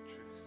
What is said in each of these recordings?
Truth.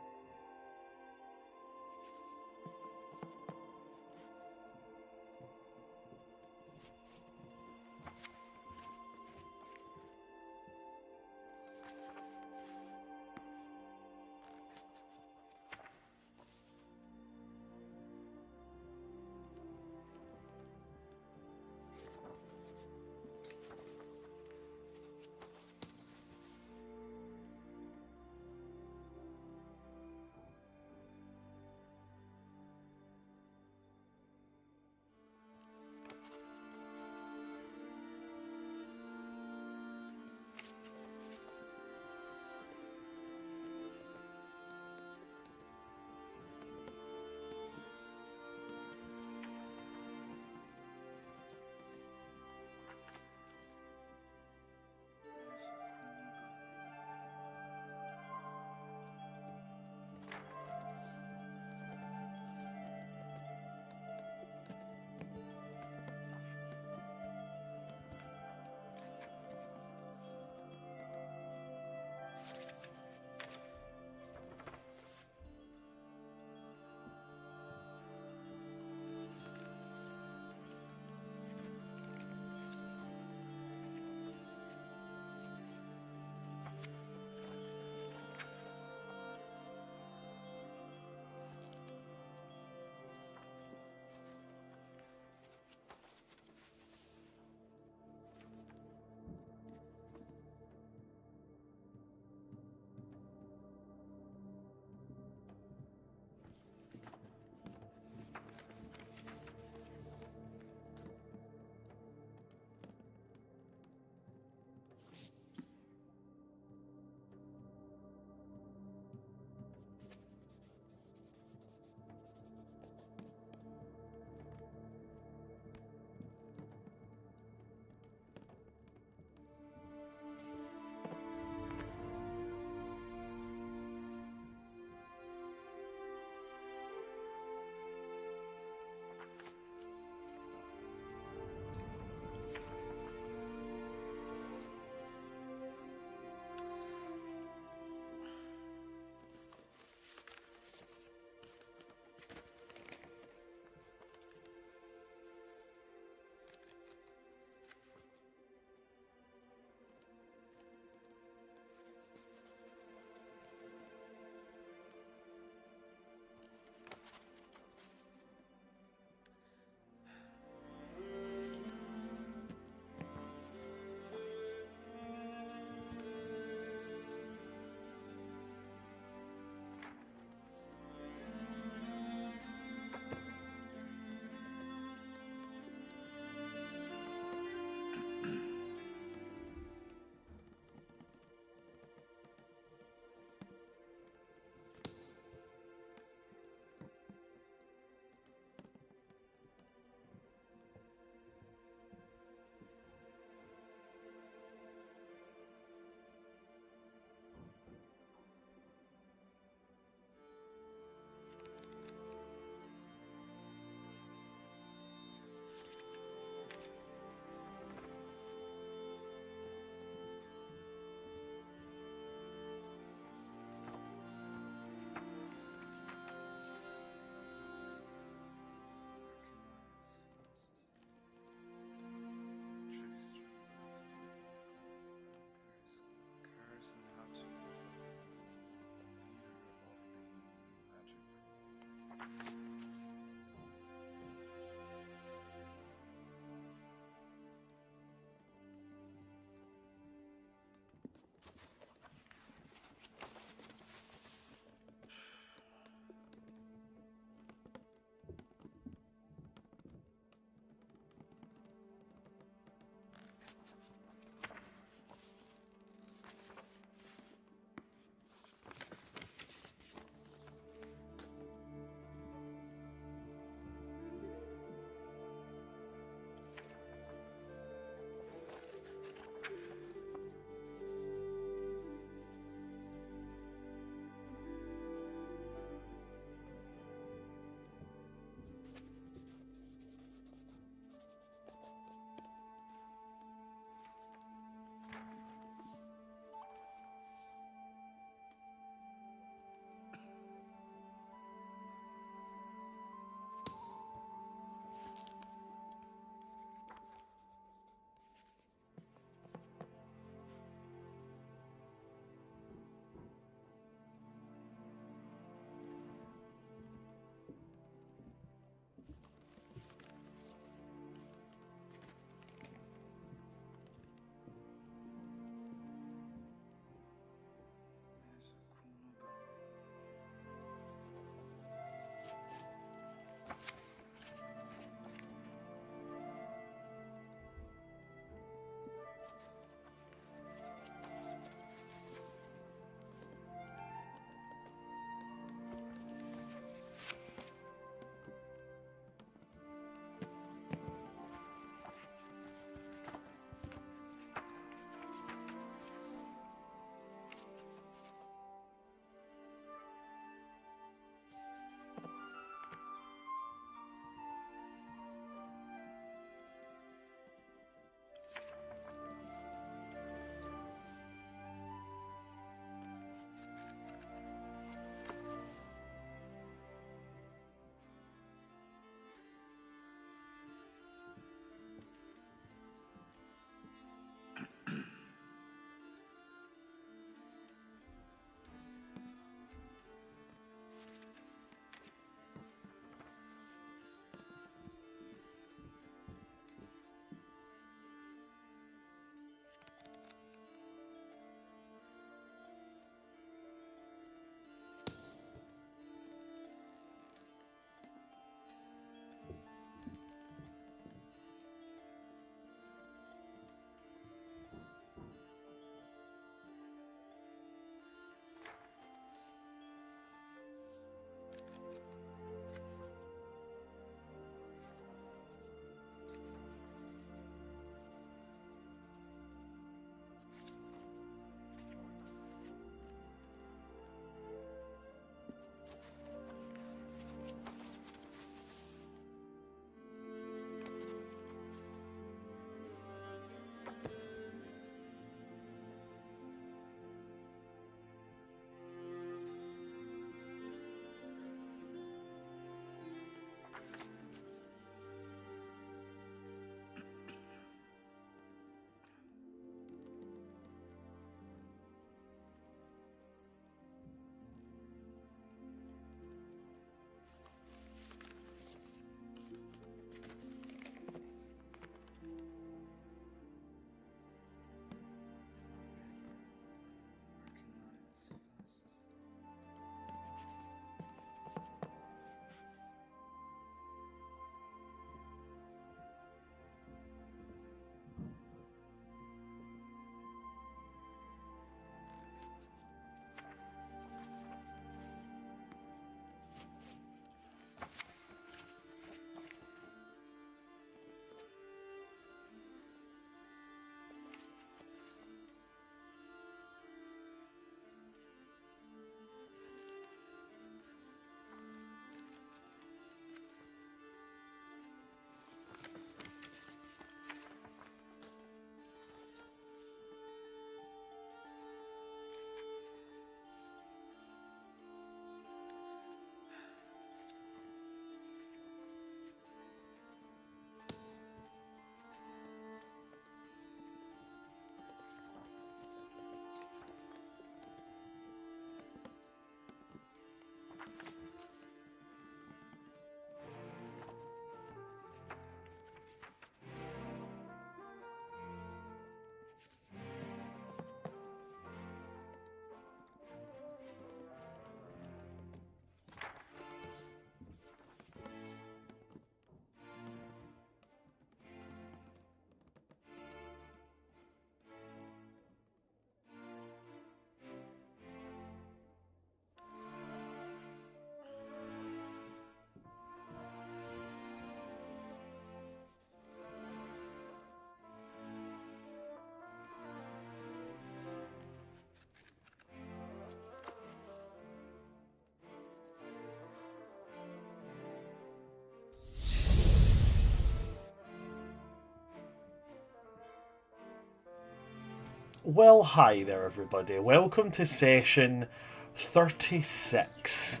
Well, hi there, everybody. Welcome to session 36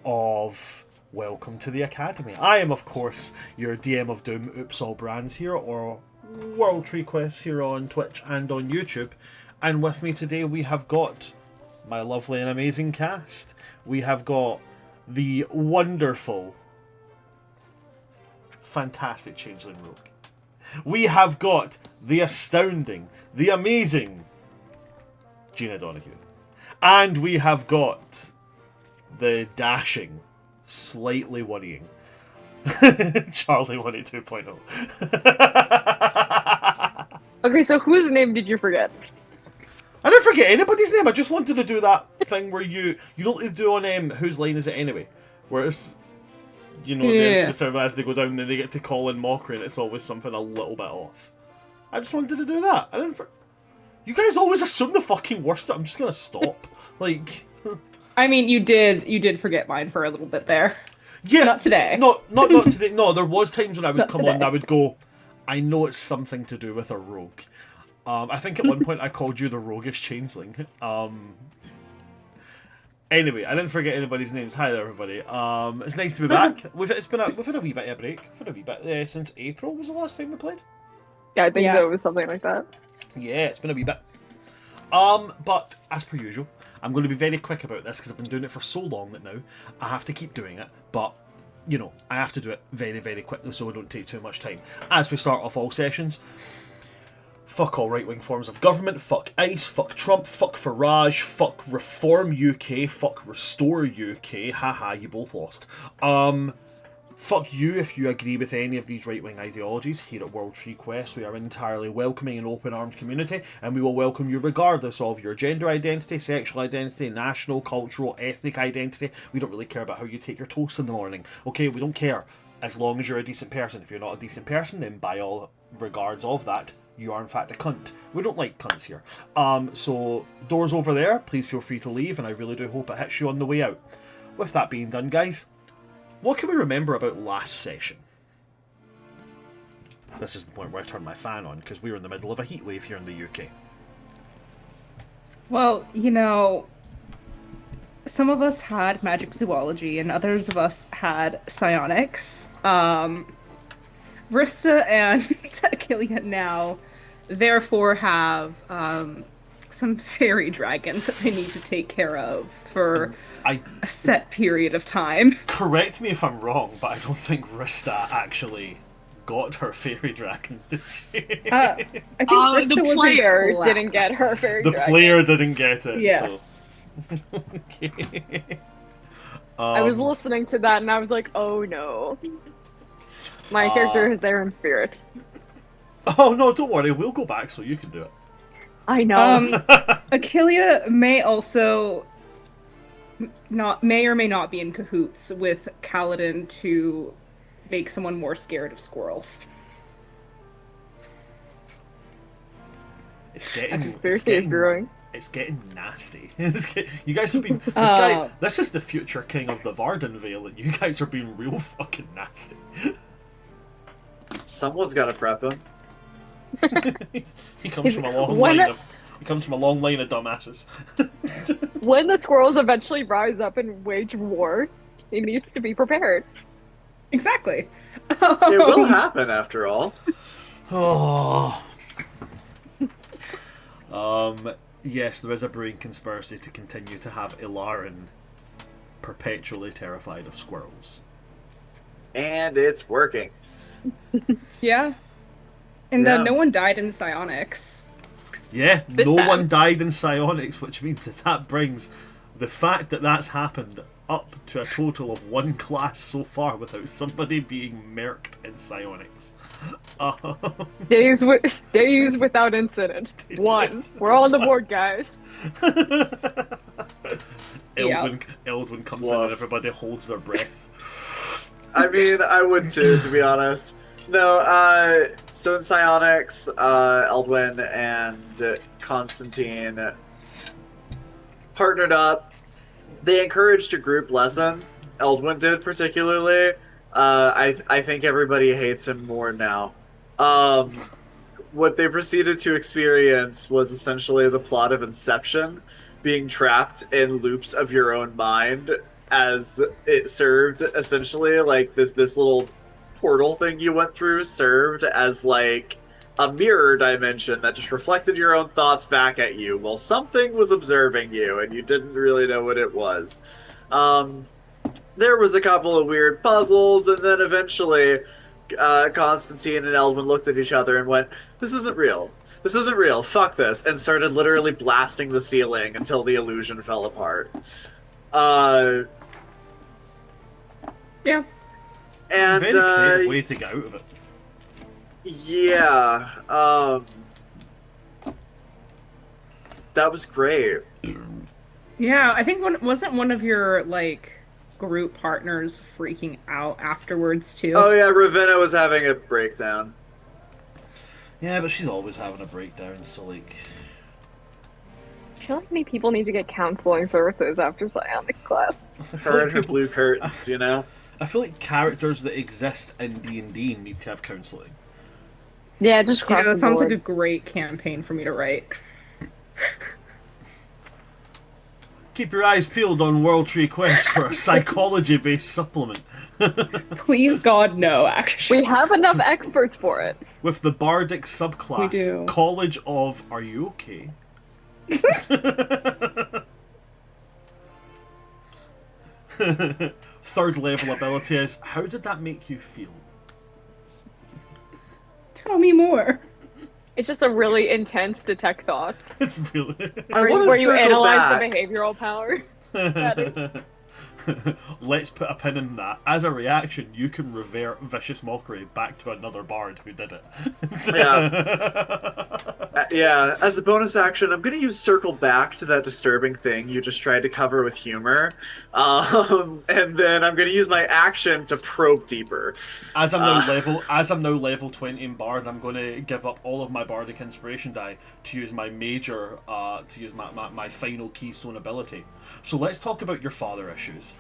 of Welcome to the Academy. I am, of course, your DM of Doom, Oops All Brands here, or World Tree Quests here on Twitch and on YouTube. And with me today, we have got my lovely and amazing cast. We have got the wonderful, fantastic Changeling Rogue. We have got the astounding, the amazing Gina Donahue. And we have got the dashing, slightly worrying Charlie 182.0. Okay, so whose name did you forget? I didn't forget anybody's name. I just wanted to do that thing where you don't do on Whose Line Is It Anyway? Where it's, then as they go down, then they get to call in mockery, and it's always something a little bit off. I just wanted to do that. You guys always assume the fucking worst. I'm just gonna stop. I mean, you did forget mine for a little bit there. Yeah, not today. Not today. No, there was times when I would come on and I would go, I know it's something to do with a rogue. I think at one point I called you the roguish changeling. Anyway, I didn't forget anybody's names. Hi there, everybody. It's nice to be back. We've had a wee bit of a break. We've had a wee bit since April was the last time we played. Yeah, I think it was something like that. Yeah, it's been a wee bit. But as per usual, I'm going to be very quick about this because I've been doing it for so long that now I have to keep doing it. But I have to do it very, very quickly so I don't take too much time. As we start off all sessions. Fuck all right-wing forms of government, fuck ICE, fuck Trump, fuck Farage, fuck Reform UK, fuck Restore UK, haha, you both lost. Fuck you if you agree with any of these right-wing ideologies. Here at World Tree Quest, we are an entirely welcoming and open-armed community, and we will welcome you regardless of your gender identity, sexual identity, national, cultural, ethnic identity. We don't really care about how you take your toast in the morning, okay? We don't care, as long as you're a decent person. If you're not a decent person, then by all regards of that, you are in fact a cunt. We don't like cunts here. So, doors over there, please feel free to leave, and I really do hope it hits you on the way out. With that being done, guys, what can we remember about last session? This is the point where I turn my fan on, because we were in the middle of a heatwave here in the UK. Well, some of us had magic zoology, and others of us had psionics. Vrista and Achillia now therefore have some fairy dragons that they need to take care of for a set period of time. Correct me if I'm wrong, but I don't think Vrista actually got her fairy dragon, did she? I think Vrista the player didn't get her fairy dragon. The player didn't get it. Yes. So. Okay. I was listening to that and I was like, oh no. My character is there in spirit. Oh no, don't worry, we'll go back so you can do it. I know. Achillia may also may or may not be in cahoots with Kaladin to make someone more scared of squirrels. It's getting a conspiracy is brewing. It's getting nasty. You guys have been this is the future king of the Varden Vale, and you guys are being real fucking nasty. Someone's got to prep him. He comes from a long line of dumbasses. When the squirrels eventually rise up and wage war, he needs to be prepared. Exactly. It will happen after all. Oh. Yes, there is a brewing conspiracy to continue to have Ilarin perpetually terrified of squirrels. And it's working. Yeah. And no one died in Psyonics. Yeah, no one died in Psyonics, which means that brings the fact that that's happened up to a total of one class so far without somebody being murked in Psyonics. Days without incident. One. We're all on the board, guys. Eldwin comes in and everybody holds their breath. I mean, I would too, to be honest. No, so in Psyonics, Eldwin and Constantine partnered up. They encouraged a group lesson. Eldwin did particularly. I think everybody hates him more now. what they proceeded to experience was essentially the plot of Inception, being trapped in loops of your own mind, as it served essentially like this little portal thing you went through served as like a mirror dimension that just reflected your own thoughts back at you while something was observing you and you didn't really know what it was. There was a couple of weird puzzles, and then eventually Constantine and Eldwin looked at each other and went, "This isn't real. This isn't real. Fuck this," and started literally blasting the ceiling until the illusion fell apart. Yeah. And it's a very creative way to get out of it. Yeah. That was great. Yeah, I think wasn't one of your like group partners freaking out afterwards too. Oh yeah, Ravenna was having a breakdown. Yeah, but she's always having a breakdown, so like... I feel like many people need to get counseling services after Psyonics class. Her and her blue curtains, you know? I feel like characters that exist in D&D need to have counselling. Yeah, just cross that the sounds board. like a great campaign for me to write. Keep your eyes peeled on World Tree Quest for a psychology-based supplement. Please, God, no, actually. We have enough experts for it. With the bardic subclass, We do. College of Are You Okay? Third level ability is How did that make you feel? Tell me more. It's just a really intense detect thoughts. It's really... Where you analyze back. the behavioral power. That is. Let's put a pin in that. As a reaction, you can revert Vicious Mockery back to another bard who did it. Yeah, as a bonus action, I'm going to use Circle Back to that disturbing thing you just tried to cover with humor. And then I'm going to use my action to probe deeper. As I'm now level 20 in Bard, I'm going to give up all of my Bardic Inspiration die to use my major, to use my final keystone ability. So let's talk about your father issues.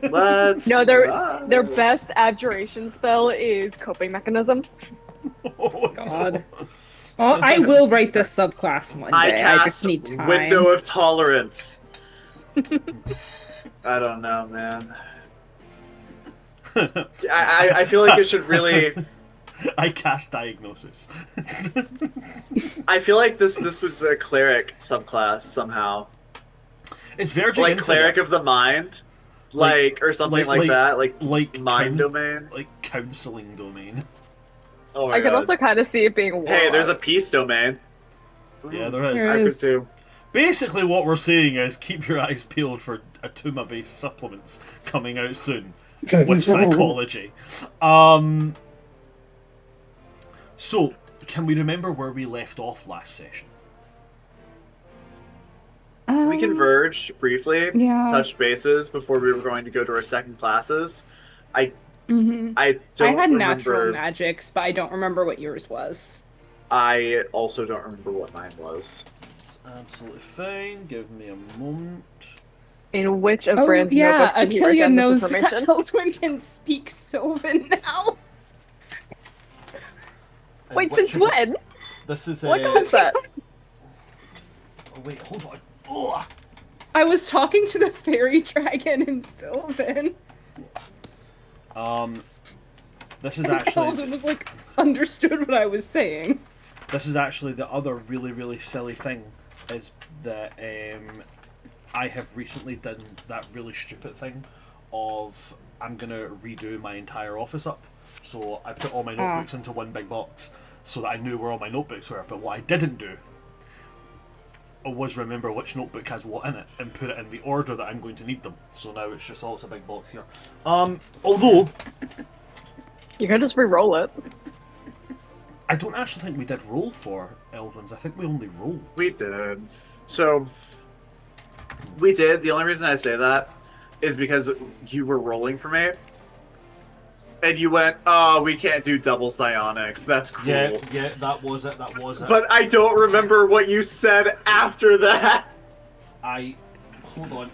Let's No, their best abjuration spell is coping mechanism. Oh, God. Well, I will write this subclass one day. I cast just need time. Window of Tolerance. I don't know, man. I feel like it should really... I cast Diagnosis. I feel like this was a cleric subclass somehow. It's verging Like into cleric that. of the mind, or something like that, like mind domain, like counseling domain. Oh my I could God. also kind of see it being war. Hey, there's a peace domain. Yeah, there is. There I could is. too. Basically, what we're saying is keep your eyes peeled for Atuma-based supplements coming out soon with psychology. So, can we remember where we left off last session? We converged briefly, yeah. touched bases before we were going to go to our second classes. I Mm-hmm. I don't I had remember. natural magics, but I don't remember what yours was. I also don't remember what mine was. It's absolutely fine. Give me a moment. In which of Oh, Brand's yeah, notebooks did he write Achillia down knows this that information? Eldwin can speak Sylvan now. Wait, Which since of- when? This is What was that? Oh wait, hold on. Oh. I was talking to the fairy dragon in Sylvan. This is And actually Eldwin was like, understood what I was saying. this is actually the other really silly thing is that I have recently done that really stupid thing of I'm gonna redo my entire office up. So I put all my notebooks into one big box so that I knew where all my notebooks were. But what I didn't do was remember which notebook has what in it and put it in the order that I'm going to need them. So now it's just all it's a big box here. Although You can just re-roll it. I don't actually think we did roll for Eldwins. I think we only rolled. We did. So we did. The only reason I say that is because you were rolling for me. And you went, oh, we can't do double psionics. That's cool. Yeah, that was it. That was it. But I don't remember what you said after that. Hold on.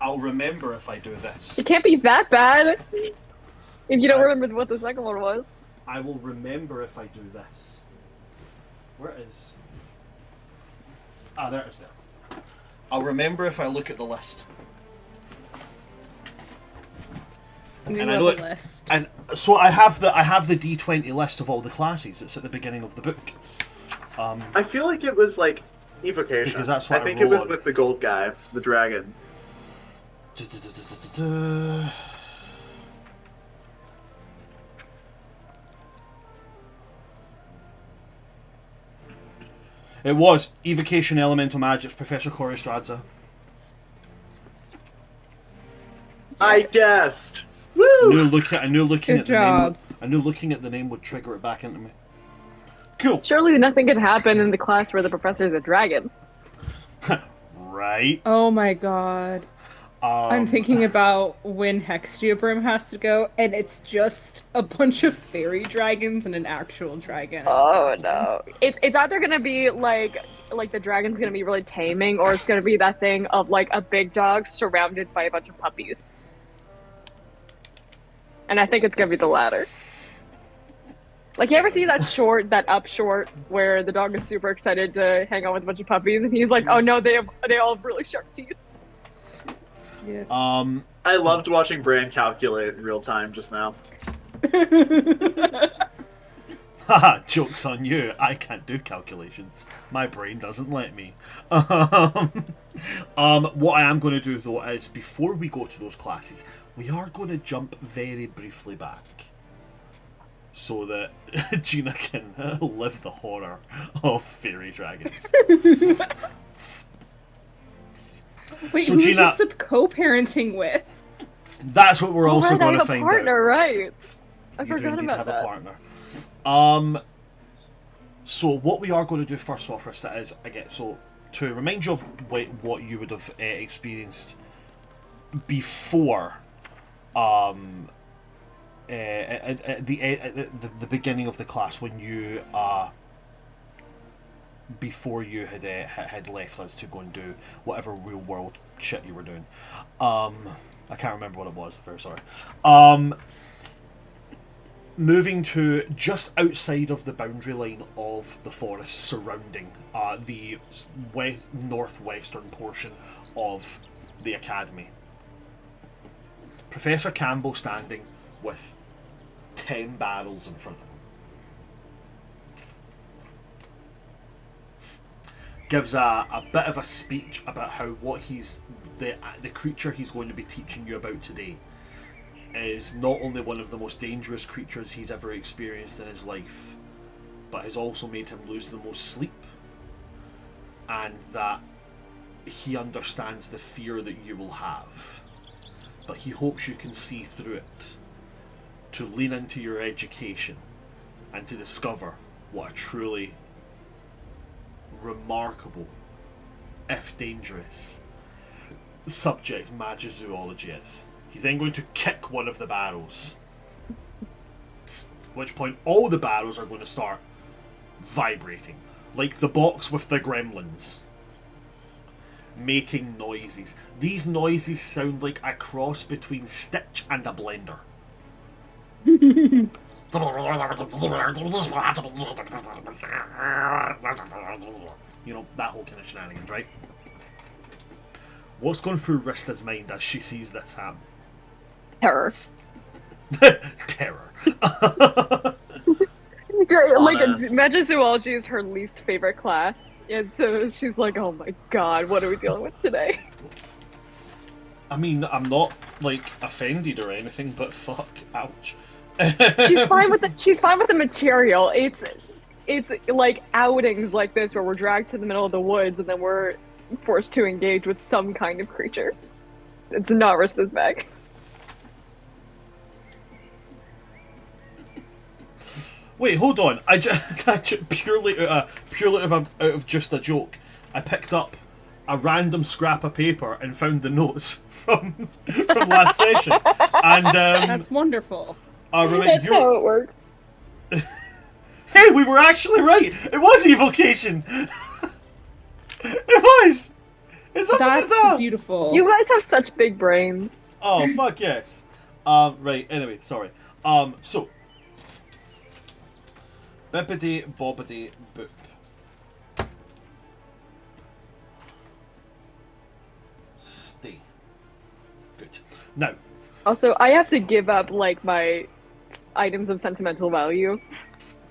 I'll remember if I do this. It can't be that bad. If you don't remember what the second one was. I will remember if I do this. Where is... Ah, there it is there. I'll remember if I look at the list. And I know it, list. and so I have the D20 list of all the classes. It's at the beginning of the book. I feel like it was like evocation. Because that's what I think I it was roll on. with the gold guy, the dragon. It was Evocation Elemental Magics, Professor Corey Stradza. I guessed. I Woo! knew looking Good at the name. job. I knew looking at the name would trigger it back into me. Cool. Surely nothing could happen in the class where the professor is a dragon. Right. Oh my god. I'm thinking about when Hexgeobrim has to go, and it's just a bunch of fairy dragons and an actual dragon. Oh no! It's either gonna be like the dragon's gonna be really taming, or it's gonna be that thing of like a big dog surrounded by a bunch of puppies. And I think it's gonna be the latter. Like, you ever see that up short, where the dog is super excited to hang out with a bunch of puppies, and he's like, "Oh no, they all have really sharp teeth." Yes. I loved watching Bran calculate in real time just now. Haha, joke's on you. I can't do calculations. My brain doesn't let me. What I am going to do, though, is before we go to those classes, we are going to jump very briefly back. So that Gina can live the horror of fairy dragons. Wait, so who Gina, was just co-parenting with? That's what we're also going to I have a find partner, out. right? I You do forgot indeed about have that. a partner. So what we are going to do first off, Rista, is again, so to remind you of what you would have experienced before, at the beginning of the class when you before you had left us to go and do whatever real world shit you were doing. I can't remember what it was. I'm very sorry. Moving to just outside of the boundary line of the forest surrounding the northwestern portion of the academy. Professor Campbell standing with 10 barrels in front of him. Gives a bit of a speech about how what the creature he's going to be teaching you about today is not only one of the most dangerous creatures he's ever experienced in his life, but has also made him lose the most sleep, and that he understands the fear that you will have, but he hopes you can see through it, to lean into your education, and to discover what a truly remarkable, if dangerous, subject magizoology is. He's then going to kick one of the barrels, at which point all the barrels are going to start vibrating, like the box with the gremlins, making noises. These noises sound like a cross between Stitch and a blender. You know, that whole kind of shenanigans, right? What's going through Rista's mind as she sees this happen? Terror. Terror. Like, Honest. Magizoology is her least favorite class, and so she's like, "Oh my god, what are we dealing with today?" I mean, I'm not, like, offended or anything, but fuck, ouch. She's fine with the material. It's like outings like this where we're dragged to the middle of the woods and then we're forced to engage with some kind of creature. It's not Rista's bag. Wait, hold on. I just purely out of just a joke, I picked up a random scrap of paper and found the notes from last session, and That's wonderful. That's how it works. Hey, we were actually right. It was evocation. It was. It's up at the That's top. beautiful. You guys have such big brains. Oh fuck yes. Right. Anyway, sorry. So Bibbidi bobbidi boop. Stay. Good. Now. Also, I have to give up like my items of sentimental value.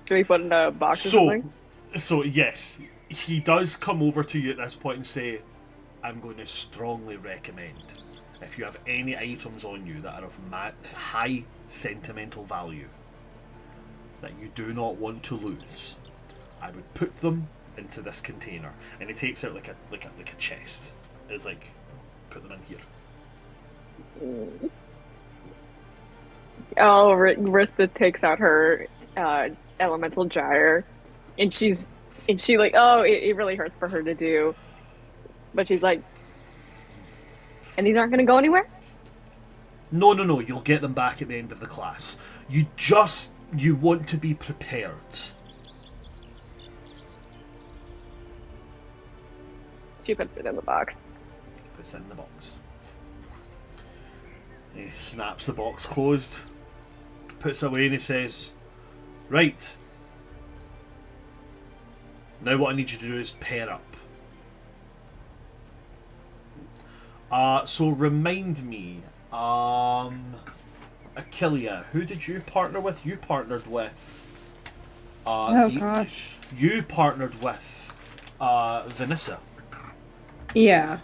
Do we put in a box or something? So yes, he does come over to you at this point and say, I'm going to strongly recommend, if you have any items on you that are of high sentimental value that you do not want to lose, I would put them into this container. And he takes out like a chest. It's like, put them in here. Oh, Rista takes out her elemental gyre, and she like, oh, it really hurts for her to do, but she's like, and these aren't going to go anywhere? No, you'll get them back at the end of the class. You want to be prepared. She puts it in the box. Puts it in the box. He snaps the box closed, puts it away, and he says, right, now what I need you to do is pair up. So remind me, Achillea, who did you partner with? You partnered with... gosh. You partnered with Vanessa. Yeah.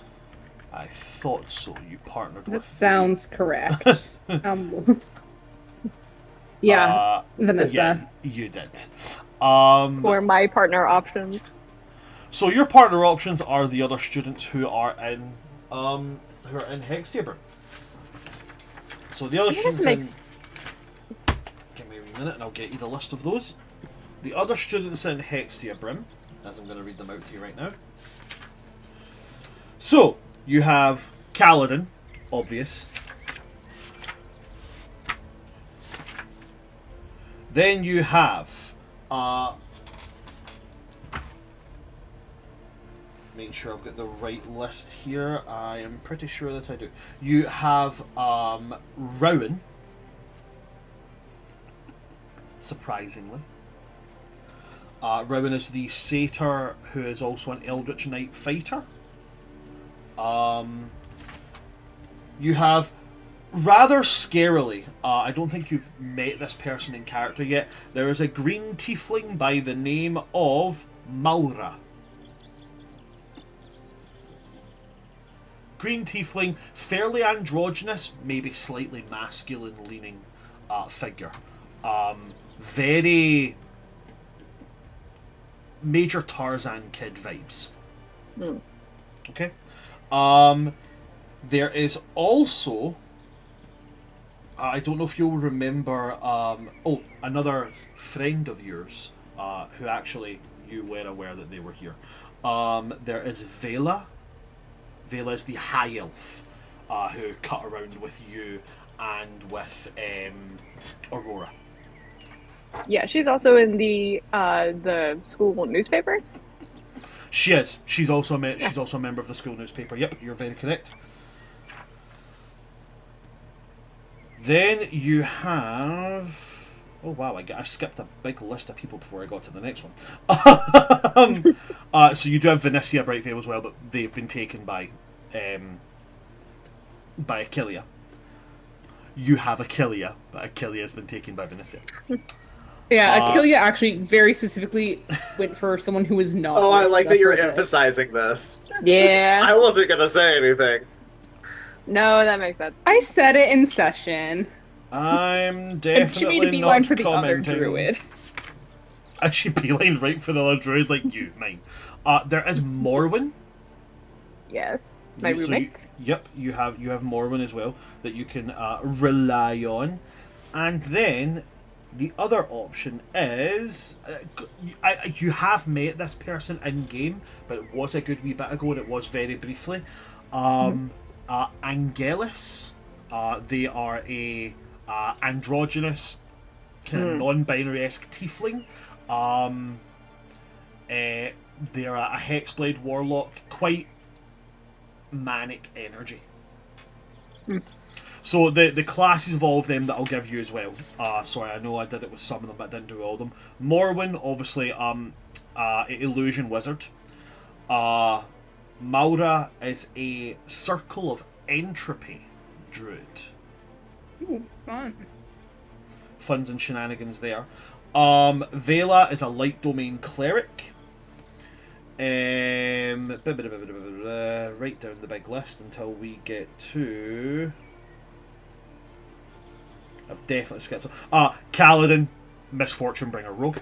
I thought so. You partnered with... That sounds correct. Yeah, Vanessa. Yeah, you did. Or my partner options. So your partner options are the other students who are in Hextiabrim. So the other students give me a wee minute and I'll get you the list of those. The other students in Hextiabrim, as I'm going to read them out to you right now. So you have Kaladin, obvious. Then you have make sure I've got the right list here. I am pretty sure that I do. You have Rowan, surprisingly. Rowan is the satyr who is also an Eldritch Knight fighter. You have, rather scarily, I don't think you've met this person in character yet, there is a green tiefling by the name of Maura. Green tiefling, fairly androgynous, maybe slightly masculine leaning figure. Very Major Tarzan kid vibes. Okay. There is also, I don't know if you'll remember, another friend of yours, who actually you were aware that they were here. There is Vela. Vela is the high elf who cut around with you and with Aurora. Yeah, she's also in the school newspaper. She is. She's also a member of the school newspaper. Yep, you're very correct. Then you have... Oh wow, I skipped a big list of people before I got to the next one. So you do have Vanessa Brightvale as well, but they've been taken by Achillea. You have Achillea, but Achillea has been taken by Vanessa. Yeah, Achillea actually very specifically went for someone who was not. Oh, I like that you're emphasizing this. Yeah. I wasn't gonna say anything. No, that makes sense. I said it in session. I'm And definitely she made a beeline not for the other commenting. druid. Actually, beeline right for the other druid, like you, mine. There is Morwen. Yes. My roommate. You have Morwen as well that you can rely on, and then the other option is you have met this person in game, but it was a good wee bit ago, and it was very briefly. Angelus. They are a androgynous kind of non-binary-esque tiefling. They're a hexblade warlock, quite manic energy. So the classes of all of them that I'll give you as well. Sorry, I know I did it with some of them, but I didn't do all of them. Morwen, obviously, illusion wizard. Maura is a circle of entropy druid. Ooh, fun. Funs and shenanigans there. Vela is a light domain cleric. Write down the big list until we get to. I've definitely skipped. Kaladin, Misfortune Bringer Rogue.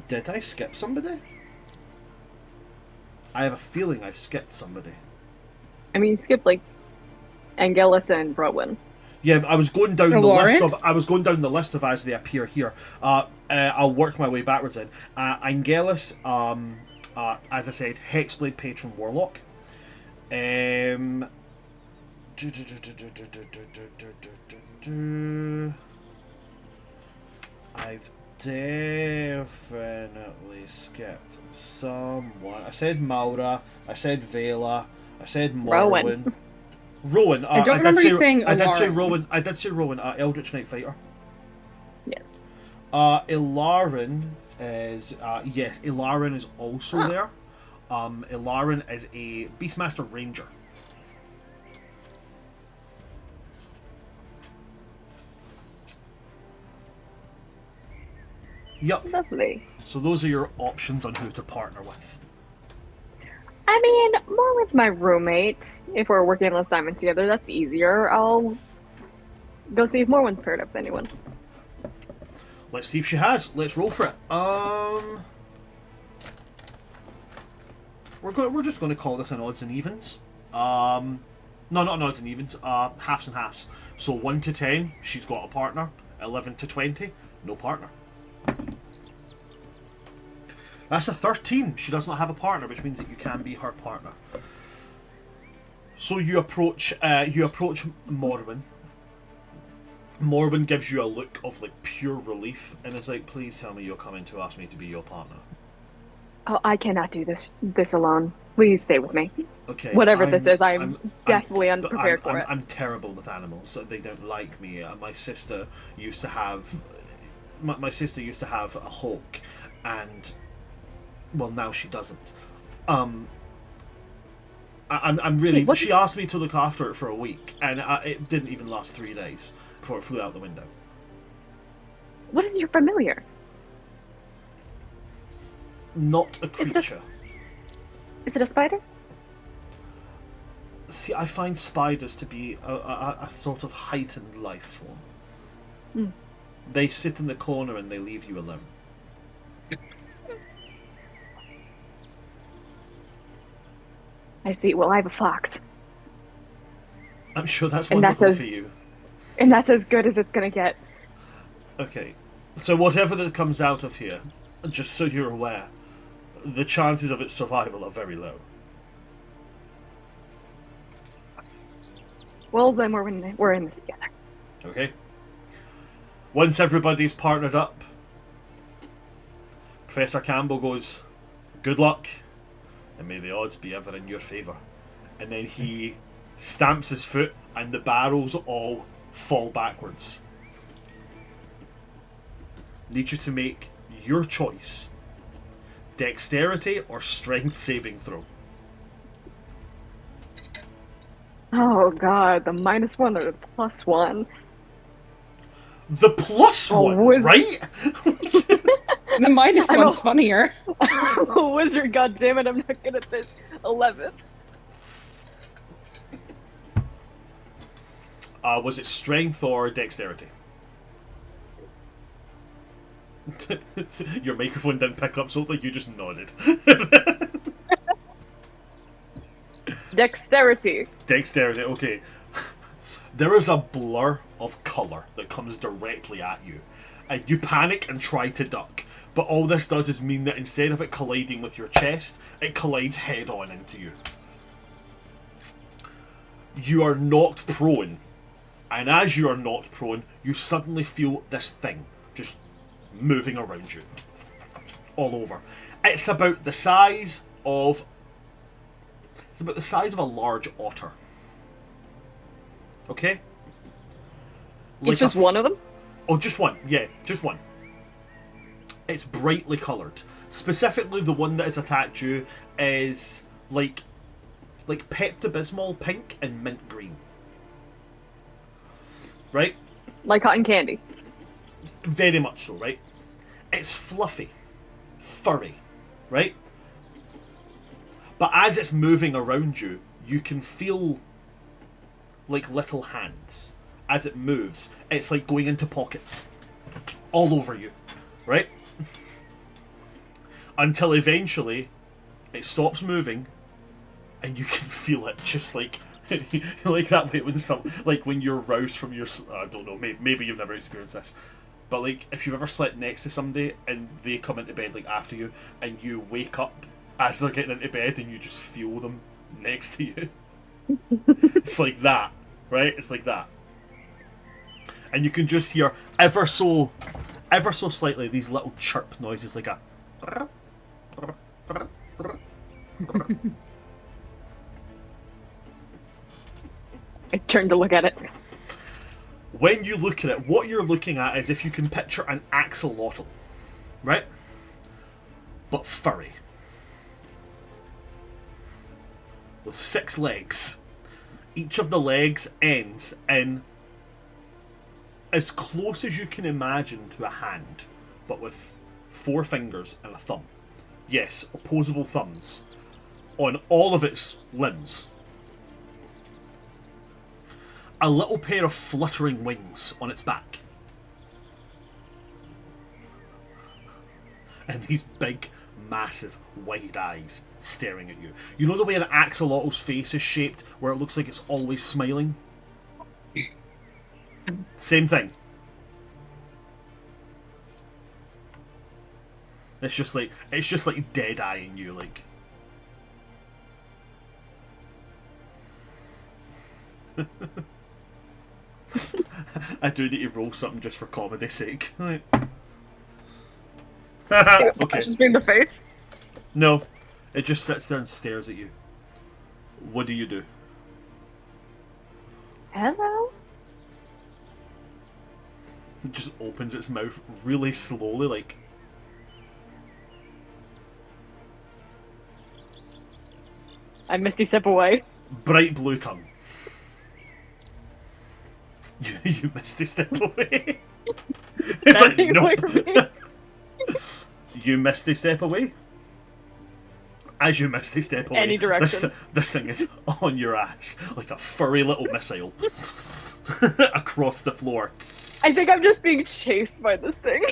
Did I skip somebody? I have a feeling I skipped somebody. I mean, you skipped like Angelus and Rowan. Yeah, I was going down Lauren? the list of as they appear here. I'll work my way backwards in. Angelus, as I said, Hexblade Patron Warlock. I've definitely skipped someone. I said Maura. I said Vela. I said Morwen. Rowan. I don't remember you saying I did say Ilaran. Rowan. I did say Rowan. Eldritch Knight Fighter. Yes. Ilaran is yes. Ilaran is also there. Ilaran is a Beastmaster Ranger. Yep. Lovely. So those are your options on who to partner with. I mean, Morwen's my roommate. If we're working on an assignment together, that's easier. I'll go see if Morwen's paired up with anyone. Let's see if she has. Let's roll for it. We're just going to call this an odds and evens. No, not an odds and evens. Halves and halves. So 1 to 10, she's got a partner. 11 to 20, no partner. That's a 13. She does not have a partner, which means that you can be her partner. So you approach Morwen. Morwen gives you a look of like pure relief and is like, "Please tell me you're coming to ask me to be your partner." Oh, I cannot do this alone. Please stay with me. Okay. Whatever this is, I'm definitely unprepared for it. I'm terrible with animals. They don't like me. My sister used to have. My sister used to have a hawk, and well, now she doesn't. I'm really. Wait, she asked me to look after it for a week, and it didn't even last 3 days before it flew out the window. What is your familiar? Not a creature. Is it a spider? See, I find spiders to be a sort of heightened life form. Mm. They sit in the corner and they leave you alone. I see. Well, I have a fox. I'm sure that's And wonderful that's for you. And that's as good as it's gonna get. Okay, so whatever that comes out of here, just so you're aware, the chances of its survival are very low. Well, then we're in this together. Okay? Once everybody's partnered up, Professor Campbell goes, "Good luck, and may the odds be ever in your favour." And then he stamps his foot, and the barrels all fall backwards. Need you to make your choice. Dexterity or strength saving throw. Oh god, the -1 or the +1. The plus Oh, one, right? The minus I'm one's a- funnier. I'm a wizard, goddammit, I'm not good at this. 11. Was it strength or dexterity? Your microphone didn't pick up something, you just nodded. Dexterity. Dexterity, okay. There is a blur of colour that comes directly at you, and you panic and try to duck. But all this does is mean that instead of it colliding with your chest, it collides head on into you. You are knocked prone, and as you are knocked prone, you suddenly feel this thing just moving around you, all over. It's about the size of It's about the size of a large otter. Okay? It's just one of them? Oh, just one. Yeah, just one. It's brightly coloured. Specifically, the one that has attacked you is like Pepto-Bismol pink and mint green. Right? Like cotton candy. Very much so, right? It's fluffy, furry, right? But as it's moving around you, you can feel like little hands. As it moves, it's like going into pockets all over you, right? Until eventually it stops moving and you can feel it just like like that way when you're roused from your, I don't know, maybe you've never experienced this, but like if you've ever slept next to somebody and they come into bed like after you and you wake up as they're getting into bed and you just feel them next to you. It's like that, right? It's like that. And you can just hear ever so slightly these little chirp noises like a I turned to look at it. When you look at it, what you're looking at is if you can picture an axolotl, right? But furry. With 6 legs. Each of the legs ends in as close as you can imagine to a hand, but with 4 fingers and a thumb. Yes, opposable thumbs on all of its limbs. A little pair of fluttering wings on its back. And these big, massive, wide eyes staring at you. You know the way an axolotl's face is shaped, where it looks like it's always smiling? Same thing. It's just like dead eyeing you, like. I do need to roll something just for comedy's sake. Right. Okay. Just being the face. No, it just sits there and stares at you. What do you do? Hello. It just opens its mouth really slowly, like. I misty step away. Bright blue tongue. You misty step away. It's like, Standing away from me. nope. You misty step away. As you misty step away, Any direction. This thing is on your ass like a furry little missile across the floor. I think I'm just being chased by this thing.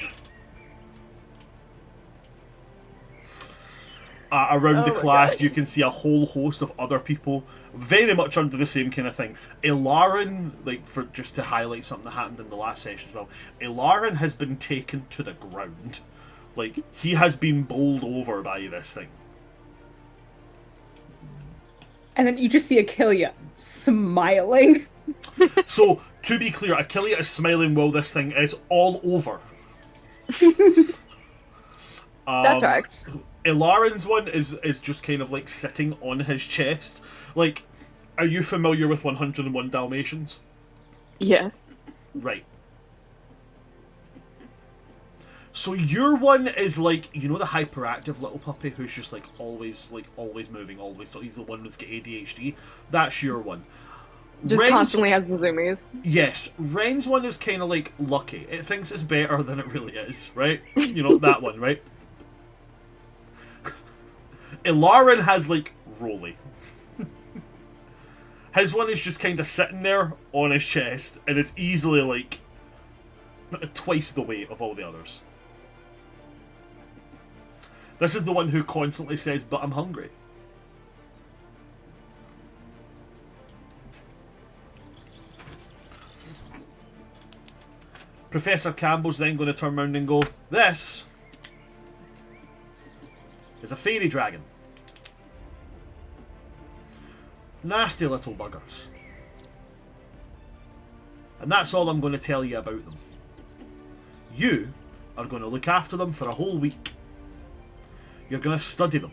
Around the Oh my class, God. you can see a whole host of other people, very much under the same kind of thing. Ilarin, for just to highlight something that happened in the last session as well, Ilarin has been taken to the ground. Like, he has been bowled over by this thing. And then you just see Achillia smiling. So, to be clear, Achillia is smiling while this thing is all over. That tracks. Ilarin's one is just kind of like sitting on his chest. Like, are you familiar with 101 Dalmatians? Yes. Right. So your one is like, you know, the hyperactive little puppy who's just always moving, always. He's the one that's got ADHD. That's your one. Just constantly has the zoomies. Yes, Ren's one is kind of like lucky. It thinks it's better than it really is, right? You know, that one, right? Ilarin has Rolly. His one is just kind of sitting there on his chest and is easily twice the weight of all the others. This is the one who constantly says, "But I'm hungry." Professor Campbell's then going to turn around and go, "This is a fairy dragon. Nasty little buggers. And that's all I'm going to tell you about them. You are going to look after them for a whole week. You're going to study them.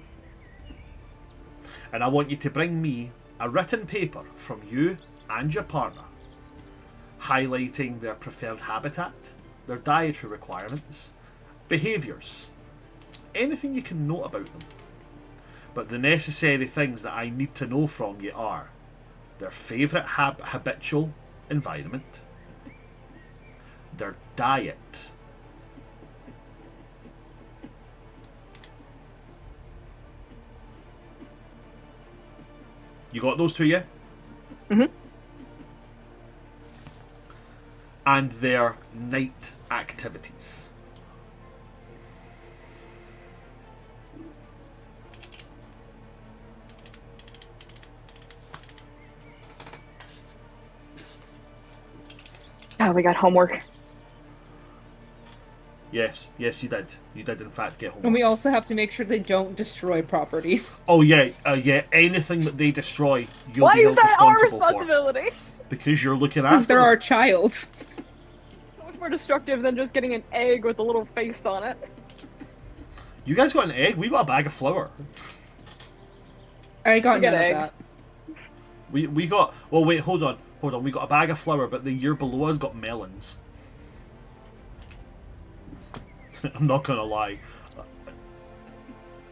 And I want you to bring me a written paper from you and your partner, highlighting their preferred habitat, their dietary requirements, behaviours, anything you can note about them. But the necessary things that I need to know from you are their favourite habitual environment, their diet, you got those two, yeah? Mm-hmm. And their night activities. Oh, we got homework. Yes, you did. You did in fact get homework. And we also have to make sure they don't destroy property. Oh yeah, anything that they destroy, you'll Why be is held that our responsible for. responsibility? Because you're looking Because after they're them. our child. So much more destructive than just getting an egg with a little face on it. You guys got an egg? We got a bag of flour. I got We got none of eggs. that. We got... Well, wait, hold on. We got a bag of flour, but the year below us got melons. I'm not gonna lie.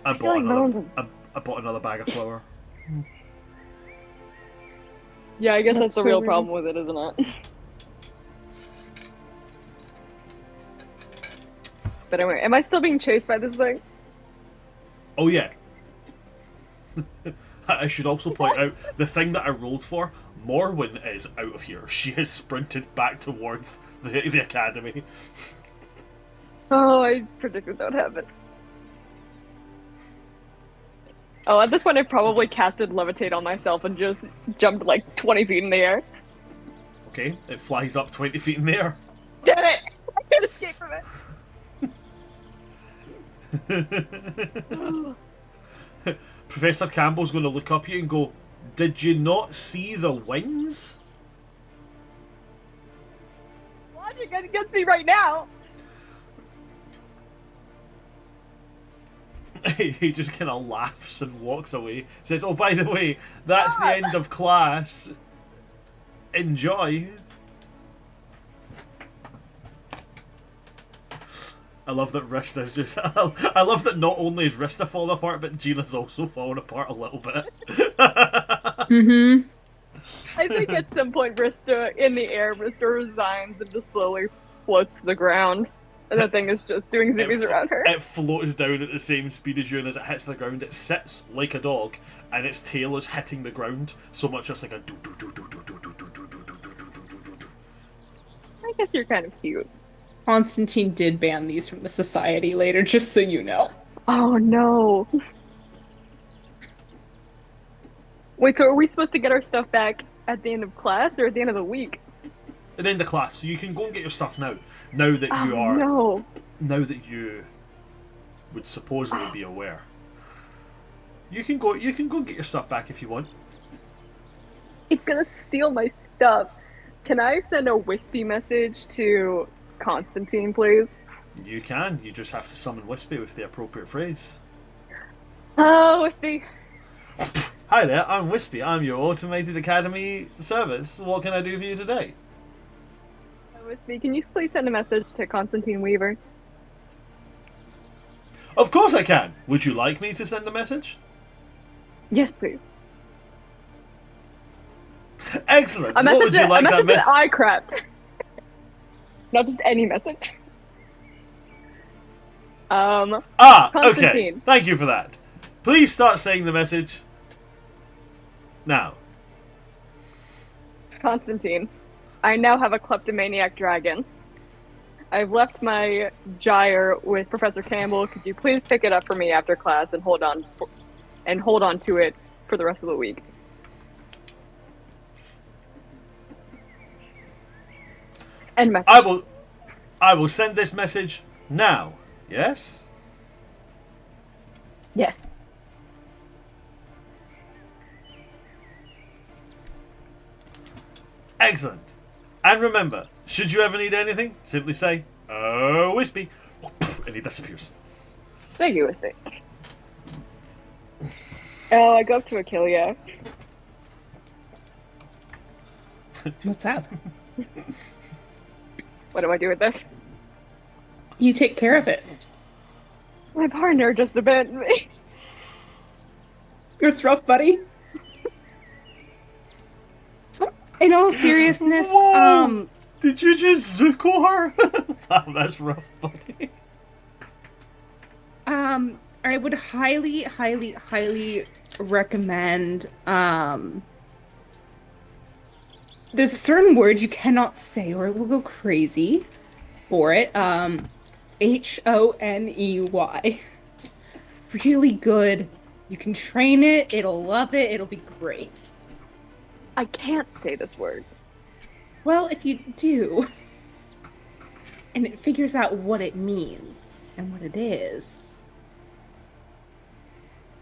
I feel like melons I bought another bag of flour. Yeah, I guess that's the so real weird. problem with it, isn't it? But anyway, am I still being chased by this thing? Oh yeah. I should also point out the thing that I rolled for. Morwen is out of here. She has sprinted back towards the academy. Oh, I predicted that would happen. Oh, at this point I probably casted Levitate on myself and just jumped like 20 feet in the air. Okay, it flies up 20 feet in the air. Damn it! I can't escape from it. Professor Campbell's going to look up at you and go, "Did you not see the wings?" Logic against me right now. He just kind of laughs and walks away. Says, "Oh, by the way, that's the end of class. Enjoy." I love that Rista's just... I love that not only is Rista falling apart, but Gina's also falling apart a little bit. Mm-hmm. I think at some point Rista, in the air, Rista resigns and just slowly floats to the ground. And the thing is just doing zoomies around her. It floats down at the same speed as you, and as it hits the ground, it sits like a dog, and its tail is hitting the ground so much it's like a do do do do do do do do do do do do do do. I guess you're kind of cute. Constantine did ban these from the society later, just so you know. Oh no. Wait, so are we supposed to get our stuff back at the end of class or at the end of the week? At the end of class, so you can go and get your stuff now. Now that you Oh are, no. now that you would supposedly be aware, you can go. You can go and get your stuff back if you want. It's gonna steal my stuff. Can I send a wispy message to Constantine, please? You can. You just have to summon Wispy with the appropriate phrase. Oh, wispy. Hi there, I'm Wispy. I'm your automated academy service. What can I do for you today? Oh, wispy, can you please send a message to Constantine Weaver? Of course I can. Would you like me to send a message? Yes, please. Excellent. A What message, would you like a that message message? that I crept. Not just any message. Okay. Constantine. Thank you for that. Please start saying the message now. Constantine, I now have a kleptomaniac dragon. I've left my gyre with Professor Campbell. Could you please pick it up for me after class and hold on to it for the rest of the week? End message. I will send this message now. Yes? Yes. Excellent. And remember, should you ever need anything, simply say, "Oh, Wispy," and he disappears. Thank you, Wispy. Oh, I go up to Achillia. What's up? What do I do with this? You take care of it. My partner just abandoned me. It's rough, buddy. In all seriousness, Whoa! Did you just Zuko her? Wow, that's rough, buddy. I would highly, highly, highly recommend, there's a certain word you cannot say or it will go crazy for it. Honey. Really good. You can train it, it'll love it, it'll be great. I can't say this word. Well, if you do, and it figures out what it means and what it is,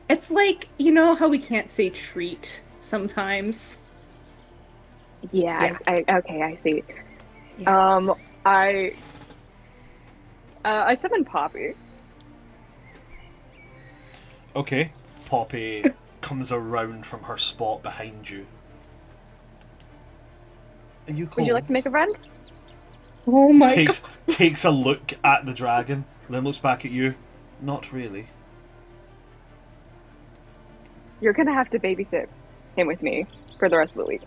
it's like, you know how we can't say treat sometimes? Yeah. Okay, I see. Yeah. I summon Poppy. Okay. Poppy comes around from her spot behind you. Are you cold? Would you like to make a friend? Oh my god. Takes a look at the dragon, then looks back at you. Not really. You're gonna have to babysit him with me for the rest of the week.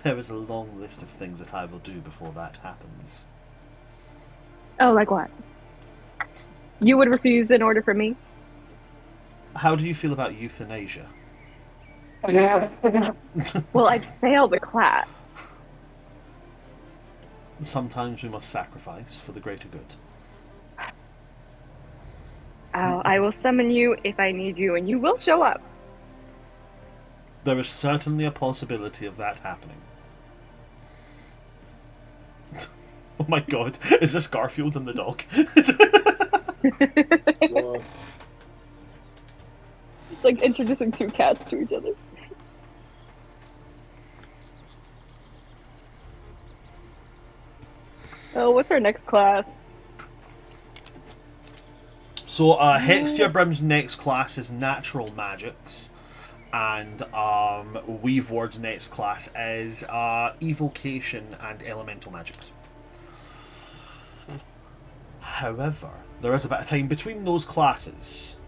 There is a long list of things that I will do before that happens. Oh, like what? You would refuse an order from me? How do you feel about euthanasia? Well, I'd fail the class. Sometimes we must sacrifice for the greater good. Oh, I will summon you if I need you, and you will show up. There is certainly a possibility of that happening. Oh my god, is this Garfield and the dog? Well, It's like introducing two cats to each other. Oh, what's our next class? So, Hextia Brim's next class is Natural Magics, and Weave Ward's next class is Evocation and Elemental Magics. However, there is a bit of time between those classes.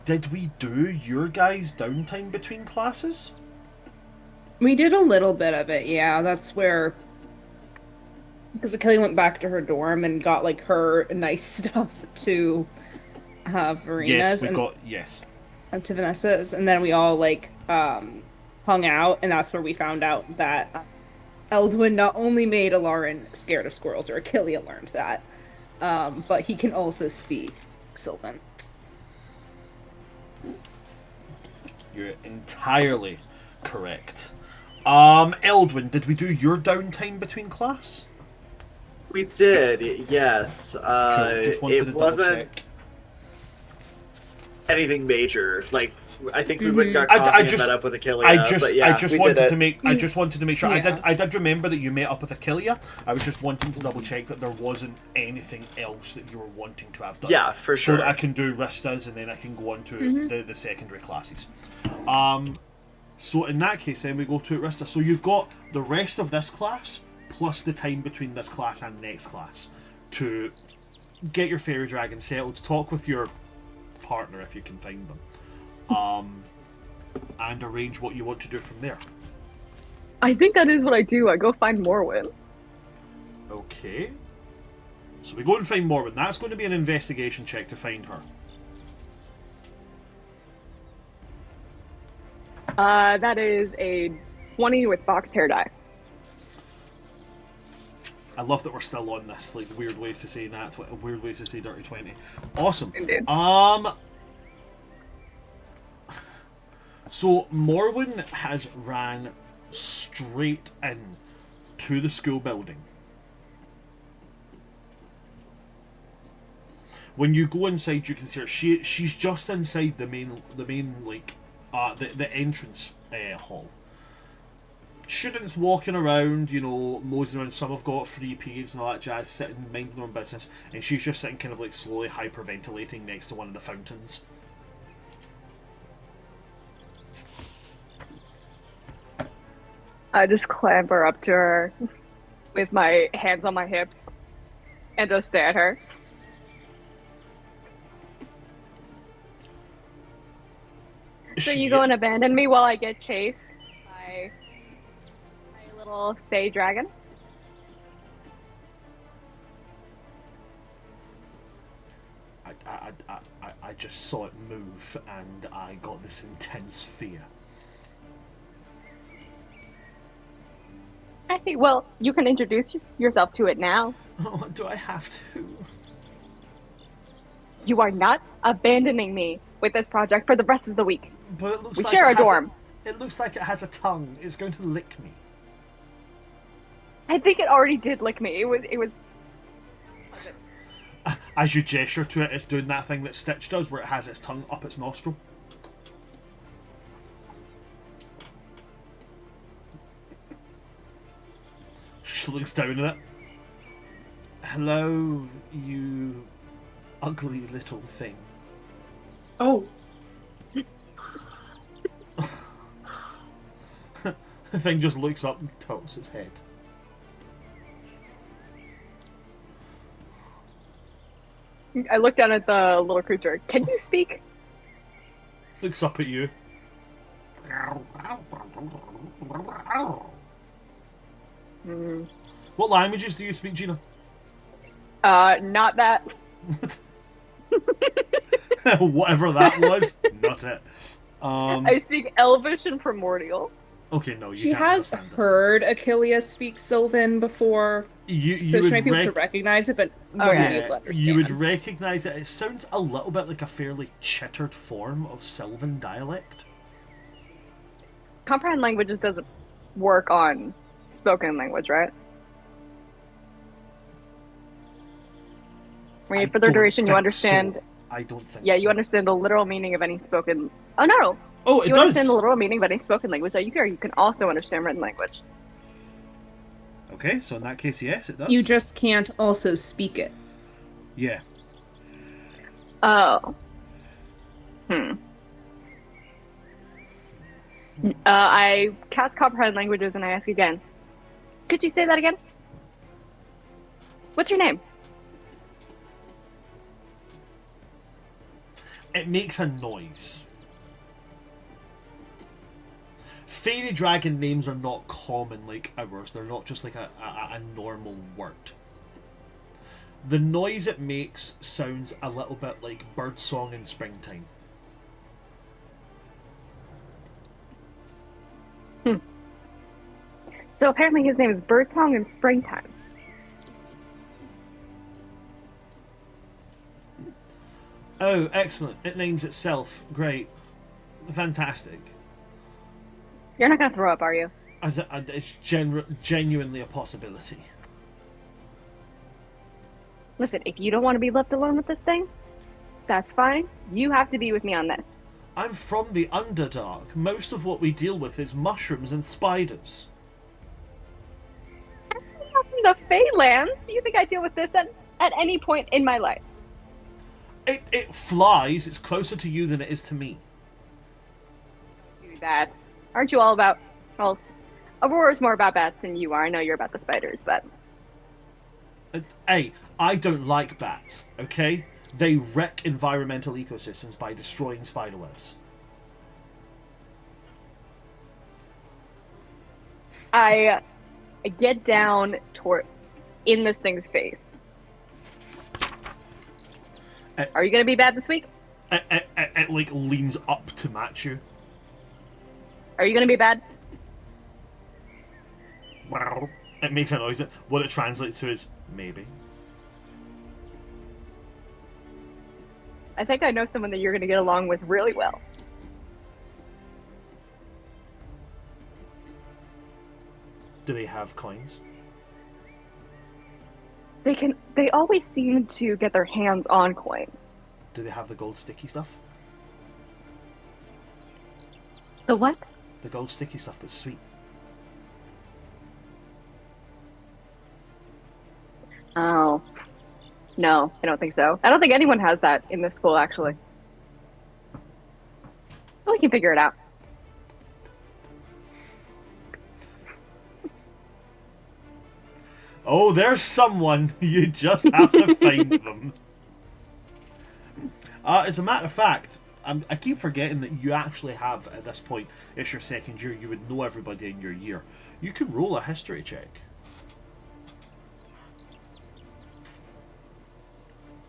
Did we do your guys' downtime between classes? We did a little bit of it, yeah. That's where... Because Achille went back to her dorm and got, like, her nice stuff to Verina's. Yes, we and, got... Yes. and to Vanessa's. And then we all, like, hung out. And that's where we found out that Eldwin not only made Alarin scared of squirrels, or Achille learned that, but he can also speak Sylvan. You're entirely correct. Eldwin, did we do your downtime between class? we did, yes. Cool. Just wanted to It double wasn't check. anything major. Like, I think we went and got I coffee and just- met up with Achillia. I just but yeah, we did wanted it. to make sure. Yeah. I did remember that you met up with Achillia. I was just wanting to double check that there wasn't anything else that you were wanting to have done. Yeah, for So sure. that I can do Ristas and then I can go on to the secondary classes. So in that case, then we go to Rista. So you've got the rest of this class plus the time between this class and next class to get your fairy dragon settled, talk with your partner if you can find them, and arrange what you want to do from there. I think that is what I do. I go find Morwen. Okay. So we go and find Morwen. That's going to be an investigation check to find her. That is a 20 with box pair die. I love that we're still on this, like, weird ways to say weird ways to say dirty 20. Awesome. Indeed. So Morwen has ran straight in to the school building. When you go inside, you can see her. She's just inside the main like the entrance hall. students walking around, you know, moseying around. Some have got free periods and all that jazz, sitting minding their own business, and she's just sitting kind of like slowly hyperventilating next to one of the fountains. I just clamber up to her with my hands on my hips and just stare at her. So you go and abandon me while I get chased by a little fey dragon? I just saw it move, and I got this intense fear. I see. Well, you can introduce yourself to it now. Oh, do I have to? You are not abandoning me with this project for the rest of the week. But it looks We like share it a has dorm. It looks like it has a tongue. It's going to lick me. I think it already did lick me. It was. As you gesture to it, it's doing that thing that Stitch does, where it has its tongue up its nostril. She looks down at it. Hello, you ugly little thing. Oh, The thing just looks up and tilts its head. I look down at the little creature. Can you speak? Looks up at you. What languages do you speak, Gina? Not that. Whatever that was, not it. I speak Elvish and Primordial. Okay, no, you She can't has understand this. heard Achilles speak Sylvan before, You so she would might be able to rec- recognize it, but not Okay. be able to understand. you would recognize it. It sounds a little bit like a fairly chittered form of Sylvan dialect. Comprehend languages doesn't work on spoken language, right? I mean, for their don't duration, you think understand. so. I don't think Yeah, so. you understand the literal meaning of any spoken. Oh no, Oh, it you does. understand the literal meaning of any spoken language that you hear. You can also understand written language. Okay, so in that case, yes, it does. You just can't also speak it. Yeah. Oh. I cast comprehend languages and I ask again. Could you say that again? What's your name? It makes a noise. Fairy dragon names are not common like ours. They're not just like a normal word. The noise it makes sounds a little bit like birdsong in springtime. So apparently his name is Birdsong in Springtime. Oh, excellent. It names itself. Great. Fantastic. You're not gonna throw up, are you? It's genuinely a possibility. Listen, if you don't want to be left alone with this thing, that's fine. You have to be with me on this. I'm from the Underdark. Most of what we deal with is mushrooms and spiders. I'm from the Feylands. Do you think I deal with this at any point in my life? It flies. It's closer to you than it is to me. Do that. Aren't you all about... Well, Aurora's more about bats than you are. I know you're about the spiders, but... Hey, I don't like bats, okay? They wreck environmental ecosystems by destroying spiderwebs. I get down in this thing's face. Are you gonna be bad this week? It like leans up to match you. Are you gonna be bad? It makes a noise. What it translates to is maybe. I think I know someone that you're gonna get along with really well. Do they have coins? They always seem to get their hands on coin. Do they have the gold sticky stuff? The what? The gold sticky stuff that's sweet. Oh. No, I don't think so. I don't think anyone has that in this school, actually. But we can figure it out. Oh, there's someone. You just have to find them. As a matter of fact, I keep forgetting that you actually have, at this point, it's your second year, you would know everybody in your year. You can roll a history check.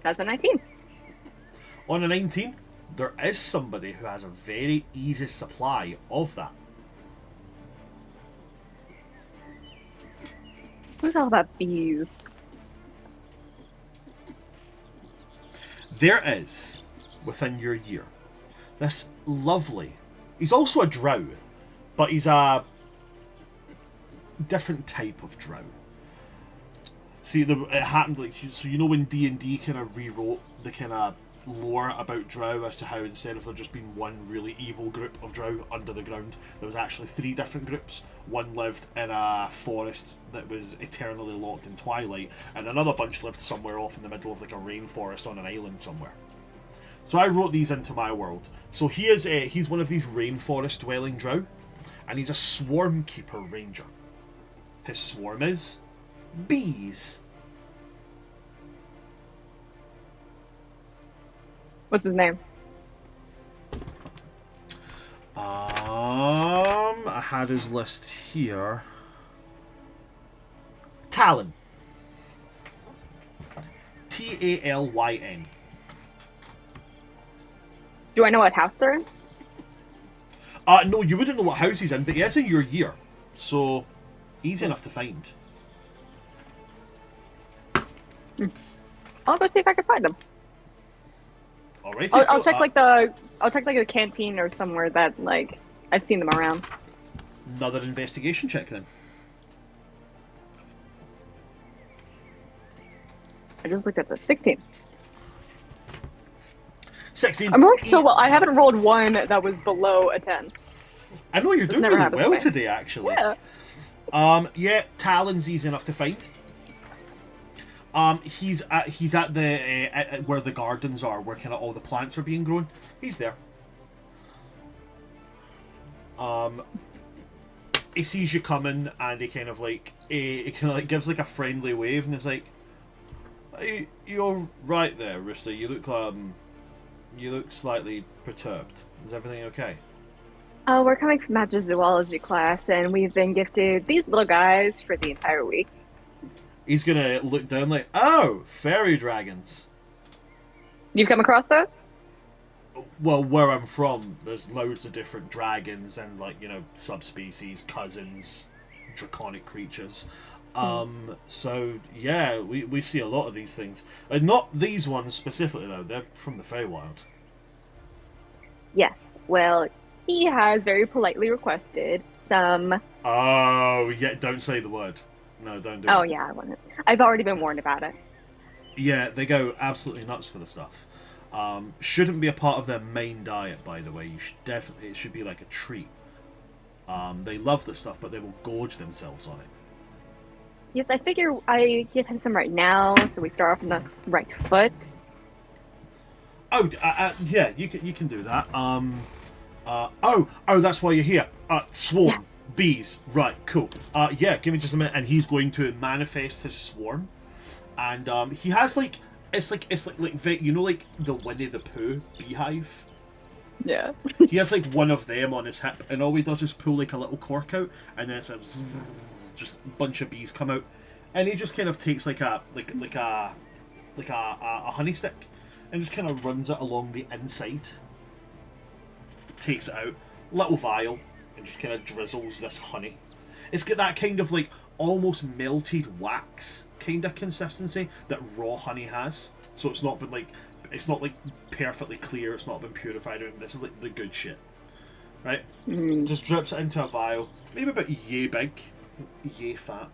That's a 19. On a 19, there is somebody who has a very easy supply of that. Who's all about bees? There is, within your year, this lovely... He's also a drow, but he's a different type of drow. See, it happened like... So you know when D&D kind of rewrote the kind of lore about drow as to how instead of there just being one really evil group of drow under the ground, there was actually 3 different groups. One lived in a forest that was eternally locked in twilight, and another bunch lived somewhere off in the middle of like a rainforest on an island somewhere. So I wrote these into my world. So he's one of these rainforest dwelling drow, and he's a swarm keeper ranger. His swarm is bees. What's his name? I had his list here. Talon. Talyn. Do I know what house they're in? No, you wouldn't know what house he's in, but he is in your year, so easy enough to find. I'll go see if I can find them. Alright. I'll check like the canteen or somewhere that like I've seen them around. Another investigation check then. I just looked at the 16. 16. I'm rolling so well. I haven't rolled one that was below a 10. I know you're doing never really happens well to me. today, actually. Yeah. Talon's easy enough to find. He's at the where the gardens are, where kind of all the plants are being grown. He's there. He sees you coming, and he kind of like he kind of like gives like a friendly wave, and is like, "Hey, you're right there, Rooster. You look slightly perturbed. Is everything okay?" Oh, we're coming from Match's zoology class, and we've been gifted these little guys for the entire week. He's gonna look down like, "Oh, fairy dragons." You've come across those? Well, where I'm from, there's loads of different dragons and, like, you know, subspecies, cousins, draconic creatures. So, yeah, we see a lot of these things. Not these ones specifically, though. They're from the Feywild. Yes. Well, he has very politely requested some... Oh, yeah, don't say the word. No, don't do it. Oh, yeah, I want it. I've already been warned about it. Yeah, they go absolutely nuts for the stuff. Shouldn't be a part of their main diet, by the way. You should definitely, it should be like a treat. They love this stuff, but they will gorge themselves on it. Yes, I figure I give him some right now, so we start off on the right foot. Oh, yeah, you can do that. Oh, that's why you're here. Swarm. Yes. Bees. Right, cool. Yeah, give me just a minute, and he's going to manifest his swarm. And he has like it's like you know, like the Winnie the Pooh beehive. Yeah. He has like one of them on his hip, and all he does is pull like a little cork out, and then it's a zzz, just a bunch of bees come out, and he just kind of takes like a honey stick, and just kind of runs it along the inside. Takes it out, little vial, and just kind of drizzles this honey. It's got that kind of like almost melted wax kind of consistency that raw honey has. So it's not like perfectly clear. It's not been purified. This is like the good shit, right? Just drips it into a vial, maybe about yay big, yay fat,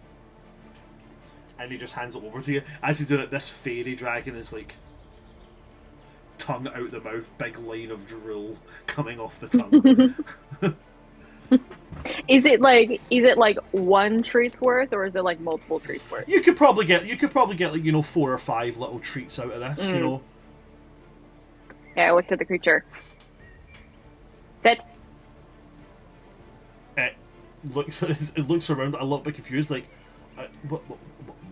and he just hands it over to you. As he's doing it, this fairy dragon is like tongue out the mouth, big line of drool coming off the tongue. Is it like one treat's worth, or is it like multiple treats worth? You could probably get like 4 or 5 little treats out of this. Yeah, I looked at the creature. Sit. It looks around a little bit confused, like,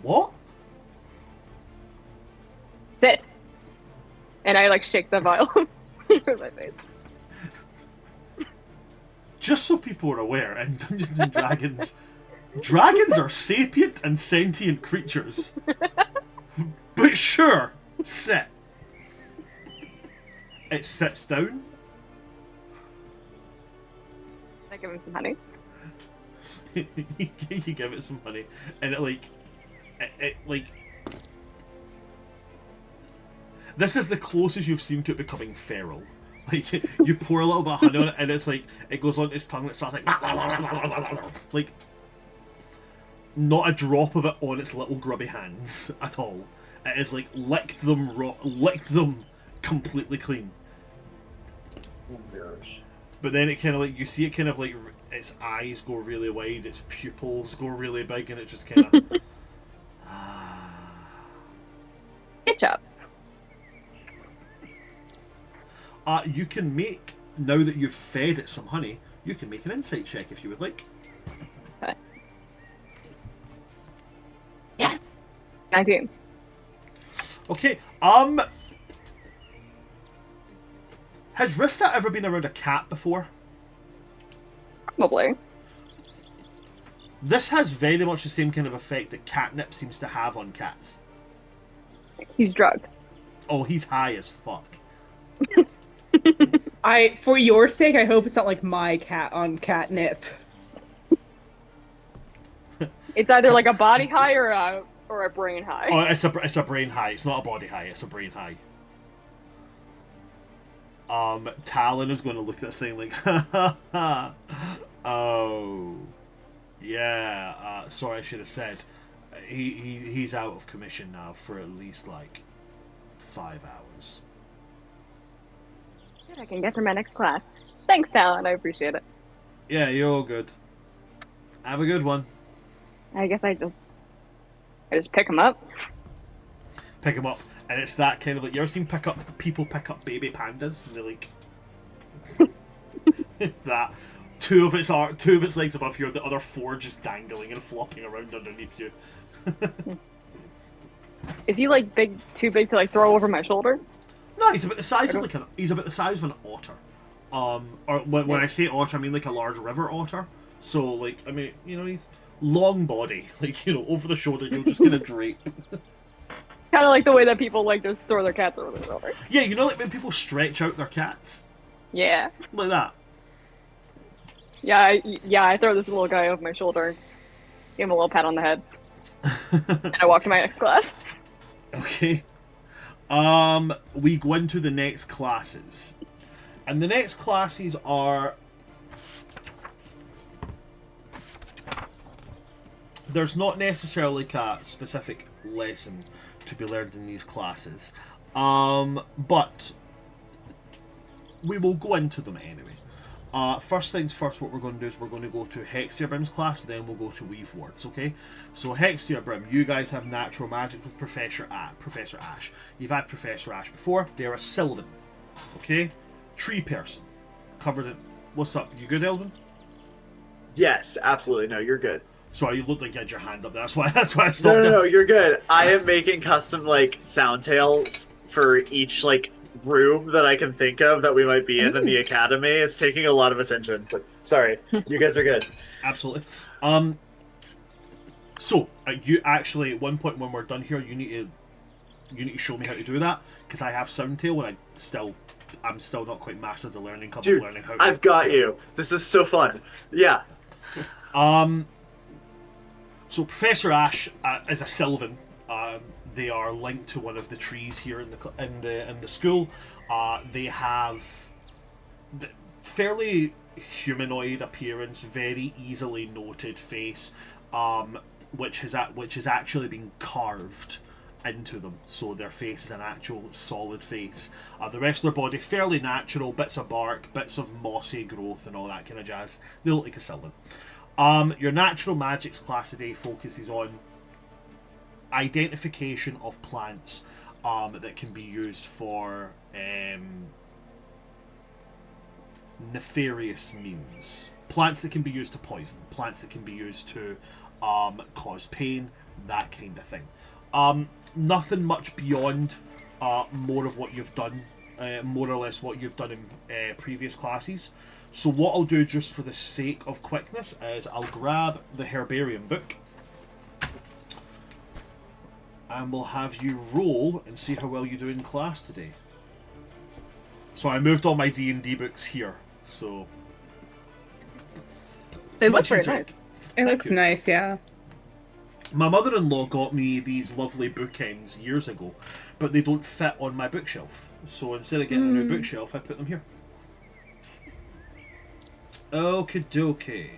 what? Sit. And I like shake the vial from my face. Just so people are aware, in Dungeons and Dragons, dragons are sapient and sentient creatures. But sure, sit. It sits down. I give him some honey. You give it some honey, and it this is the closest you've seen to it becoming feral. Like, you pour a little bit of honey on it, and it's like, it goes on its tongue, and it starts like not a drop of it on its little grubby hands at all. It is like licked them completely clean. Oh gosh. But then it kind of like, you see it kind of like, its eyes go really wide, its pupils go really big, and it just kind of... Good job. You can make, now that you've fed it some honey, you can make an insight check if you would like. Okay. Yes. 19. Okay, has Rista ever been around a cat before? Probably. This has very much the same kind of effect that catnip seems to have on cats. He's drugged. Oh, he's high as fuck. For your sake, I hope it's not like my cat on catnip. It's either like a body high or a brain high. Oh, it's a brain high. It's not a body high. It's a brain high. Talon is going to look at this thing like, oh, yeah. Sorry, I should have said. He's out of commission now for at least like 5 hours. Good, I can get through my next class. Thanks, Talon. I appreciate it. Yeah, you're all good. Have a good one. I guess I just pick him up. Pick him up, and it's that kind of like, you ever seen people pick up baby pandas, and they're like, it's that. Two of its legs above you, the other 4 just dangling and flopping around underneath you. Is he like too big to like throw over my shoulder? No, he's about the size of an otter. Or when I say otter, I mean like a large river otter. So like, I mean, he's long body, like, over the shoulder, he'll just kind of drape. Kind of like the way that people like just throw their cats over their shoulder. Yeah, like when people stretch out their cats. Yeah. Like that. Yeah, I throw this little guy over my shoulder, give him a little pat on the head, and I walk to my next class. Okay. We go into the next classes. And the next classes are... There's not necessarily a specific lesson to be learned in these classes. But we will go into them anyway. First things first, what we're going to do is we're going to go to Hexiabrim's class, then we'll go to Weave Words, okay? So Hexiabrim, you guys have Natural Magic with Professor Ash. You've had Professor Ash before. They're a Sylvan, okay? Tree person. Covered in... What's up? You good, Elvin? Yes, absolutely. No, you're good. Sorry, you looked like you had your hand up there. That's why I stopped. No, you're good. I am making custom, sound tales for each, room that I can think of that we might be in the academy. It's taking a lot of attention, but sorry, you guys are good. Absolutely. So you actually, at one point when we're done here, you need to show me how to do that, because I have Soundtail and I'm still not quite mastered the learning curve of learning how to. I've got you. This is so fun. Yeah. So Professor Ash is a Sylvan. They are linked to one of the trees here in the school. They have the fairly humanoid appearance, very easily noted face, which has actually been carved into them, so their face is an actual solid face. The rest of their body fairly natural, bits of bark, bits of mossy growth and all that kind of jazz. They look like a sylvan. Your natural magics class today focuses on identification of plants that can be used for nefarious means. Plants that can be used to poison, plants that can be used to cause pain, that kind of thing. Nothing much beyond more of what you've done, more or less what you've done in previous classes. So what I'll do, just for the sake of quickness, is I'll grab the herbarium book and we'll have you roll and see how well you do in class today. So I moved all my D&D books here, so They look very nice. It looks nice, yeah. My mother-in-law got me these lovely bookends years ago, but they don't fit on my bookshelf. So instead of getting a new bookshelf, I put them here. Okie dokie.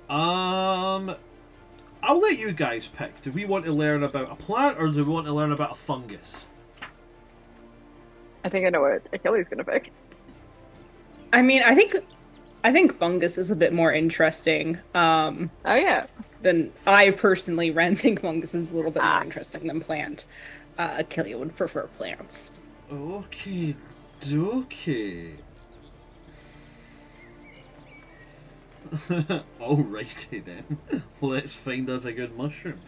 I'll let you guys pick. Do we want to learn about a plant or do we want to learn about a fungus? I think I know what Achilles gonna pick. I mean, I think fungus is a bit more interesting. Oh yeah. Than I personally think fungus is a little bit more interesting than plant. Achilles would prefer plants. Okay, dokie. Alrighty then. Let's find us a good mushroom.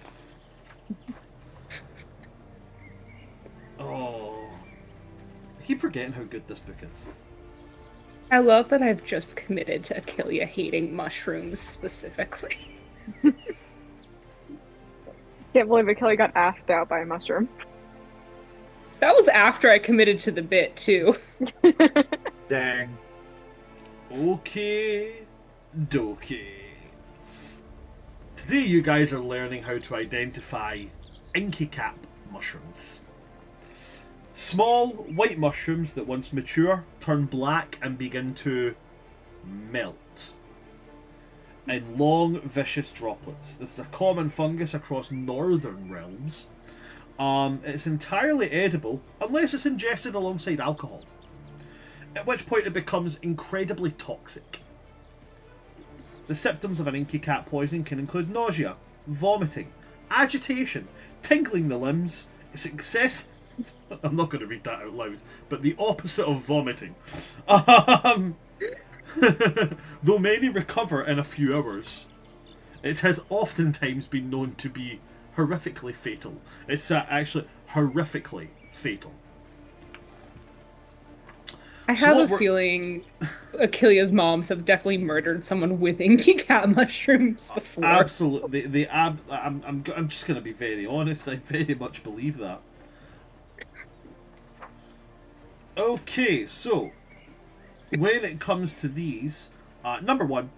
Oh, I keep forgetting how good this book is. I love that I've just committed to Achilles hating mushrooms specifically. Can't believe Achilles got asked out by a mushroom. That was after I committed to the bit, too. Dang. Okay, dokie. Today you guys are learning how to identify inky cap mushrooms. Small white mushrooms that once mature turn black and begin to melt in long vicious droplets. This is a common fungus across northern realms. It's entirely edible unless it's ingested alongside alcohol, at which point it becomes incredibly toxic. The symptoms of an inky cat poison can include nausea, vomiting, agitation, tingling in the limbs, success. I'm not going to read that out loud, but the opposite of vomiting. Though many recover in a few hours, it has oftentimes been known to be horrifically fatal. It's actually horrifically fatal. I have a feeling Achilles' moms have definitely murdered someone with inky cat mushrooms before. Absolutely, I'm just going to be very honest. I very much believe that. Okay, so when it comes to these, number one,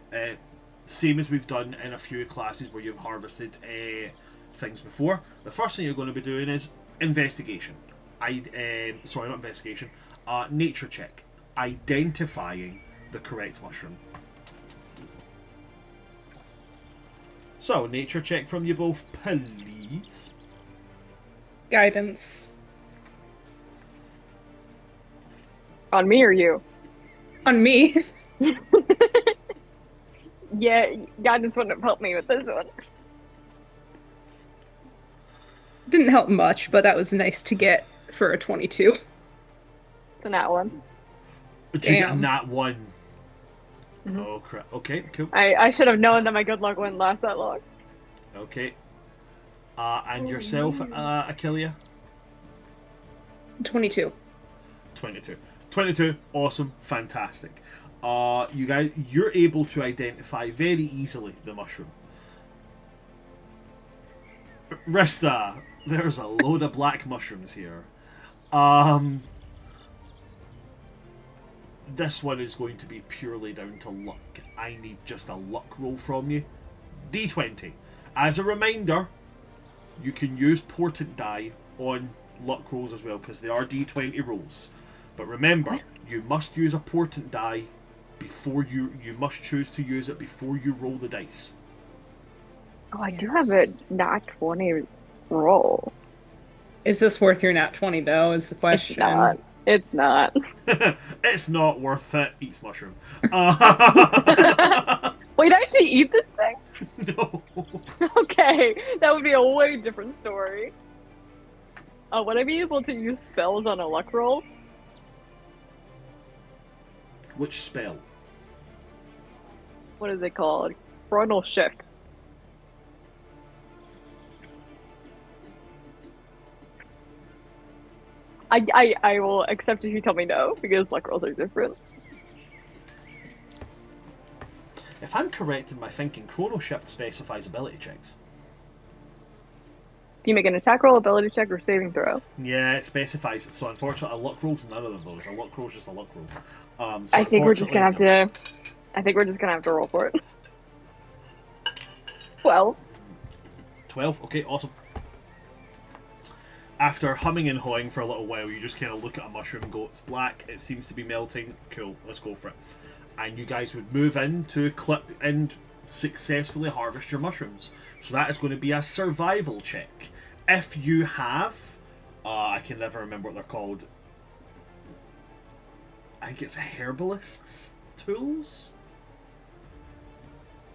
same as we've done in a few classes where you've harvested things before. The first thing you're going to be doing is investigation. Not investigation. Nature check. Identifying the correct mushroom. So, nature check from you both, please. Guidance. On me or you? On me. Yeah, guidance wouldn't have helped me with this one. Didn't help much, but that was nice to get for a 22. It's a nat one. Did you get Damn. nat one? Mm-hmm. Oh crap. Okay, cool. I should have known that my good luck wouldn't last that long. Okay. And yourself, Achilles? 22. 22. 22. Awesome. Fantastic. You guys, you're able to identify very easily the mushroom. Rista, there's a load of black mushrooms here. This one is going to be purely down to luck. I need just a luck roll from you. D20. As a reminder, you can use portent die on luck rolls as well, because they are D20 rolls. But remember, you must use a portent die before you must choose to use it before you roll the dice. Oh, I do have a nat 20 roll. Is this worth your nat 20 though? Is the It's question. not. It's not. It's not worth it. Eats mushroom. Wait, I have to eat this thing? No. Okay, that would be a way different story. Would I be able to use spells on a luck roll? Which spell? What is it called? Chronal shift. I will accept if you tell me no, because luck rolls are different. If I'm correct in my thinking, Chrono Shift specifies ability checks. You make an attack roll, ability check, or saving throw. Yeah, it specifies it. So unfortunately, a luck roll's none of those. A luck roll's just a luck roll. So I think we're just gonna have unfortunately, to. I think we're just gonna have to roll for it. 12. 12. Okay, awesome. After humming and hawing for a little while, you just kind of look at a mushroom and go, it's black, it seems to be melting, cool, let's go for it. And you guys would move in to clip and successfully harvest your mushrooms. So that is going to be a survival check. If you have, I can never remember what they're called. I think it's herbalist's tools?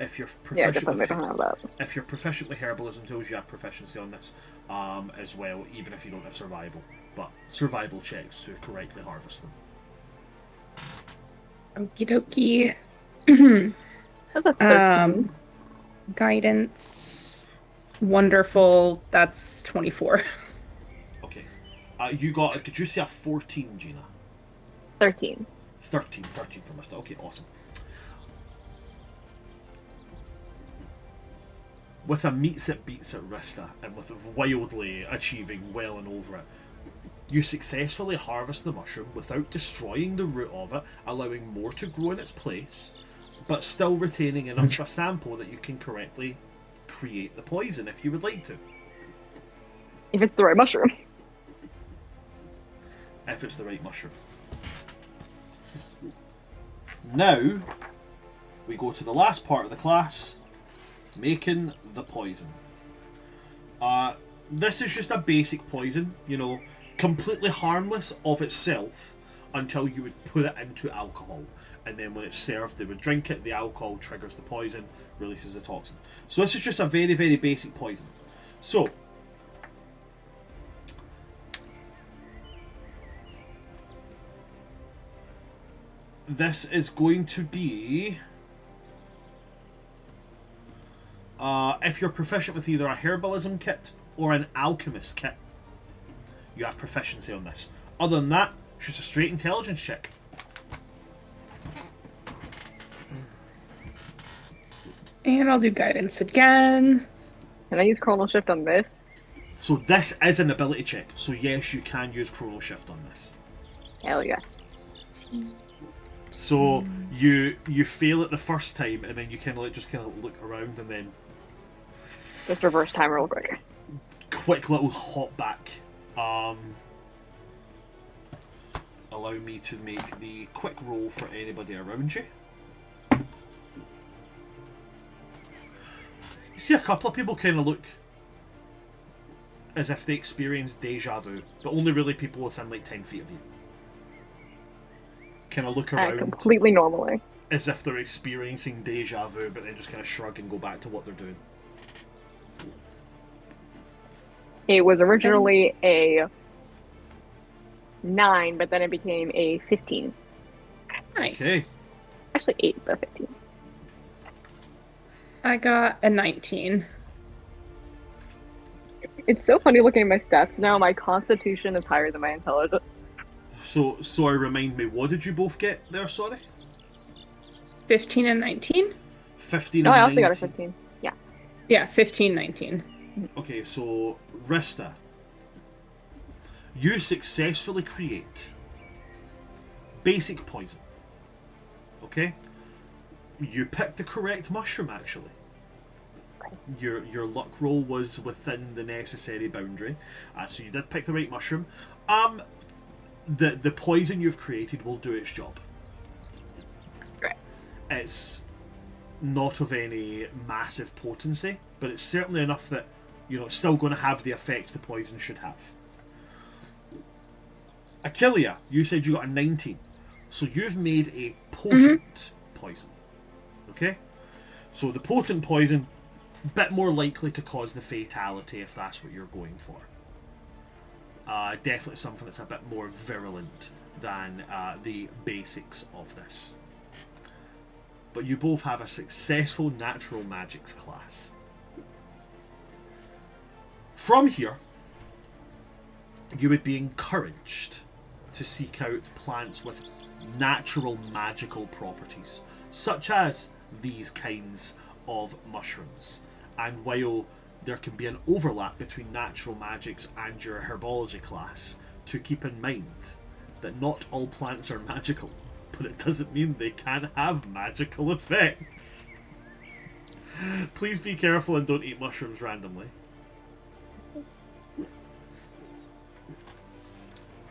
If you're Yeah, proficient definitely with don't have that. if you're proficient with herbalism tools, you have proficiency on this as well, even if you don't have survival. But survival checks to correctly harvest them. Okie dokie. That's a 13. Guidance. Wonderful. That's 24. Okay. You got, did you say a 14, Gina? 13. 13 for Mr. Okay, awesome. With a meets it beats it Rista, and with wildly achieving well and over it, you successfully harvest the mushroom without destroying the root of it, allowing more to grow in its place, but still retaining enough of a sample that you can correctly create the poison if you would like to. If it's the right mushroom. If it's the right mushroom. Now, we go to the last part of the class, making the poison. This is just a basic poison, you know, completely harmless of itself until you would put it into alcohol. And then when it's served, they would drink it, the alcohol triggers the poison, releases the toxin. So this is just a very, very basic poison. So, this is going to be... if you're proficient with either a herbalism kit or an alchemist kit, you have proficiency on this. Other than that, it's just a straight intelligence check. And I'll do guidance again. Can I use Chronal Shift on this? So this is an ability check. So yes, you can use Chrono Shift on this. Hell yes. So you fail it the first time, and then you kind of like just kind of look around, and then Just reverse time real quick. quick little hop back. Allow me to make the quick roll for anybody around you. You see a couple of people kind of look as if they experience deja vu, but only really people within like 10 feet of you. Kind of look around Completely normally. as if they're experiencing deja vu, but then just kind of shrug and go back to what they're doing. It was originally a 9, but then it became a 15. Nice. Okay. Actually 8, but 15. I got a 19. It's so funny looking at my stats now. My constitution is higher than my intelligence. So, sorry, remind me, what did you both get there, sorry? 15 and 19? 15 No, and I also 19. got a 15. Yeah. Yeah, 15, 19. Okay, so, Rista. You successfully create basic poison. Okay? You picked the correct mushroom, actually. Your luck roll was within the necessary boundary, so you did pick the right mushroom. The poison you've created will do its job. Great. It's not of any massive potency, but it's certainly enough that, you know, it's still going to have the effects the poison should have. Achillea, you said you got a 19. So you've made a potent poison. Okay? So the potent poison, bit more likely to cause the fatality if that's what you're going for. Definitely something that's a bit more virulent than the basics of this. But you both have a successful natural magics class. From here, you would be encouraged to seek out plants with natural magical properties, such as these kinds of mushrooms. And while there can be an overlap between natural magics and your herbology class, to keep in mind that not all plants are magical, but it doesn't mean they can't have magical effects. Please be careful and don't eat mushrooms randomly.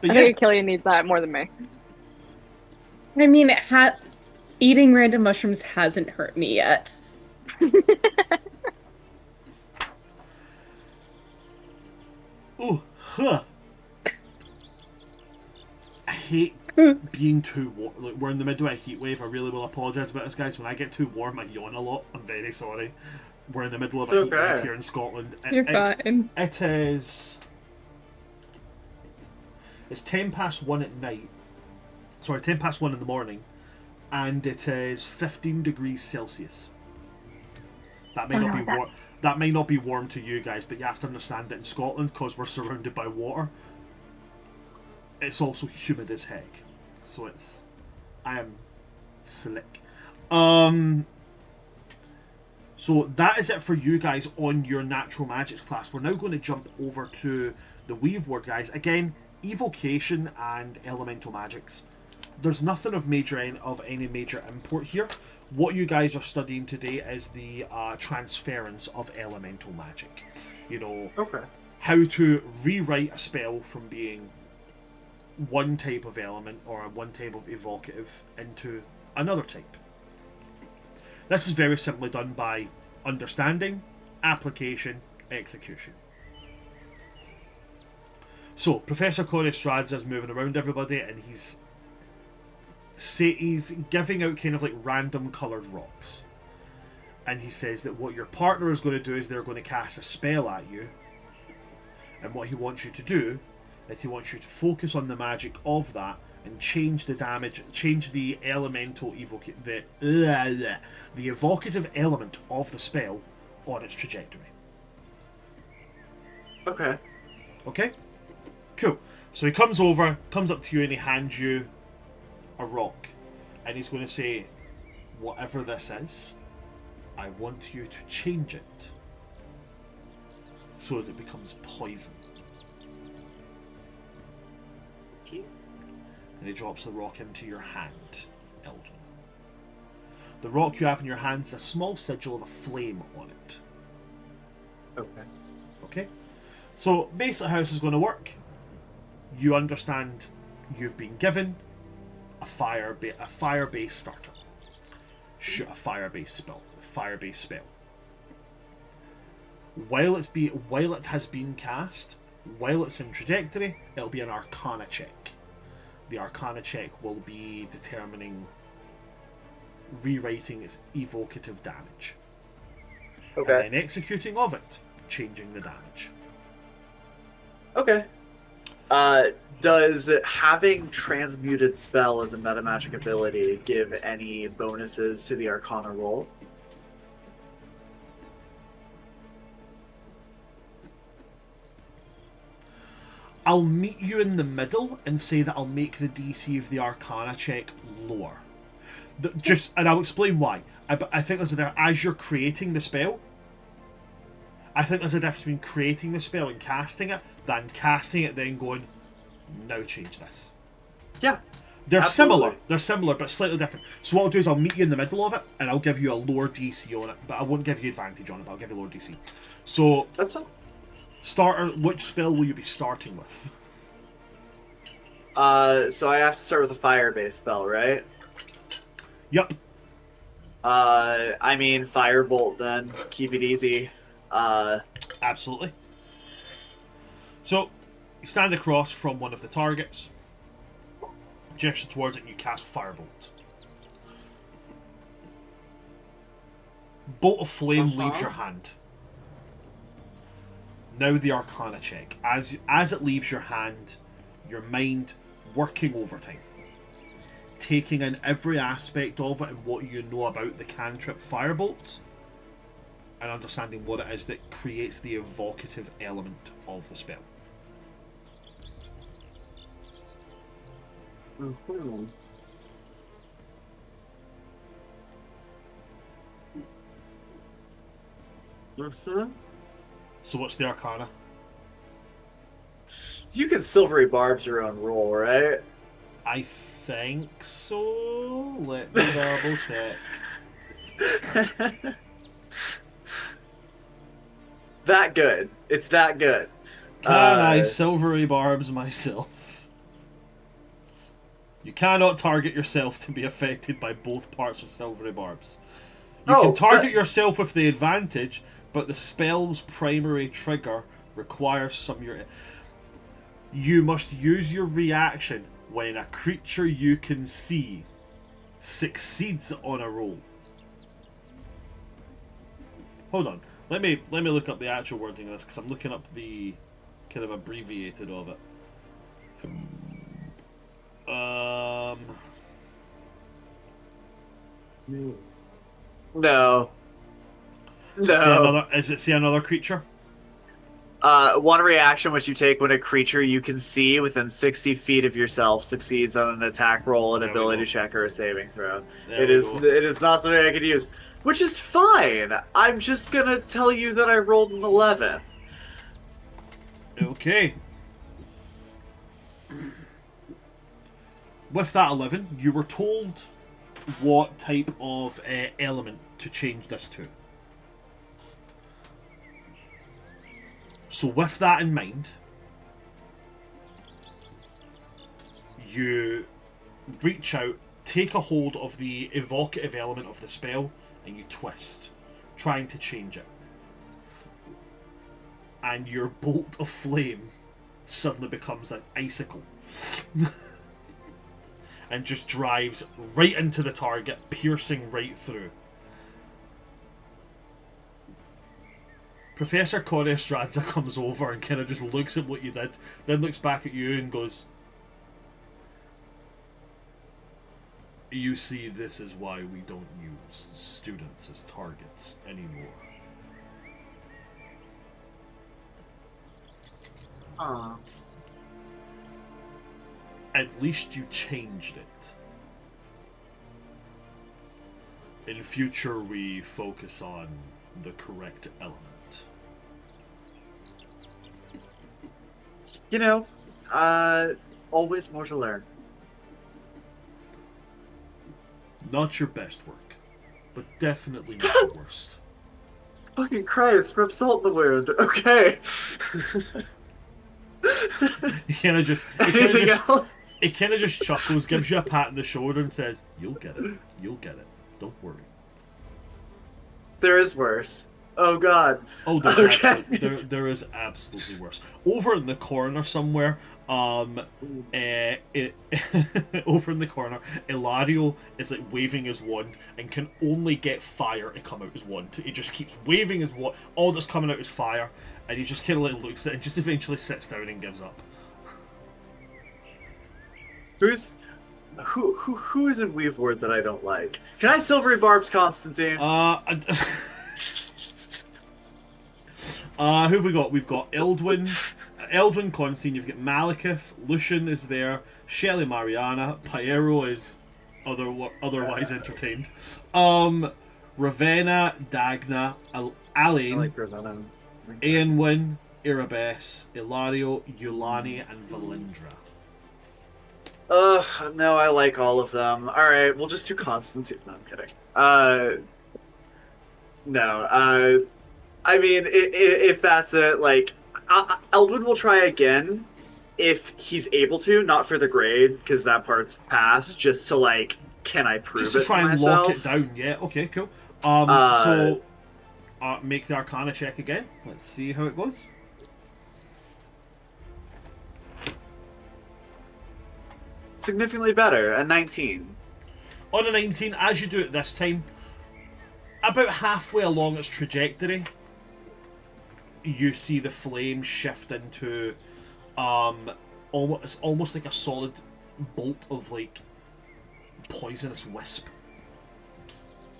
But I yeah, think Achilles needs that more than me. I mean, eating random mushrooms hasn't hurt me yet. oh, huh. I hate being too warm. Like, we're in the middle of a heat wave. I really will apologise about this, guys. When I get too warm, I yawn a lot. I'm very sorry. We're in the middle of a heat wave here in Scotland. You're fine. It is. It's 1:10 at night. Sorry, 1:10 in the morning, and it is 15 degrees Celsius. That may not be warm. That may not be warm to you guys, but you have to understand that in Scotland, because we're surrounded by water, it's also humid as heck. So it's, I am slick. So that is it for you guys on your natural magics class. We're now going to jump over to the Weave Ward, guys. Again, evocation and elemental magics. There's nothing of any major import here. What you guys are studying today is the transference of elemental magic. You know, how to rewrite a spell from being one type of element or one type of evocative into another type. This is very simply done by understanding, application, execution. So, Professor Corey Strads is moving around everybody, and he's giving out kind of like random coloured rocks. And he says that what your partner is going to do is they're going to cast a spell at you. And what he wants you to do is he wants you to focus on the magic of that and change the damage, change the elemental the evocative element of the spell on its trajectory. Okay. Okay? Cool. So he comes up to you and he hands you a rock. And he's going to say, whatever this is, I want you to change it so that it becomes poison. And he drops the rock into your hand, Eldrin. The rock you have in your hand is a small sigil of a flame on it. Okay. Okay? So basically how this is going to work, you understand you've been given a fire-based starter. Shoot a fire-based spell. While it has been cast, while it's in trajectory, it'll be an Arcana check. The Arcana check will be rewriting its evocative damage. Okay. And then executing of it, changing the damage. Okay. Does having transmuted spell as a metamagic ability give any bonuses to the Arcana roll? I'll meet you in the middle and say that I'll make the DC of the Arcana check lower. And I'll explain why. I think there's as you're creating the spell, I think there's a difference between creating the spell and casting it than casting it then going, now change this. Yeah. They're absolutely. similar, but slightly different. So what I'll do is I'll meet you in the middle of it, and I'll give you a lower DC on it, but I won't give you advantage on it, but I'll give you a lower DC. So, That's fine. starter, which spell will you be starting with? So I have to start with a fire-based spell, right? Yep. I mean, Firebolt then. Keep it easy. Absolutely. So, you stand across from one of the targets. gesture towards it, and you cast Firebolt. Bolt of Flame leaves your hand. Now the Arcana check. As it leaves your hand, your mind working overtime, taking in every aspect of it and what you know about the cantrip Firebolt, and understanding what it is that creates the evocative element of the spell. Mm-hmm. Mm-hmm. So what's the Arcana? You can silvery barbs your own roll, right? I think so. Let me double check. That good. It's that good. Can I silvery barbs myself? You cannot target yourself to be affected by both parts of silvery barbs. You can target yourself with the advantage, but the spell's primary trigger requires some of your... You must use your reaction when a creature you can see succeeds on a roll. Hold on. Let me look up the actual wording of this, because I'm looking up the kind of abbreviated of it. No. Is it say another creature? One reaction which you take when a creature you can see within 60 feet of yourself succeeds on an attack roll, an ability check, or a saving throw. It is not something I could use, which is fine. I'm just gonna tell you that I rolled an 11. Okay. With that 11, you were told what type of element to change this to. So with that in mind, you reach out, take a hold of the evocative element of the spell, and you twist, trying to change it. And your bolt of flame suddenly becomes an icicle. And just drives right into the target, piercing right through. Professor Corestradza comes over and kind of just looks at what you did, then looks back at you and goes, "You see, this is why we don't use students as targets anymore." At least you changed it. In future, we focus on the correct element. You know, always more to learn. Not your best work, but definitely not your worst. Fucking Christ, rub salt in the wound. Okay. He kind of just, Anything else? it kind of just chuckles, gives you a pat on the shoulder, and says, "You'll get it. You'll get it. Don't worry." There is worse. Oh God. Oh, there is absolutely worse. Over in the corner somewhere, over in the corner, Ilario is like waving his wand and can only get fire to come out his wand. He just keeps waving his wand. All that's coming out is fire, and he just kind of like looks at it and just eventually sits down and gives up. Who is in Weaveward that I don't like? Can I silvery barbs Constantine? Who have we got? We've got Eldwin Constantine, you've got Malekith, Lucian is there, Shelly Mariana, Pyero is otherwise entertained. Ravenna, Dagna, Alain, I like Ravenna. Aenwyn, Erebes, Ilario, Eulani, and Valindra. No, I like all of them. Alright, we'll just do Constantine. No, I'm kidding. I mean, if that's it, like, Eldwin will try again if he's able to, not for the grade, because that part's passed, just to, like, can I prove just it to try to and myself? lock it down, yeah, okay, cool. Make the Arcana check again. Let's see how it goes. significantly better. A 19. On a 19, as you do it this time, about halfway along its trajectory, you see the flame shift into almost like a solid bolt of like poisonous wisp.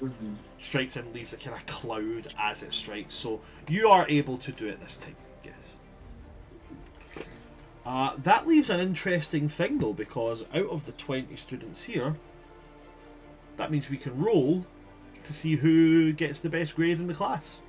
Mm-hmm. Strikes and leaves a kind of cloud as it strikes. So you are able to do it this time. Yes. That leaves an interesting thing though, because out of the 20 students here, that means we can roll to see who gets the best grade in the class.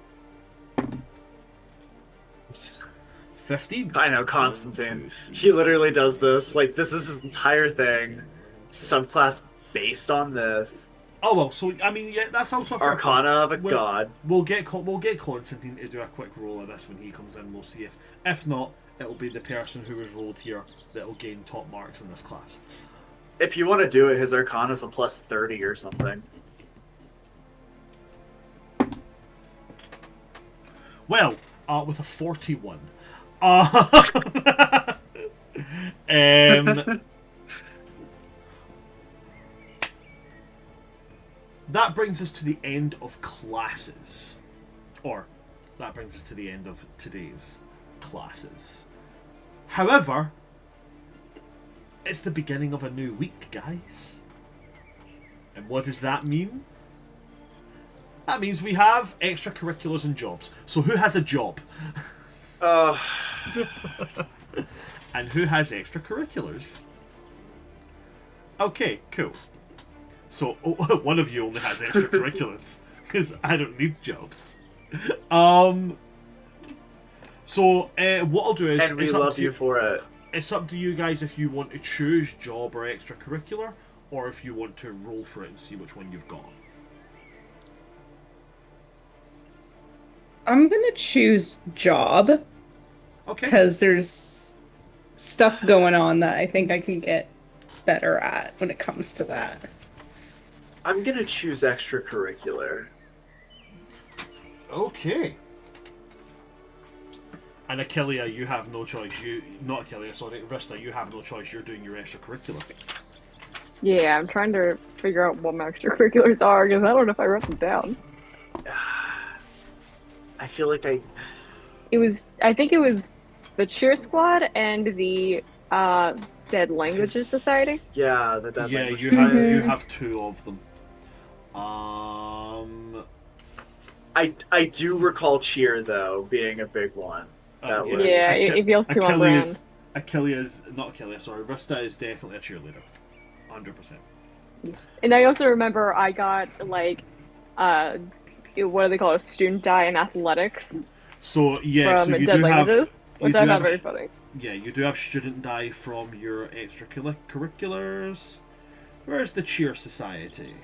15. I know, Constantine. He literally does this. Like, this is his entire thing. Subclass based on this. Oh well, so I mean, yeah, that's also a fair Arcana of a point. god. We'll get Constantine to do a quick roll of this when he comes in. We'll see if not, it'll be the person who was rolled here that'll gain top marks in this class. If you want to do it, his Arcana's a plus 30 or something. Well, with a 41. That brings us to the end of classes. Or, that brings us to the end of today's classes. However, it's the beginning of a new week, guys. And what does that mean? That means we have extracurriculars and jobs. So who has a job? And who has extracurriculars? Okay, cool. So one of you only has extracurriculars because I don't need jobs. So what I'll do is, and we love you for it. It's up to you guys if you want to choose job or extracurricular, or if you want to roll for it and see which one you've got. I'm gonna choose job. Okay. Because there's stuff going on that I think I can get better at when it comes to that. I'm gonna choose extracurricular. Okay. And Achillea, you have no choice. Not Achillea, sorry, Rista, you have no choice. You're doing your extracurricular. Yeah, I'm trying to figure out what my extracurriculars are because I don't know if I wrote them down. I feel like I think it was the cheer squad and the Dead Languages Society. Yeah, the Dead Yeah, Languages you have Society. you have two of them. I do recall cheer though being a big one. That was... Yeah, it feels too on brand. Rista is definitely a cheerleader. 100%. And I also remember I got like what do they call it? A student die in athletics So yeah, from so you Dead do have Languages, which I do found have very funny. Yeah, you do have student die from your extracurriculars. Where's the cheer society?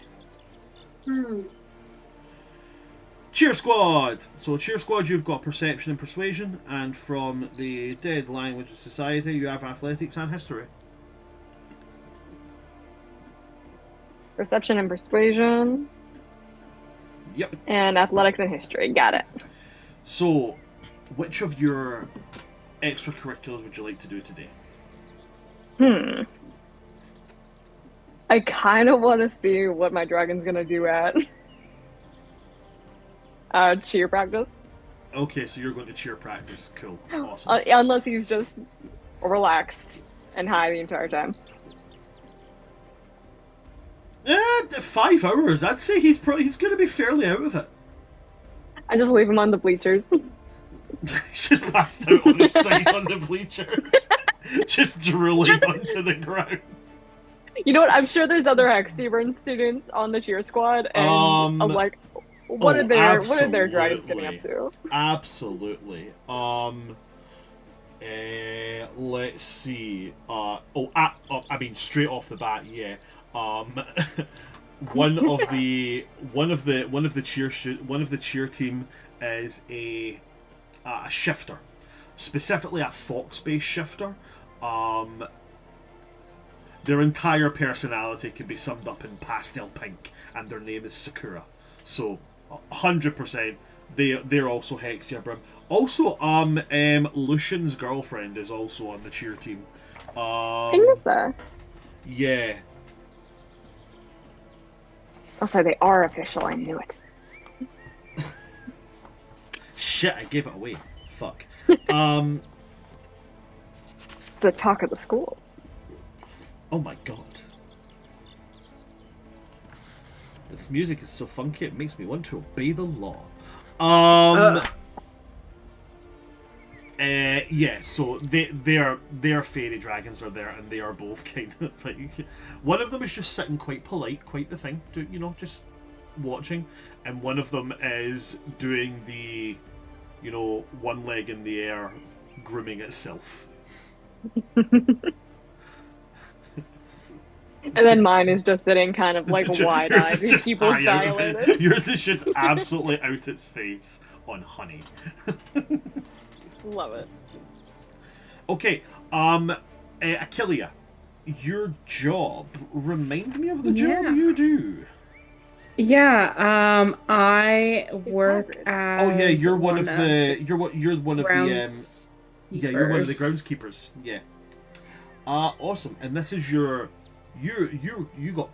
Cheer squad! So cheer squad, you've got perception and persuasion, and from the Dead Languages Society you have athletics and history. Perception and persuasion. Yep. And athletics and history. Got it. So, which of your extracurriculars would you like to do today? I kind of want to see what my dragon's gonna do at cheer practice. Okay, so you're going to cheer practice. Cool. Awesome. Unless he's just relaxed and high the entire time. 5 hours. I'd say he's going to be fairly out of it. I just leave him on the bleachers. He's just passed out on his side on the bleachers. Just drooling onto the ground. You know what? I'm sure there's other Hexaburn students on the cheer squad, and I'm like, what are their dragons getting up to? Absolutely. Let's see. I mean, straight off the bat, yeah. One of the cheer team is a shifter, specifically a fox-based shifter. Their entire personality can be summed up in pastel pink, and their name is Sakura. So, 100%, they're also Hexia. Also, Lucian's girlfriend is also on the cheer team. Inessa. Yeah. I'll say they are official. I knew it. Shit, I gave it away. Fuck. The talk of the school. Oh my god. This music is so funky it makes me want to obey the law. Yeah, so their fairy dragons are there, and they are both kind of like, one of them is just sitting quite polite, quite the thing, just watching, and one of them is doing the, one leg in the air, grooming itself. And then mine is just sitting kind of like wide-eyed, Yours is his pupils dilated. Yours is just absolutely out its face on honey. Love it. Okay, Achillia, your job, remind me of the job Yeah. you do. Yeah, I work Hagrid. as Oh yeah, you're one of the you're one of the grounds. yeah, you're one of the groundskeepers. Yeah. Awesome. And this is your you got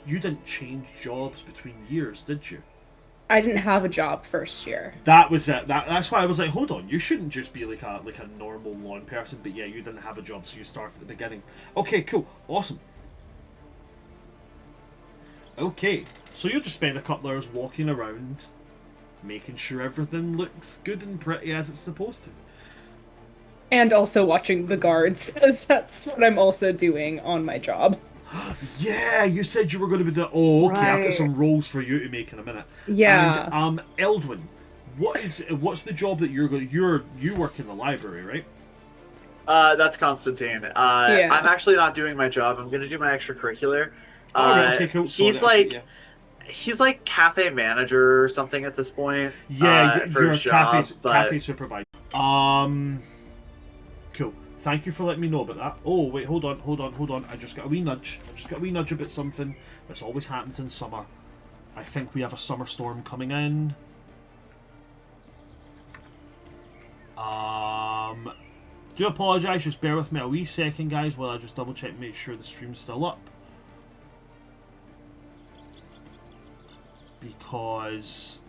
you didn't change jobs between years, did you? I didn't have a job first year. That was it. That's why I was like, hold on, you shouldn't just be like a normal lawn person, but yeah, you didn't have a job, so you started at the beginning. Okay, cool, awesome. Okay, so you just spend a couple hours walking around, making sure everything looks good and pretty as it's supposed to. And also watching the guards, because that's what I'm also doing on my job. Yeah, you said you were going to be doing. Oh, okay. I've got Right. some roles for you to make in a minute. Yeah. And Eldwin, what's the job that you're going? You work in the library, right? That's Constantine. Yeah. I'm actually not doing my job. I'm gonna do my extracurricular. Oh, right, okay, cool. He's Sorry, like yeah. he's like cafe manager or something at this point. Yeah, for you're a his job, cafe supervisor. Cool. Thank you for letting me know about that. Oh, wait, hold on. I just got a wee nudge. About something. This always happens in summer. I think we have a summer storm coming in. Do apologise, just bear with me a wee second, guys, while I just double check and make sure the stream's still up. Because...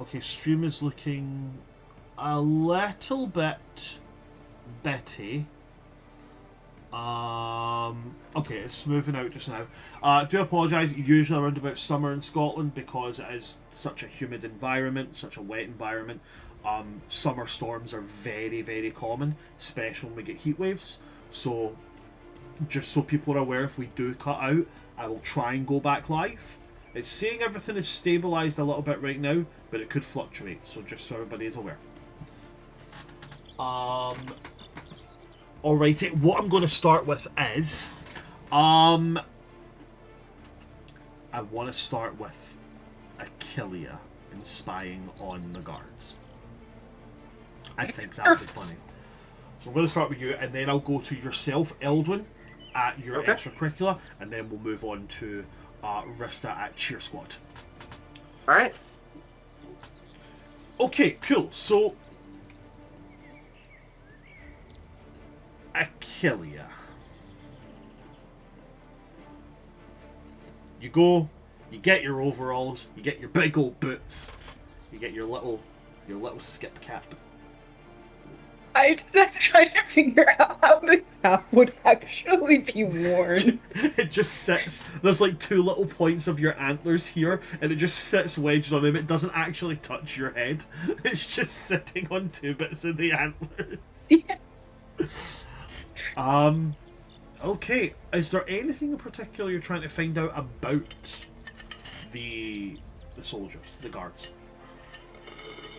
Okay, stream is looking a little bit bitty. Okay, it's moving out just now. Do apologise, usually around about summer in Scotland, because it is such a humid environment, such a wet environment. Summer storms are very, very common, especially when we get heat waves. So, just so people are aware, if we do cut out, I will try and go back live. It's saying everything is stabilised a little bit right now, but it could fluctuate, so just so everybody is aware. Alrighty, what I'm going to start with is, I want to start with Achillia and spying on the guards. I think that would be funny. So I'm going to start with you, and then I'll go to yourself, Eldwin, at your Okay. extracurricular, and then we'll move on to Rista at Cheer Squad. All right. Okay, cool. So, Achillia. You go, you get your overalls, you get your big old boots, you get your little skip cap. I'm trying to figure out how the cap would actually be worn. It just sits. There's like two little points of your antlers here, and it just sits wedged on them. It doesn't actually touch your head. It's just sitting on two bits of the antlers. Yeah. Okay. Is there anything in particular you're trying to find out about the soldiers, the guards?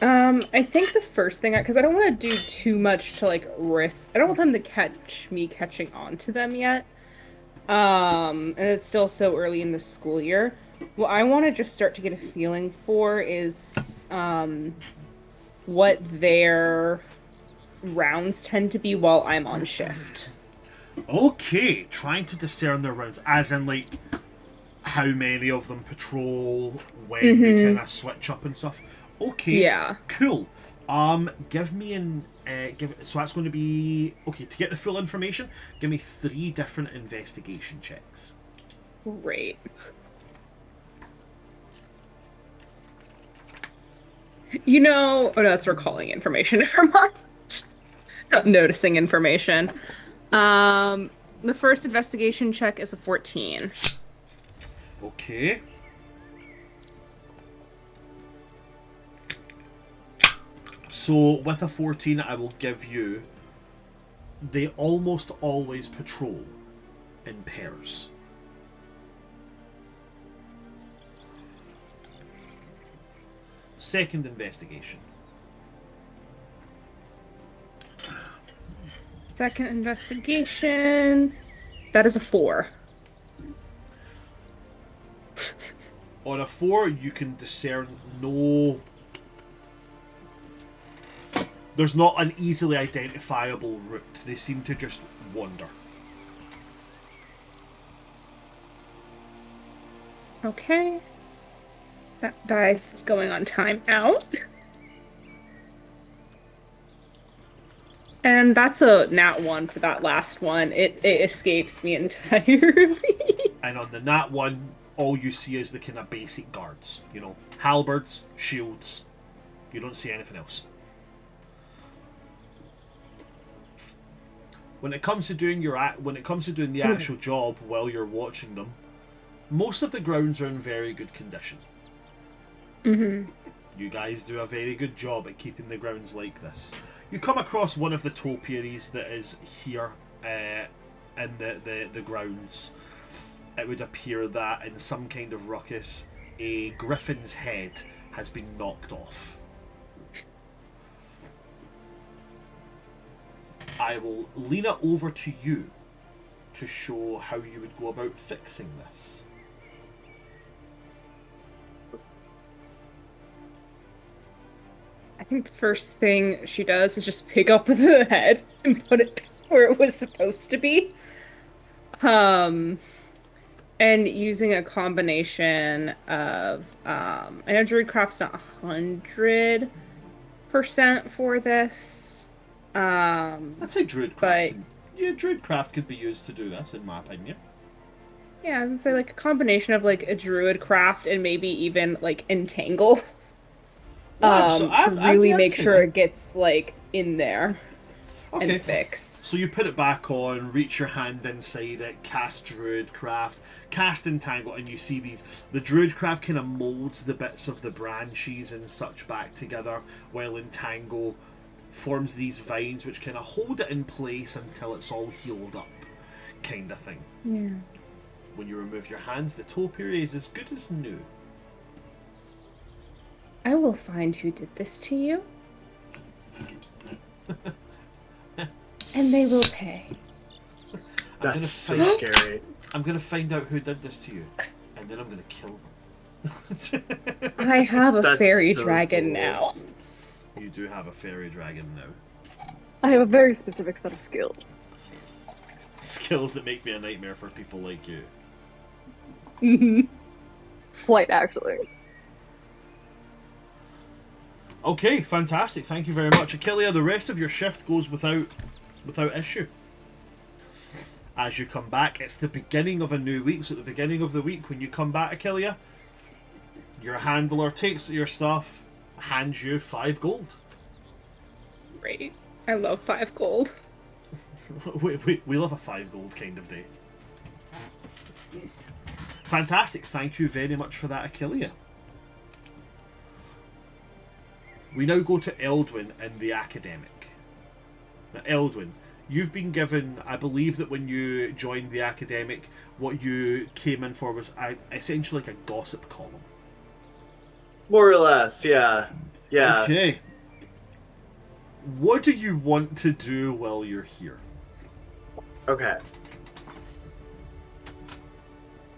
I think the first thing, because I don't want to do too much to like risk. I don't want them to catch me catching on to them yet. And it's still so early in the school year. What I want to just start to get a feeling for is what their rounds tend to be while I'm on shift. Okay, trying to discern their rounds, as in like how many of them patrol, when they kind of switch up and stuff. Okay, Yeah. cool. Give me an so that's going to be okay. To get the full information, give me 3 different investigation checks. Great. You know, oh no, that's recalling information. Never mind. Not noticing information. The first investigation check is a 14. Okay. So with a 14, I will give you. They almost always patrol in pairs. Second investigation. Second investigation. That is a 4. On a 4, you can discern no. There's not an easily identifiable route. They seem to just wander. Okay. That dice is going on timeout. And that's a nat 1 for that last one. It escapes me entirely. And on the nat 1, all you see is the kind of basic guards. You know, halberds, shields. You don't see anything else. When it comes to doing the actual job while you're watching them, most of the grounds are in very good condition. Mm-hmm. You guys do a very good job at keeping the grounds like this. You come across one of the topiaries that is here in the grounds. It would appear that in some kind of ruckus, a griffin's head has been knocked off. I will lean it over to you to show how you would go about fixing this. I think the first thing she does is just pick up the head and put it where it was supposed to be. And using a combination of I know Druidcraft's not 100% for this. I'd say Druidcraft. But Druidcraft could be used to do this, in my opinion. yeah, I was gonna say like a combination of like a Druidcraft and maybe even like Entangle. To really make sure it gets like in there and fixed. So you put it back on, reach your hand inside it, cast Druidcraft, cast Entangle, and you see the Druidcraft kind of molds the bits of the branches and such back together, while Entangle forms these vines which kind of hold it in place until it's all healed up, kind of thing. Yeah. When you remove your hands, the topiary is as good as new. I will find who did this to you. And they will pay. That's so scary. I'm going to find out who did this to you, and then I'm going to kill them. I have a That's fairy so dragon cool. now. You do have a fairy dragon now. I have a very specific set of skills. Skills that make me a nightmare for people like you. Mm-hmm. Quite actually. Okay, fantastic. Thank you very much, Achillia. The rest of your shift goes without issue. As you come back, it's the beginning of a new week. So at the beginning of the week, when you come back, Achillia, your handler takes your stuff, hands you 5 gold. Great. I love 5 gold. we love a 5 gold kind of day. Fantastic. Thank you very much for that, Achillia. We now go to Eldwin and the academic. Now, Eldwin, you've been given, I believe that when you joined the academic, what you came in for was essentially like a gossip column. More or less, yeah. Yeah. Okay. What do you want to do while you're here? Okay.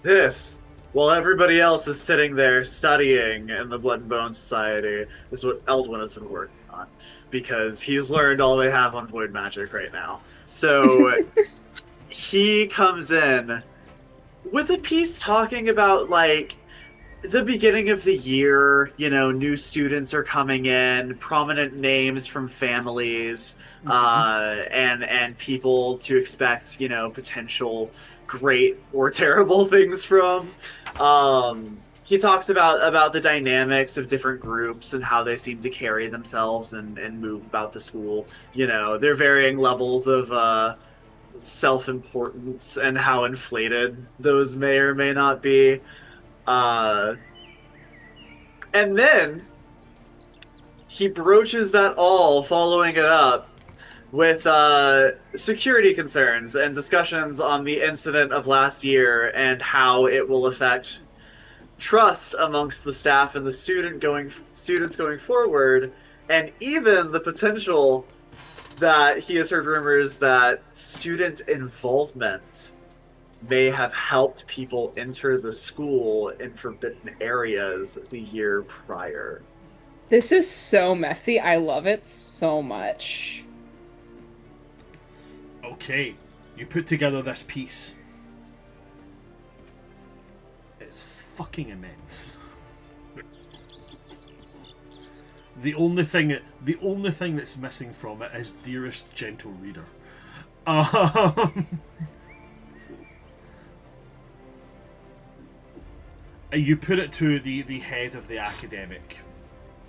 This, while everybody else is sitting there studying in the Blood and Bone Society, is what Eldwin has been working on. Because he's learned all they have on Void Magic right now. So he comes in with a piece talking about, like, the beginning of the year, new students are coming in, prominent names from families, and people to expect, potential great or terrible things from. He talks about the dynamics of different groups and how they seem to carry themselves and move about the school. Their varying levels of self-importance and how inflated those may or may not be. Uh, and then he broaches that all, following it up with security concerns and discussions on the incident of last year and how it will affect trust amongst the staff and the students going forward, and even the potential that he has heard rumors that student involvement may have helped people enter the school in forbidden areas the year prior. This is so messy. I love it so much. Okay, you put together this piece. It's fucking immense. The only thing that's missing from it is dearest gentle reader. You put it to the head of the academic,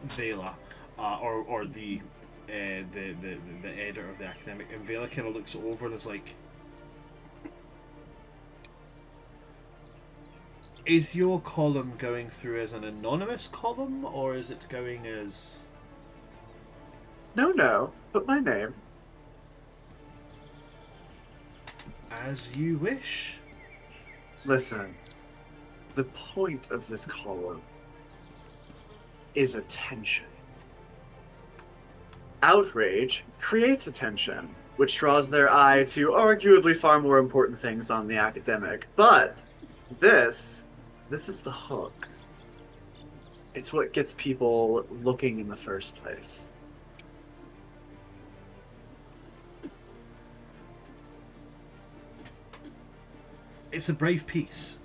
Vela, or the editor of the academic, and Vela kind of looks over and is like, is your column going through as an anonymous column, or is it going as... No, but my name. As you wish. Listen, the point of this column is attention. Outrage creates attention, which draws their eye to arguably far more important things on the academic. But this is the hook. It's what gets people looking in the first place. It's a brave piece.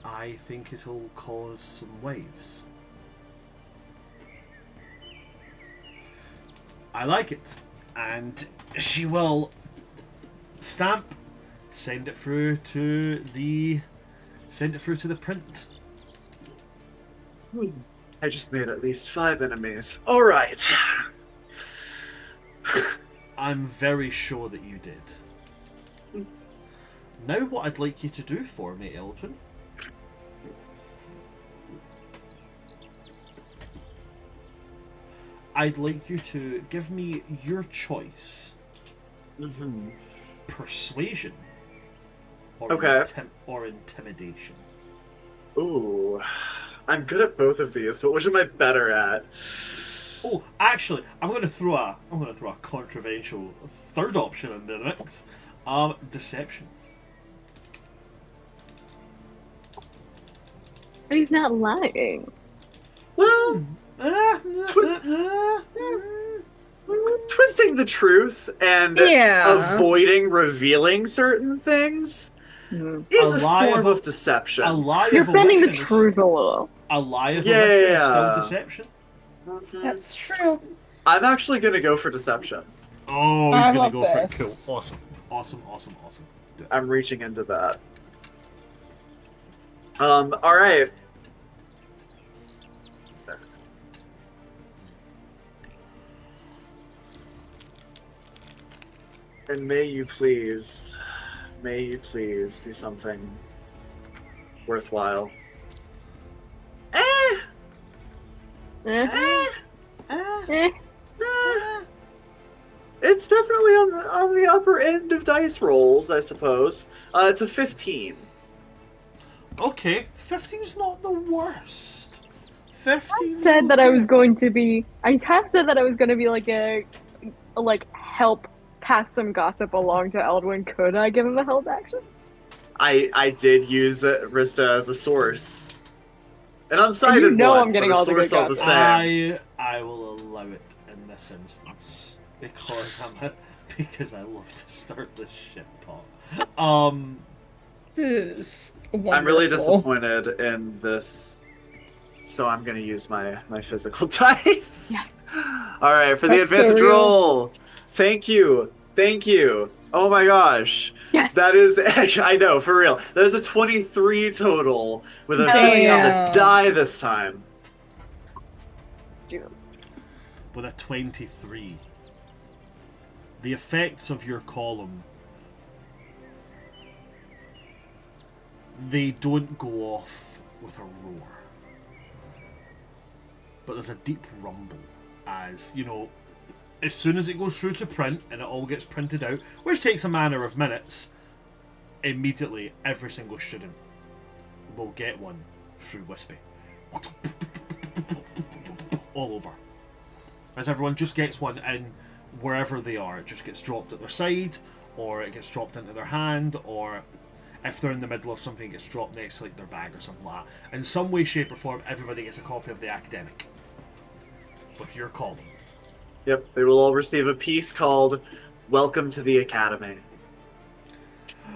I think it'll cause some waves. I like it. And she will stamp, send it through to the print. I just made at least 5 enemies. All right. I'm very sure that you did. Now what I'd like you to do for me, Eldwin, I'd like you to give me your choice. Persuasion or, okay. Or intimidation. Ooh, I'm good at both of these, but which am I better at? Oh, actually, I'm gonna throw a controversial third option in the mix. Deception. But he's not lying. Well, twisting the truth and avoiding revealing certain things is a form of deception. A lie You're of bending the omission truth a little. A lie of omission is still deception. That's true. I'm actually going to go for deception. Oh, he's going to go this. for it. Cool. Awesome. I'm reaching into that. Alright. And may you please be something worthwhile. It's definitely on the upper end of dice rolls, I suppose. It's a 15. Okay, 15's not the worst. 15. I said that I was going to be. I have said that I was going to be like help pass some gossip along to Eldwin. Could I give him a help action? I did use Rista as a source. An unsighted and one, I'm getting but a all the good source all the gossip. same. I will allow it in this instance because I love to start this shit pot. This is wonderful. I'm really disappointed in this, so I'm going to use my physical dice. Yeah. All right, for That's the so advantage real. roll. Thank you. Oh my gosh. Yes. That is, I know, for real. That is a 23 total with a 15 on the Damn. die this time. Jesus. With a 23. The effects of your column, they don't go off with a roar. But there's a deep rumble as, you know, as soon as it goes through to print and it all gets printed out, which takes a matter of minutes, immediately every single student will get one through Wispy. All over. As everyone just gets one in wherever they are. It just gets dropped at their side, or it gets dropped into their hand, or if they're in the middle of something, it gets dropped next to like their bag or something like that. In some way, shape, or form, everybody gets a copy of the academic with your column. Yep, they will all receive a piece called Welcome to the Academy.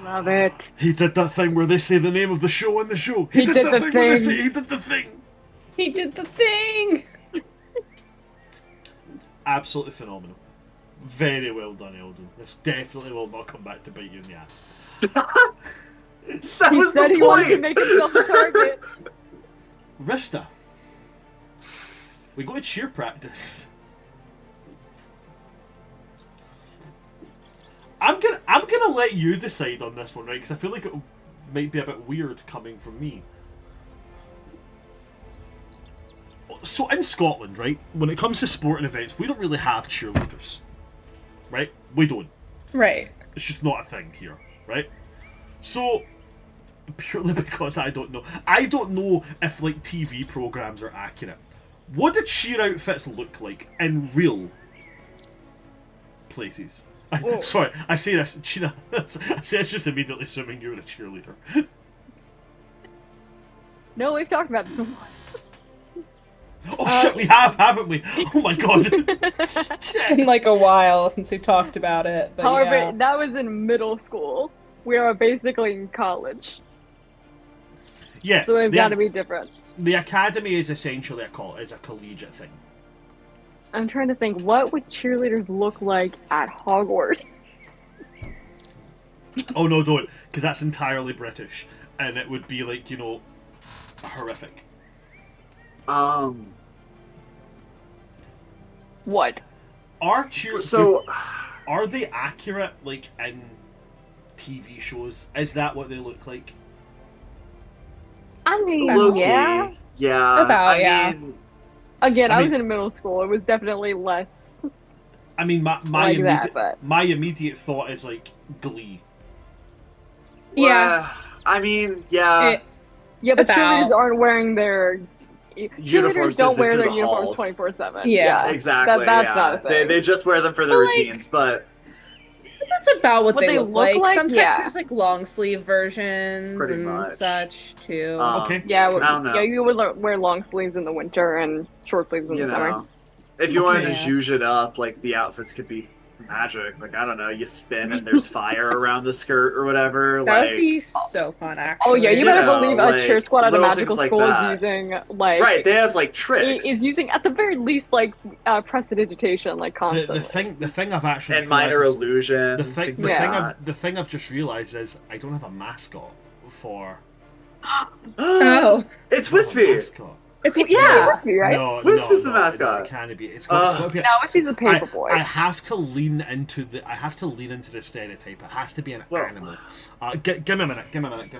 Love it. He did that thing where they say the name of the show in the show. He did that the thing where they thing. say he did the thing. He did the thing. Absolutely phenomenal. Very well done, Eldon. This definitely will not come back to bite you in the ass. That He was said the he wanted to point! make himself a target. Rista, we go to cheer practice. I'm gonna let you decide on this one, right? Because I feel like it might be a bit weird coming from me. So in Scotland, right, when it comes to sporting events, we don't really have cheerleaders, right? We don't. Right. It's just not a thing here, right? So, purely because I don't know if like TV programs are accurate. What do cheer outfits look like in real places? Sorry, I say this, Gina. I say it's just immediately assuming you're a cheerleader. No, we've talked about this before. Oh shit, we have, haven't we? Oh my god. Shit. In like a while since we talked about it. But However, yeah. that was in middle school. We are basically in college, Yeah, so they've got to be different. the academy is essentially a collegiate thing. I'm trying to think, what would cheerleaders look like at Hogwarts? Oh no, don't, because that's entirely British, and it would be like, you know, horrific. What? Are they accurate, like, in TV shows? Is that what they look like? I mean, Low-key, yeah. yeah. About, yeah. mean, Again, I I was mean- in middle school. It was definitely less I mean, my like immediate that, but my immediate thought is like Glee. Yeah. I mean, yeah. It- yeah, but About. cheerleaders aren't wearing their Uniforms cheerleaders don't through wear their the uniforms halls. 24/7. Yeah. Exactly. that's yeah. not a thing. They just wear them for the But, like, routines, but That's about what What they they look look like? Sometimes Yeah. there's like long sleeve versions Pretty and much. such too. Okay. Yeah, I don't know. yeah, you would wear long sleeves in the winter and short sleeves in You the summer. know, if you wanted to Okay. zhuzh it up, like the outfits could be magic. Like I don't know, you spin and there's fire around the skirt or whatever. That would Like be so fun, Oh actually. yeah, you You better know, believe a like, cheer squad at a little magical things like school is that. using like right, they have like tricks is using at the very least like prestidigitation like The constantly. thing I've actually and minor realised is- illusion. the thing things the like thing that. I've the thing I've just realised is I don't have a mascot for Oh, It's I don't have a Wispy. mascot. it's Yeah, yeah. it must be right. No, Wisp no, is the no, mascot. It can't be. It's got to be. No, Wispy's a paper boy. I have to lean into the stereotype. It has to be an Well- animal. Give me a minute. Give me a minute.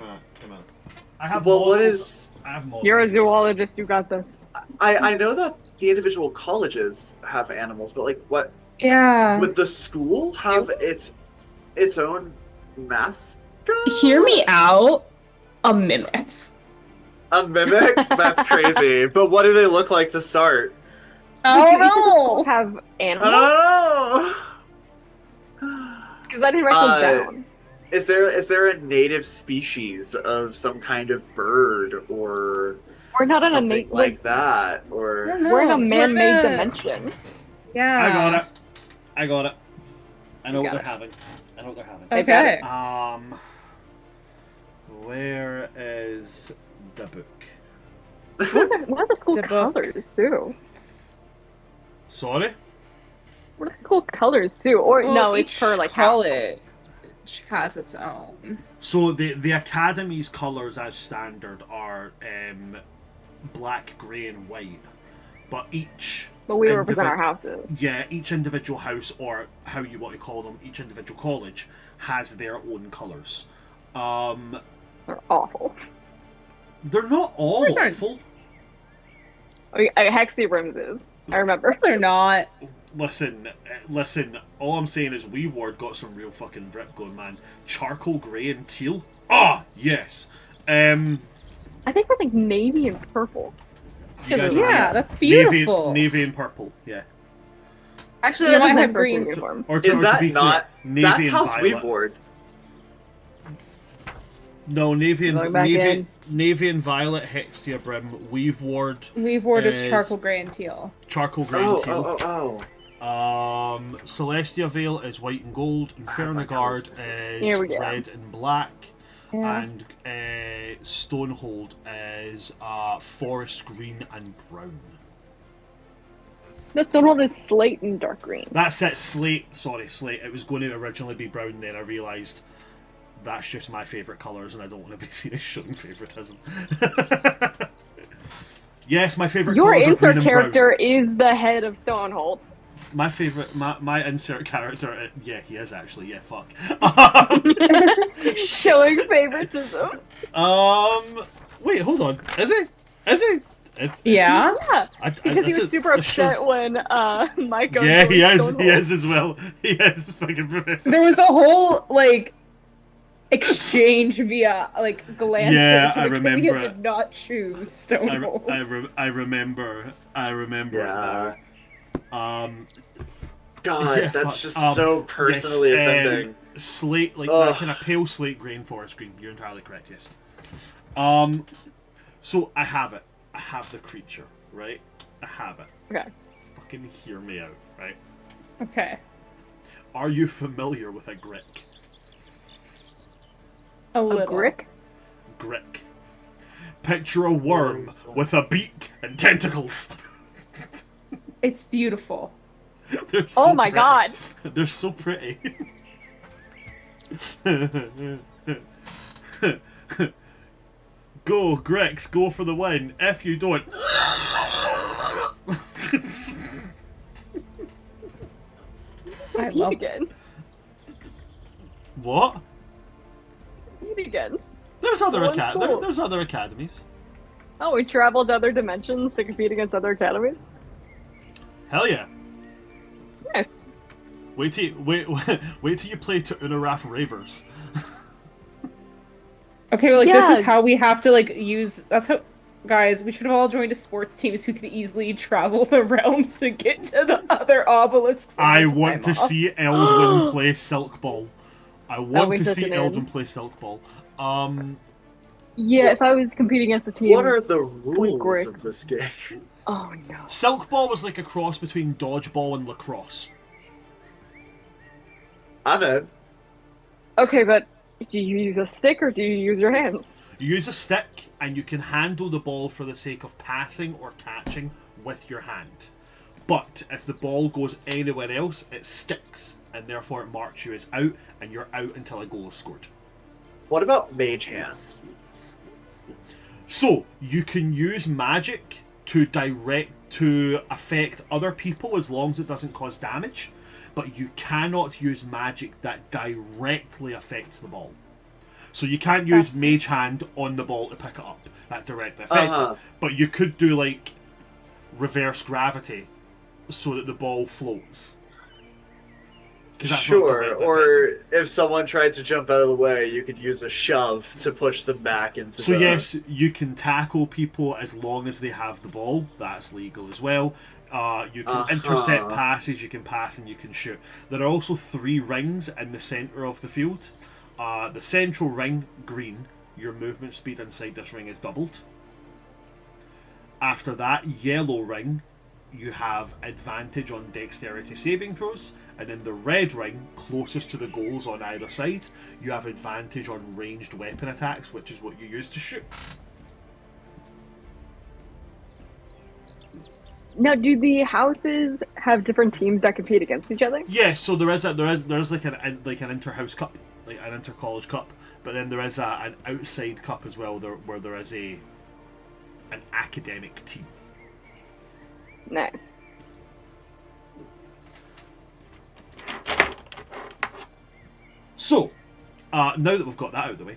I have. Well, what models. is? I have models. You're a zoologist. You got this. I know that the individual colleges have animals, but like, what Yeah. would the school have its own mascot? Hear me out. A mimic. A mimic? That's crazy. But what do they look like to start? Oh Wait, do each of the no. schools have I animals? don't know. Because I didn't write those down. Is there a native species of some kind of bird or We're not in a something like that? I Or don't know. we're in a It's man-made not- dimension. Yeah. I got it. I know You what got they're having. I know what they're having. They've got Okay. it. Where is the book? What are the school The book. colors too? Sorry? What are the school colors too? Or Well, no, it's each per like house. college has its own. So the academy's colours as standard are black, grey, and white, but each But we represent individ- our houses. yeah, each individual house, or how you want to call them, each individual college has their own colours. They're awful. They're not all Where's our- awful. Hexibrums is. I remember. They're not. Listen. All I'm saying is Weaveward got some real fucking drip going, man. Charcoal grey and teal. Ah, yes. I think we're like navy and purple. You guys are Yeah, right. that's beautiful. Navy and purple. Yeah. Actually, You that might is nice have for a green. uniform. Or Is to that be not? clear, navy That's and House violet. Weaveward. No, navy and Going back in. navy and violet Hextia Brim. Weaveward. Weaveward is is charcoal gray and teal. Charcoal grey and teal. Oh. Celestia Veil is white and gold. Infernogard Here is we go. red and black. Yeah. And Stonehold is forest green and brown. No, Stonehold is slate and dark green. That's it, slate. Sorry, slate. It was going to originally be brown, then I realised that's just my favourite colours and I don't want to be seen as showing favouritism. Yes, my favourite Your colours are insert green and character is the head of Stonehold. My favourite, my insert character, yeah, he is actually, yeah, fuck. Showing favoritism. Wait, hold on. Is he? Is Yeah. Yeah, he? because he was super upset when Mike goes Yeah, to he is. Stonehold. He is as well. He is fucking professor. There was a whole like exchange via like glances. Yeah, I where remember Killia it. did not choose Stonehold. I remember Yeah. it now. God, Yeah, that's fuck. just so personally yes, offending. Slate, like Ugh. that kind of pale slate green, forest green. You're entirely correct. Yes. So I have it. I have the creature, right? I have it. Okay. Fucking hear me out, right? Okay. Are you familiar with a Grick? A A little. brick? Grick. Picture a worm with a beak and tentacles. It's beautiful. They're so Oh my pretty. god. They're so pretty. Go, Grex, go for the win. If you don't. I love it. Against. What? Against. There's other One school. there's other academies. Oh, we traveled to other dimensions to compete against other academies? Hell yeah. Nice. Wait till you play to Unaraf Ravers. Okay, well, like this Yeah. is how we have to like use. That's how, guys. We should have all joined a sports team so we could easily travel the realms to get to the other obelisks. in I time want to off. see Eldwin play Silk Ball. I want be to such see an Eldwin in. play Silk Ball. Yeah, if I was competing against a team. What are the rules Grick. of this game? Oh no. Silk Ball was like a cross between dodgeball and lacrosse. I'm in. Okay, but do you use a stick or do you use your hands? You use a stick and you can handle the ball for the sake of passing or catching with your hand. But if the ball goes anywhere else, it sticks and therefore it marks you as out and you're out until a goal is scored. What about mage hands? So you can use magic to affect other people as long as it doesn't cause damage, but you cannot use magic that directly affects the ball. So you can't use Mage Hand on the ball to pick it up. That directly affects Uh-huh. it. But you could do like reverse gravity so that the ball floats. 'Cause that's not Sure, directly or affected. if someone tried to jump out of the way, you could use a shove to push them back into So the... yes, you can tackle people as long as they have the ball. That's legal as well. You can intercept passes, you can pass, and you can shoot. There are also 3 rings in the centre of the field. The central ring, green, your movement speed inside this ring is doubled. After that, yellow ring, you have advantage on dexterity saving throws, and in the red ring, closest to the goals on either side, you have advantage on ranged weapon attacks, which is what you use to shoot. Now, do the houses have different teams that compete against each other? Yeah, so there's like an inter-house cup, like an inter-college cup, but then there is an outside cup as well, where there is an academic team. Nice. So, now that we've got that out of the way,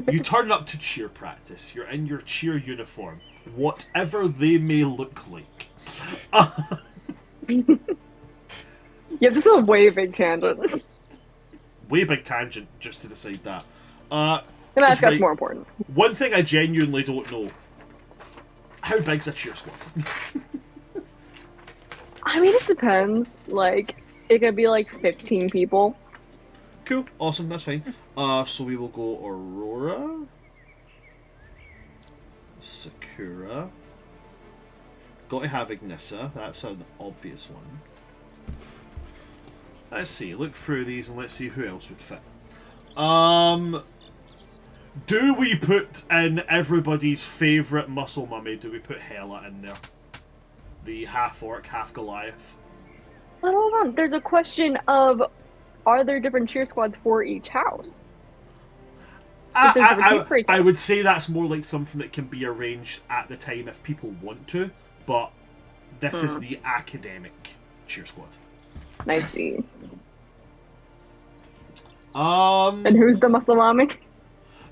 you turn up to cheer practice. You're in your cheer uniform, whatever they may look like. Yeah, this is a way big tangent. Way big tangent, just to decide that. And that's right. more important. One thing I genuinely don't know: how big's a cheer squad? I mean, it depends. Like, it could be like 15 people. Cool, awesome, that's fine. So we will go Aurora, Sakura. Got to have Ignissa. That's an obvious one. Let's see. Look through these and let's see who else would fit. Do we put in everybody's favourite muscle mummy? Do we put Hela in there? The half orc, half Goliath. But hold on, there's a question of, are there different cheer squads for each house? If there's different team for each I house. would say that's more like something that can be arranged at the time if people want to, but this is the academic cheer squad. I see. And And who's the muscle mommy?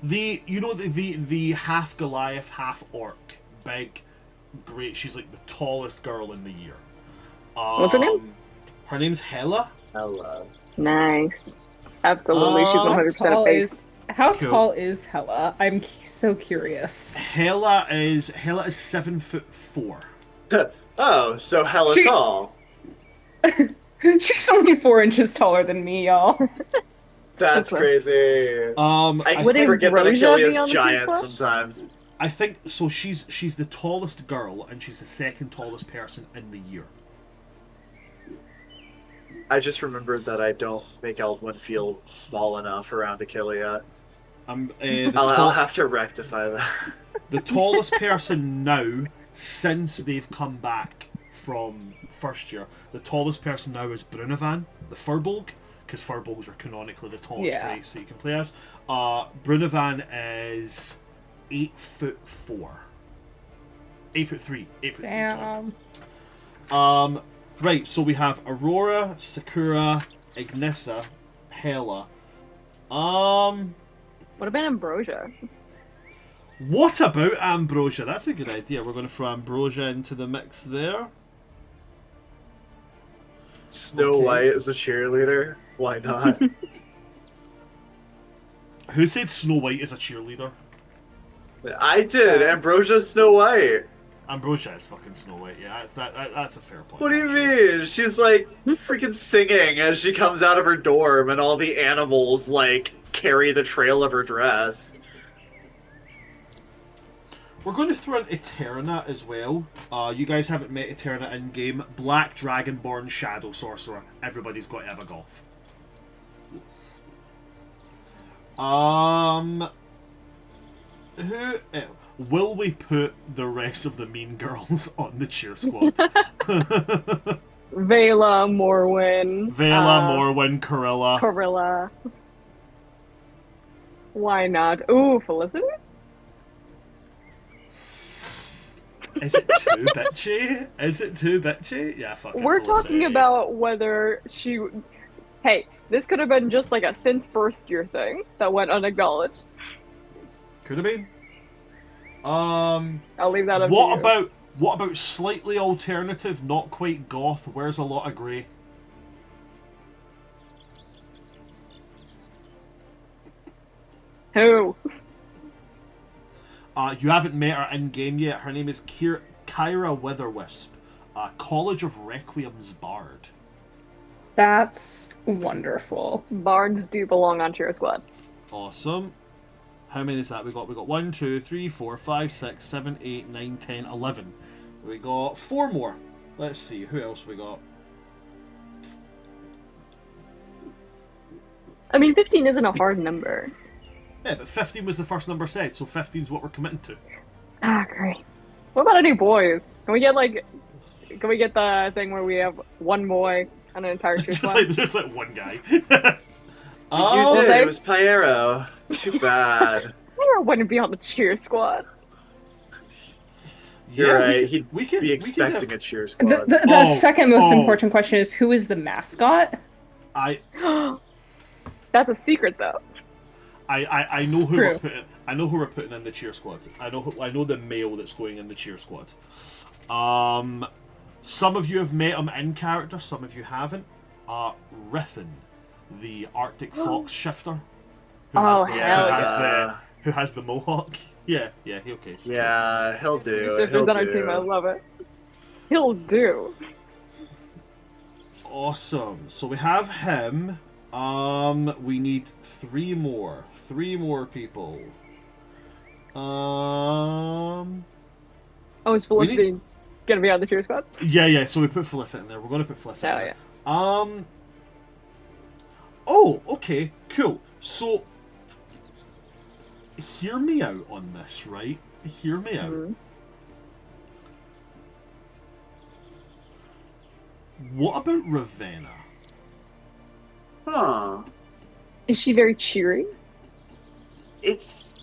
the half Goliath, half orc, big, great. She's like the tallest girl in the year. What's her name? Her name's Hela. Hello. Nice. Absolutely, she's 100% a face. How Cool. tall is Hela? I'm so curious. Hela is 7'4". Oh, so hella She- tall. She's only 4 inches taller than me, y'all. That's That's crazy. I Would forget that Ambrosia be Achilles on the giant team sometimes. I think so. She's the tallest girl, and she's the second tallest person in the year. I just remembered that I don't make Eldwin feel small enough around Achilles. I'll have to rectify that. The tallest person now, since they've come back from first year, the tallest person now is Brunavan, the Furbolg, because Furbolgs are canonically the tallest Yeah. race that you can play as. Brunavan is 8'4". 8'3". 8'3". Sorry. Damn. Right, so we have Aurora, Sakura, Ignissa, Hela. What about Ambrosia? What about Ambrosia? That's a good idea. We're going to throw Ambrosia into the mix there. Snow Okay. White is a cheerleader. Why not? Who said Snow White is a cheerleader? I did. Ambrosia's Snow White. Ambrosia is fucking Snow White. Yeah, that's a fair point. What do you actually. mean? She's like freaking singing as she comes out of her dorm, and all the animals like carry the trail of her dress. We're going to throw in Eterna as well. You guys haven't met Eterna in game. Black Dragonborn Shadow Sorcerer. Everybody's got to have a goth. Who will we put the rest of the mean girls on the cheer squad? Vela, Morwyn. Vela, Morwyn, Corilla. Corilla. Why not? Ooh, Felicity? Is it too bitchy? Is it too bitchy? Yeah, fuck it. We're Felicity. talking about whether she... Hey, this could have been just like a since first year thing that went unacknowledged. Could have been. I'll leave that up to you. What about slightly alternative, not quite goth, wears a lot of grey? Who? You haven't met her in game yet. Her name is Kyra Witherwisp, College of Requiem's Bard. That's wonderful. Bards do belong on Cheer Squad. Awesome. How many is that? We got 1, 2, 3, 4, 5, 6, 7, 8, 9, 10, 11. We got 4 more. Let's see, who else we got? I mean, 15 isn't a hard number. Yeah, but 15 was the first number said, so 15 is what we're committing to. Ah, great. What about any boys? Can we get the thing where we have one boy and an entire troop? There's like one guy. You Oh, did. okay. It was Pyero. Too bad. I wouldn't be on the cheer squad. You're right. He'd we can be expecting have- a cheer The, squad. the, the Oh, second most oh. important question is who is the mascot? I That's a secret, though. I know who True. we're putting. I know who we're putting in the cheer squad. I know the male that's going in the cheer squad. Some of you have met him in character. Some of you haven't. Riffin, the Arctic fox shifter. Oh, the, hell yeah. who has the mohawk. Yeah, okay. Yeah, he'll do. If He'll there's on our team, I do. love it. He'll do. Awesome. So we have him. We need 3 more. 3 more people. Oh, is Felicity need- gonna be on the cheer squad? Yeah. So we put Felicity in there. We're going to put Felicity in Oh, there. yeah. Oh, okay, cool. So, hear me out on this, right? Hear me out. Mhm. What about Ravenna? Huh. Is she very cheery? It's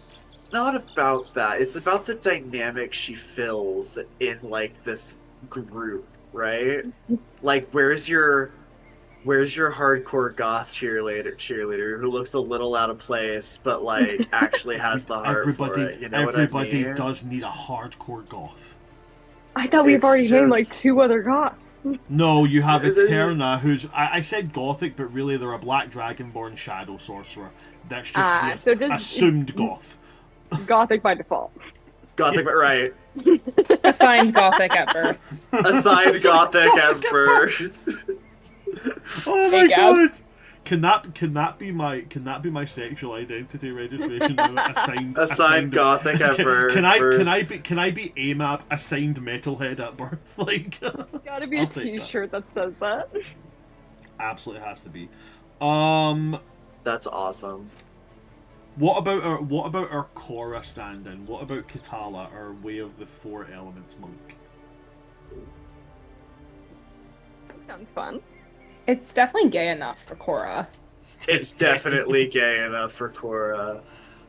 not about that. It's about the dynamic she fills in like this group, right? Like, where's your hardcore goth cheerleader who looks a little out of place, but like actually has the heart Everybody, for it? You know everybody what I mean? does need a hardcore goth. I thought we've It's already named like just- 2 other goths. No, you have Is it- Eterna, who's I said gothic, but really they're a black dragonborn shadow sorcerer. That's just the So just- assumed goth. Gothic by default. Gothic, but right. Assigned gothic at birth. Assigned gothic at birth. Oh Hey, my Gab. god! Can that be my sexual identity registration? now? Assigned gothic at birth. Can I be AMAP assigned metalhead at birth? Like, Gotta be I'll a take that. t-shirt that says that. absolutely has to be. That's awesome. What about our Korra stand-in? What about Katala, our Way of the 4 Elements monk? Sounds fun. It's definitely gay enough for Korra. It's definitely gay enough for Korra.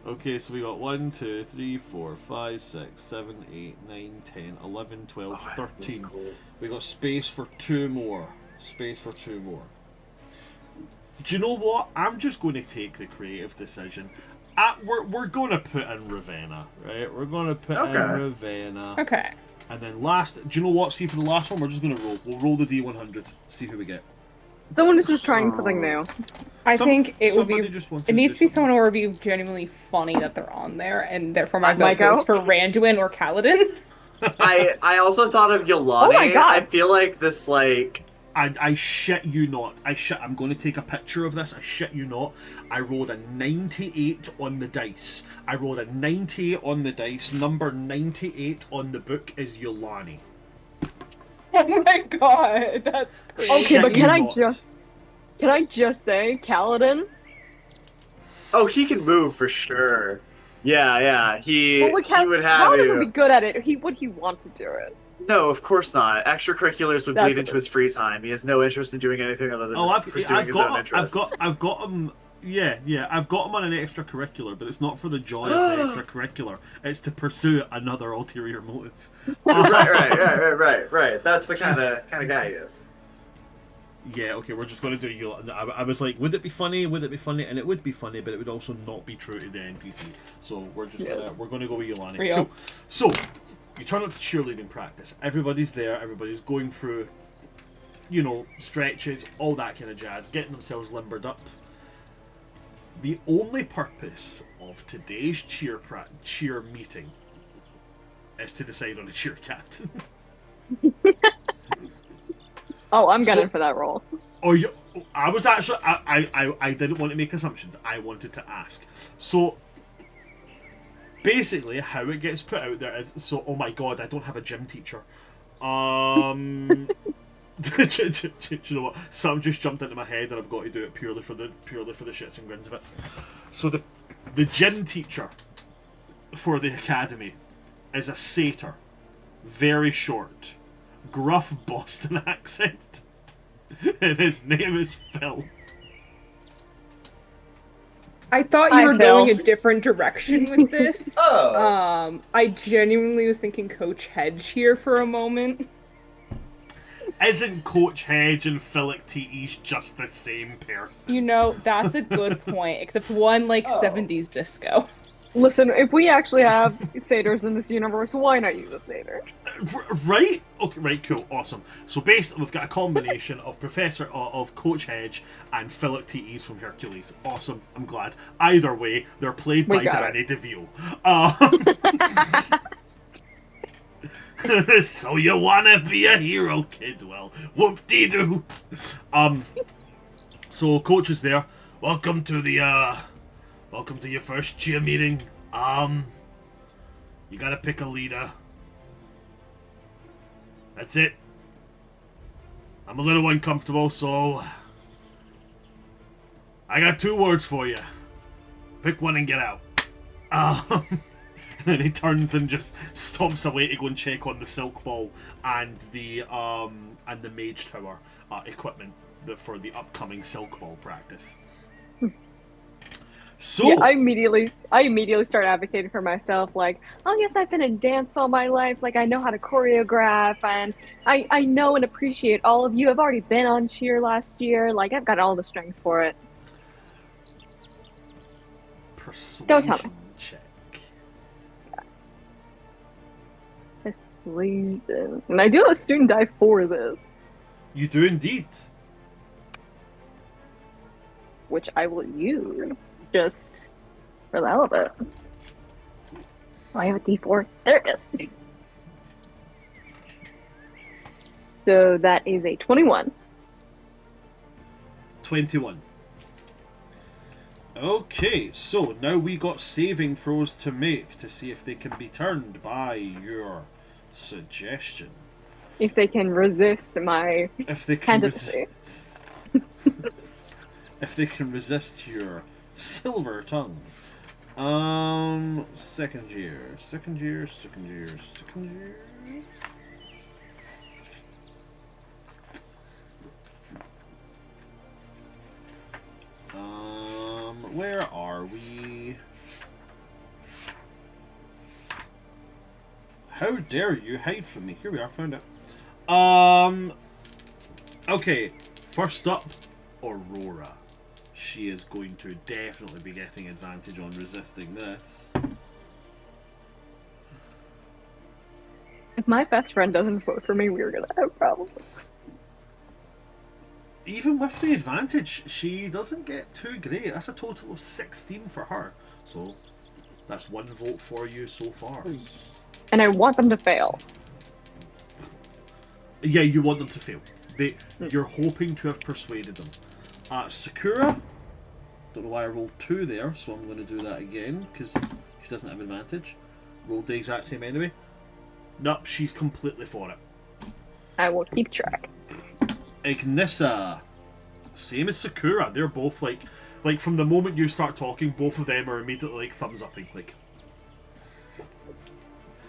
Okay, so we got 1, 2, 3, 4, 5, 6, 7, 8, 9, 10, 11, 12, 13. Cool. We got space for 2 more. Space for 2 more. Do you know what? I'm just going to take the creative decision. We're going to put in Ravenna, right? We're going to put in Okay. Ravenna. Okay. And then last, do you know what? See, for the last one, we're just going to roll. We'll roll the D100. See who we get. Someone is just trying something new. I think it would somebody be. just wants It to needs do to be something. someone where it would be genuinely funny that they're on there, and therefore my vote Mike goes out? for Randuin or Kaladin. I also thought of Yolani. Oh my God. I feel like this like I shit you not. I'm going to take a picture of this. I shit you not. I rolled a 98 on the dice. I rolled a 98 on the dice. Number 98 on the book is Yolani. Oh my god, that's crazy. Okay, Shit but you can not. Can I just say, Kaladin? oh, he can move for sure. Yeah. He would have Kaladin you. would be good at it. Would he want to do it? No, of course not. Extracurriculars would That's bleed what into it his free time. He has no interest in doing anything other than Oh, pursuing his own interests. I've got him. Yeah. I've got him on an extracurricular, but it's not for the joy of the extracurricular. It's to pursue another ulterior motive. right. That's the kind of guy he is. Yeah, okay, we're just going to do Yolani. I was like, would it be funny? Would it be funny? And it would be funny, but it would also not be true to the NPC. So we're just gonna go with Yolani. Real. Cool. So you turn up to cheerleading practice. Everybody's there. Everybody's going through, stretches, all that kind of jazz, getting themselves limbered up. The only purpose of today's cheer meeting is to decide on a cheer captain. Oh, I'm So- gunning for that role. Oh, I was actually I didn't want to make assumptions. I wanted to ask. So, basically, how it gets put out there is so. Oh my god, I don't have a gym teacher. Do you know what? Something just jumped into my head, and I've got to do it purely for the shits and grins of it. So the gym teacher for the academy is a satyr, very short, gruff Boston accent, and his name is Phil. I thought Hi, you were Phil. going a different direction with this. Oh. I genuinely was thinking Coach Hedge here for a moment. Isn't Coach Hedge and Philip T.E.'s just the same person? You know, that's a good point, except one like Oh. 70s disco. Listen, if we actually have satyrs in this universe, why not use a satyr? Right? Okay, right, cool, awesome. So basically, we've got a combination of of Coach Hedge and Philip T.E.'s from Hercules. Awesome, I'm glad. Either way, they're played We by got Danny DeVito. So you wanna be a hero, kid? Well, whoop-de-doo. So Coach is there. Welcome to your first cheer meeting. You gotta pick a leader. That's it. I'm a little uncomfortable, so I got 2 words for you. Pick one and get out. And then he turns and just stomps away to go and check on the silk ball and the mage tower equipment for the upcoming silk ball practice. So Yeah, I immediately start advocating for myself, like, oh yes, I've been in dance all my life, like I know how to choreograph, and I know and appreciate all of you. I've already been on cheer last year, like I've got all the strength for it. Don't tell persuasion me. check. Persuasion. And I do have a student die for this, You do indeed. which I will use just for the hell of it. Oh, I have a D4. There it is. So that is a 21. 21. Okay, so now we got saving throws to make to see if they can be turned by your suggestion. If they can resist my If they can candidacy. resist. If they can resist your silver tongue. Second year. Where are we? How dare you hide from me? Here we are, found it. Okay, first up, Aurora. She is going to definitely be getting advantage on resisting this. If my best friend doesn't vote for me, we're gonna have problems. Even with the advantage, she doesn't get too great. That's a total of 16 for her. So, that's 1 vote for you so far. And I want them to fail. Yeah, you want them to fail. You're hoping to have persuaded them. Sakura, don't know why I rolled 2 there, so I'm going to do that again, because she doesn't have advantage. Rolled the exact same anyway. Nope, she's completely for it. I will keep track. Ignissa, same as Sakura. They're both like from the moment you start talking, both of them are immediately like thumbs upping. Like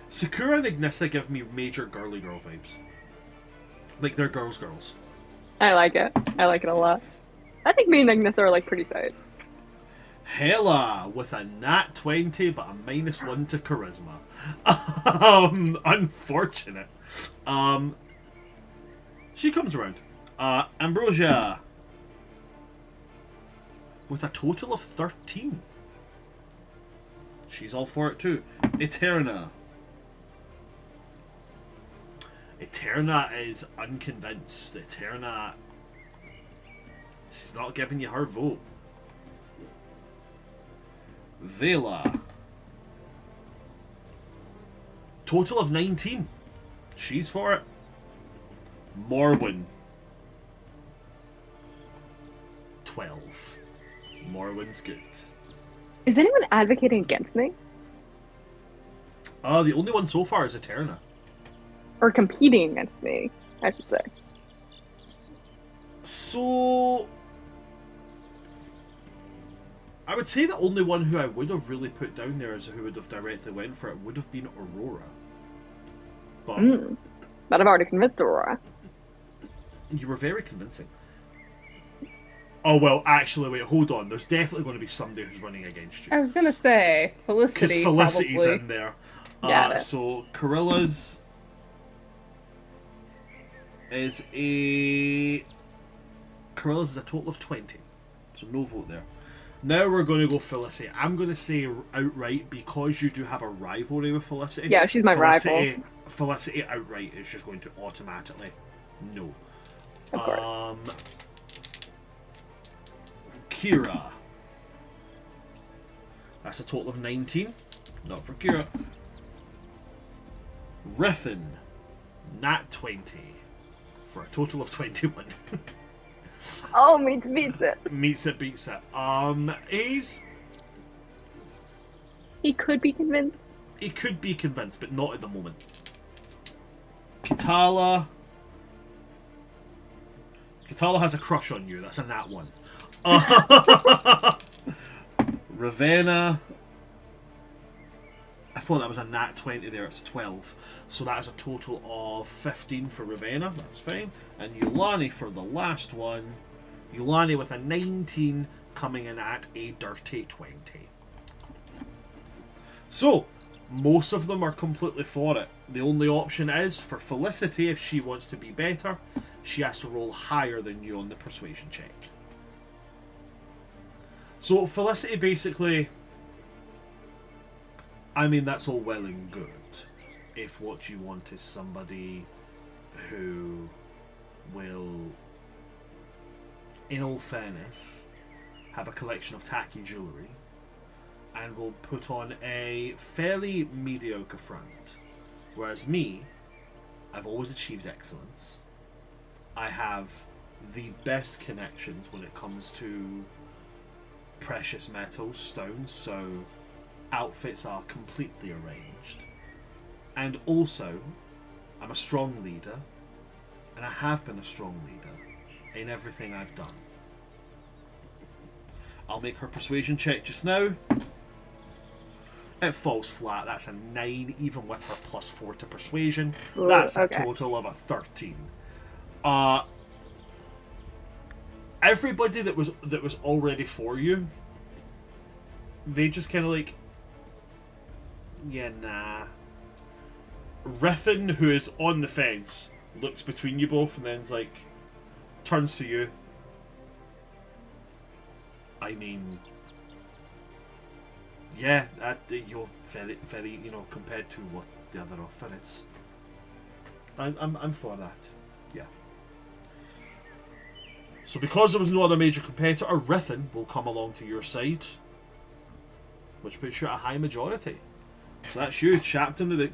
Sakura and Ignissa give me major girly girl vibes. Like they're girls. I like it. I like it a lot. I think me and Ignis are like pretty tight. Hela with a nat 20 but a -1 to charisma. Unfortunate. She comes around. Ambrosia with a total of 13. She's all for it too. Eterna is unconvinced. Eterna, she's not giving you her vote. Vela, total of 19. She's for it. Morwen, 12. Morwen's good. Is anyone advocating against me? The only one so far is Eterna. Or competing against me, I should say. So I would say the only one who I would have really put down there as who would have directly went for it would have been Aurora. But But I've already convinced Aurora. you were very convincing. Oh, well, actually, wait, hold on. There's definitely going to be somebody who's running against you. I was gonna say Because Felicity. Felicity's probably. in there. Got it. So, Corilla's is a... Corilla's is a total of 20. So no vote there. Now we're going to go Felicity. I'm going to say outright, because you do have a rivalry with Felicity. Yeah, she's my rival. Felicity outright is just going to automatically no. Of course. Kira. That's a total of 19. Not for Kira. Rithin. Nat 20. For a total of 21. Oh, beats it. Meets it, beats it. He could be convinced. He could be convinced, but not at the moment. Katala. Katala has a crush on you. That's a nat 1. Ravenna. I thought that was a nat 20 there. It's a 12. So that is a total of 15 for Ravenna. That's fine. And Yulani for the last one. Yulani with a 19 coming in at a dirty 20. So, most of them are completely for it. The only option is for Felicity, if she wants to be better, she has to roll higher than you on the persuasion check. So Felicity basically, I mean, that's all well and good if what you want is somebody who will, in all fairness, have a collection of tacky jewellery and will put on a fairly mediocre front. Whereas me, I've always achieved excellence. I have the best connections when it comes to precious metals, stones, so outfits are completely arranged. And also, I'm a strong leader, and I have been a strong leader in everything I've done. I'll make her persuasion check just now. It falls flat. That's a 9, even with her +4 to persuasion. Ooh, That's a okay. total of a 13. Everybody that was already for you, they just kind of like, yeah, nah. Riffin, who is on the fence, looks between you both and then's like, turns to you. I mean, yeah, you're very, compared to what the other offer is. I'm for that. Yeah. So because there was no other major competitor, Rithin will come along to your side, which puts you at a high majority. So that's you, captain of the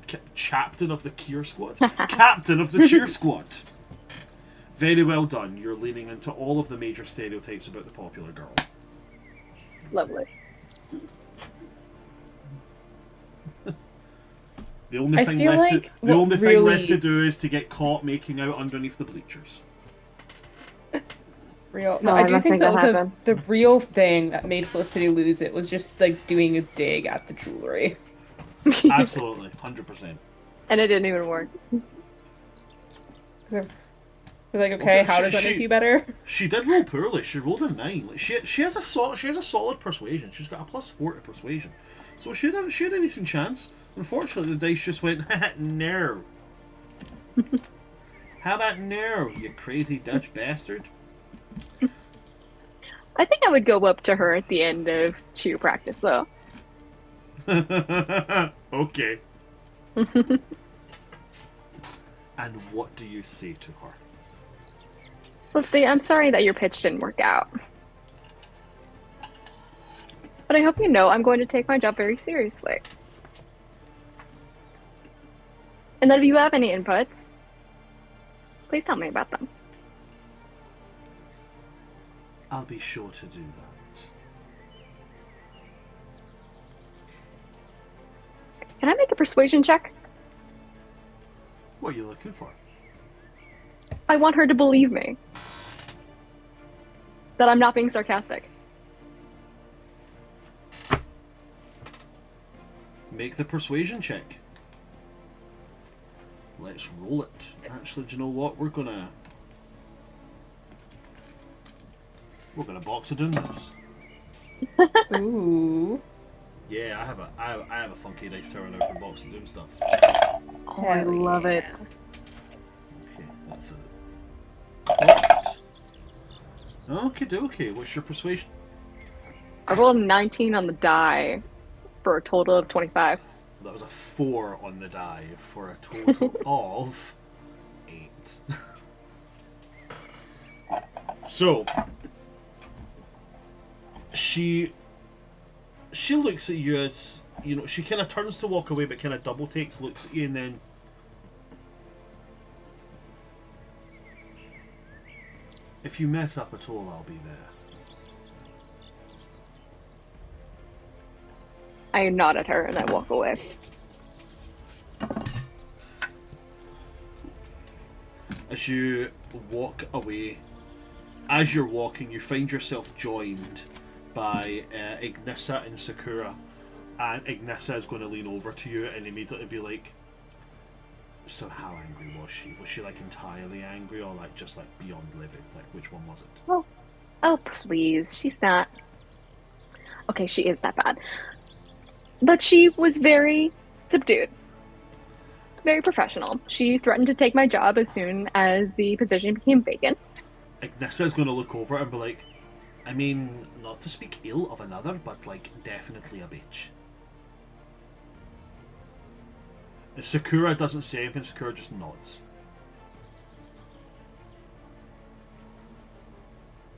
Kier squad, captain of the cheer squad. Very well done. You're leaning into all of the major stereotypes about the popular girl. Lovely. The only I thing feel left like the only what thing left really- to do is to get caught making out underneath the bleachers. Real. Oh, No, I I do must think think that that happened. the real thing that made Felicity lose it was just like doing a dig at the jewelry. Absolutely, 100%. And it didn't even work. They're like, okay, how does that make you better? She did roll poorly. She rolled a 9. Like, she has a solid persuasion. She's got a +4 to persuasion, so she had a decent chance. Unfortunately, the dice just went no. How about no, you crazy Dutch bastard? I think I would go up to her at the end of cheer practice, though. Okay. And what do you say to her? Felicity, I'm sorry that your pitch didn't work out. But I hope you know I'm going to take my job very seriously. And that if you have any inputs, please tell me about them. I'll be sure to do that. Can I make a persuasion check? What are you looking for? I want her to believe me. That I'm not being sarcastic. Make the persuasion check. Let's roll it. Actually, do you know what? We're gonna box of doom this. Ooh. Yeah, I have a funky dice tower now for box of doom stuff. Oh, I love it. Okay, that's a okay. What's your persuasion? I rolled a 19 on the die for a total of 25. That was a 4 on the die for a total of 8. So she looks at you as, you know, she kind of turns to walk away, but kind of double takes, looks at you, and then if you mess up at all, I'll be there. I nod at her and I walk away. As you walk away, as you're walking, you find yourself joined by Ignissa and Sakura. And Ignissa is going to lean over to you and immediately be like, so how angry was she? Was she like entirely angry or like just like beyond livid? Like which one was it? Oh, please. She's not. Okay, she is that bad. But she was very subdued. Very professional. She threatened to take my job as soon as the position became vacant. Ignissa is going to look over and be like, I mean, not to speak ill of another, but like definitely a bitch. Sakura doesn't say anything, Sakura just nods.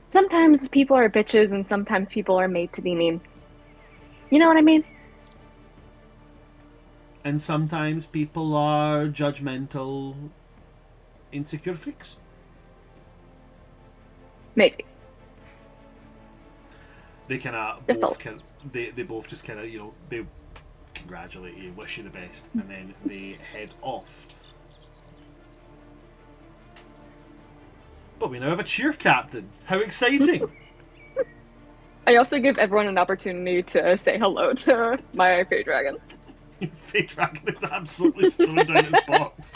Sometimes people are bitches and sometimes people are made to be mean. You know what I mean? And sometimes people are judgmental, insecure freaks. Maybe. They kind of Just both they both just kind of, you know, they congratulate you, wish you the best, and then they head off. But we now have a cheer captain. How exciting! I also give everyone an opportunity to say hello to my Fey Dragon. Fey Dragon is absolutely stoned down his box.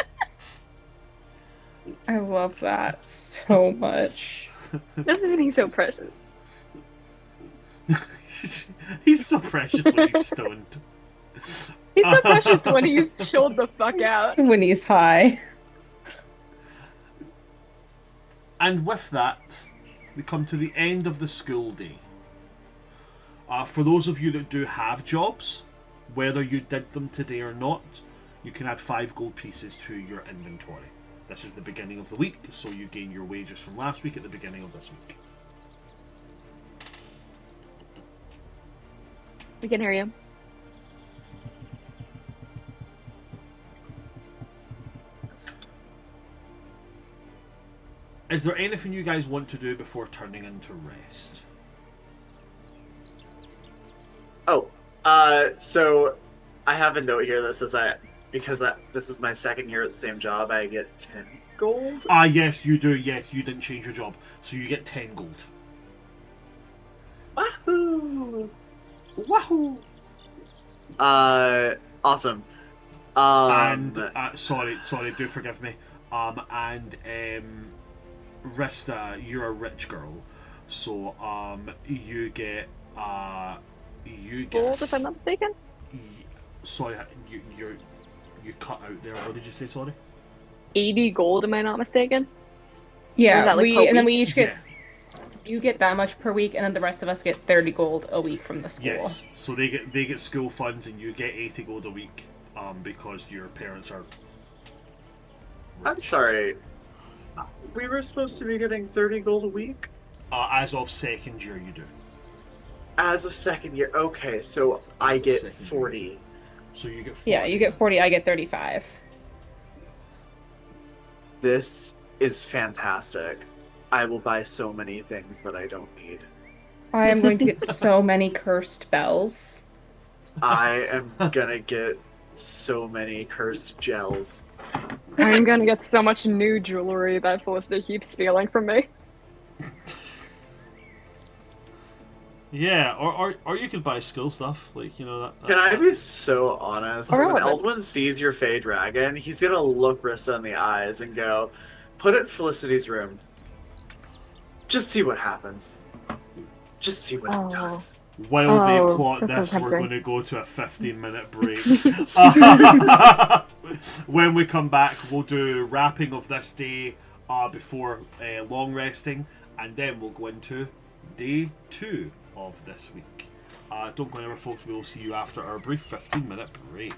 I love that so much. Isn't he so precious? He's so precious when he's stoned. He's so precious when he's chilled the fuck out. When he's high. And with that, we come to the end of the school day. For those of you that do have jobs, whether you did them today or not, you can add 5 gold pieces to your inventory. This is the beginning of the week, so you gain your wages from last week at the beginning of this week. We can hear you. Is there anything you guys want to do before turning into rest? Oh, so I have a note here that says this is my second year at the same job, I get 10 gold. Ah, yes, you do. Yes, you didn't change your job, so you get 10 gold. Wahoo! Wahoo! Awesome. Sorry, do forgive me. Rista, you're a rich girl, so you get Gold, if I'm not mistaken? Sorry, you cut out there. What did you say? Sorry. 80 gold, am I not mistaken? Or is Yeah, that, like, per and then we week? each get Yeah. you get that much per week, and then the rest of us get 30 gold a week from the school. Yes, so they get school funds, and you get 80 gold a week, because your parents are. I'm sorry. We were supposed to be getting 30 gold a week? As of second year, you do. As of second year, okay, so I get 40. So you get 40. Yeah, you get 40, I get 35. This is fantastic. I will buy so many things that I don't need. I am going to get so many cursed bells. I am gonna get So many cursed gels. I'm gonna get so much new jewelry that Felicity keeps stealing from me. Yeah, or you could buy skill stuff, like, you know, that Can I be so honest? When Irrelevant. Eldwin sees your Fey Dragon, he's gonna look Rista in the eyes and go, "Put it in Felicity's room. Just see what happens. Just see what it does." While they Oh, plot that's so this, we're tempting. going to go to a 15-minute break. When we come back, we'll do wrapping of this day before long resting, and then we'll go into day 2 of this week. Don't go anywhere, folks. We will see you after our brief 15-minute break.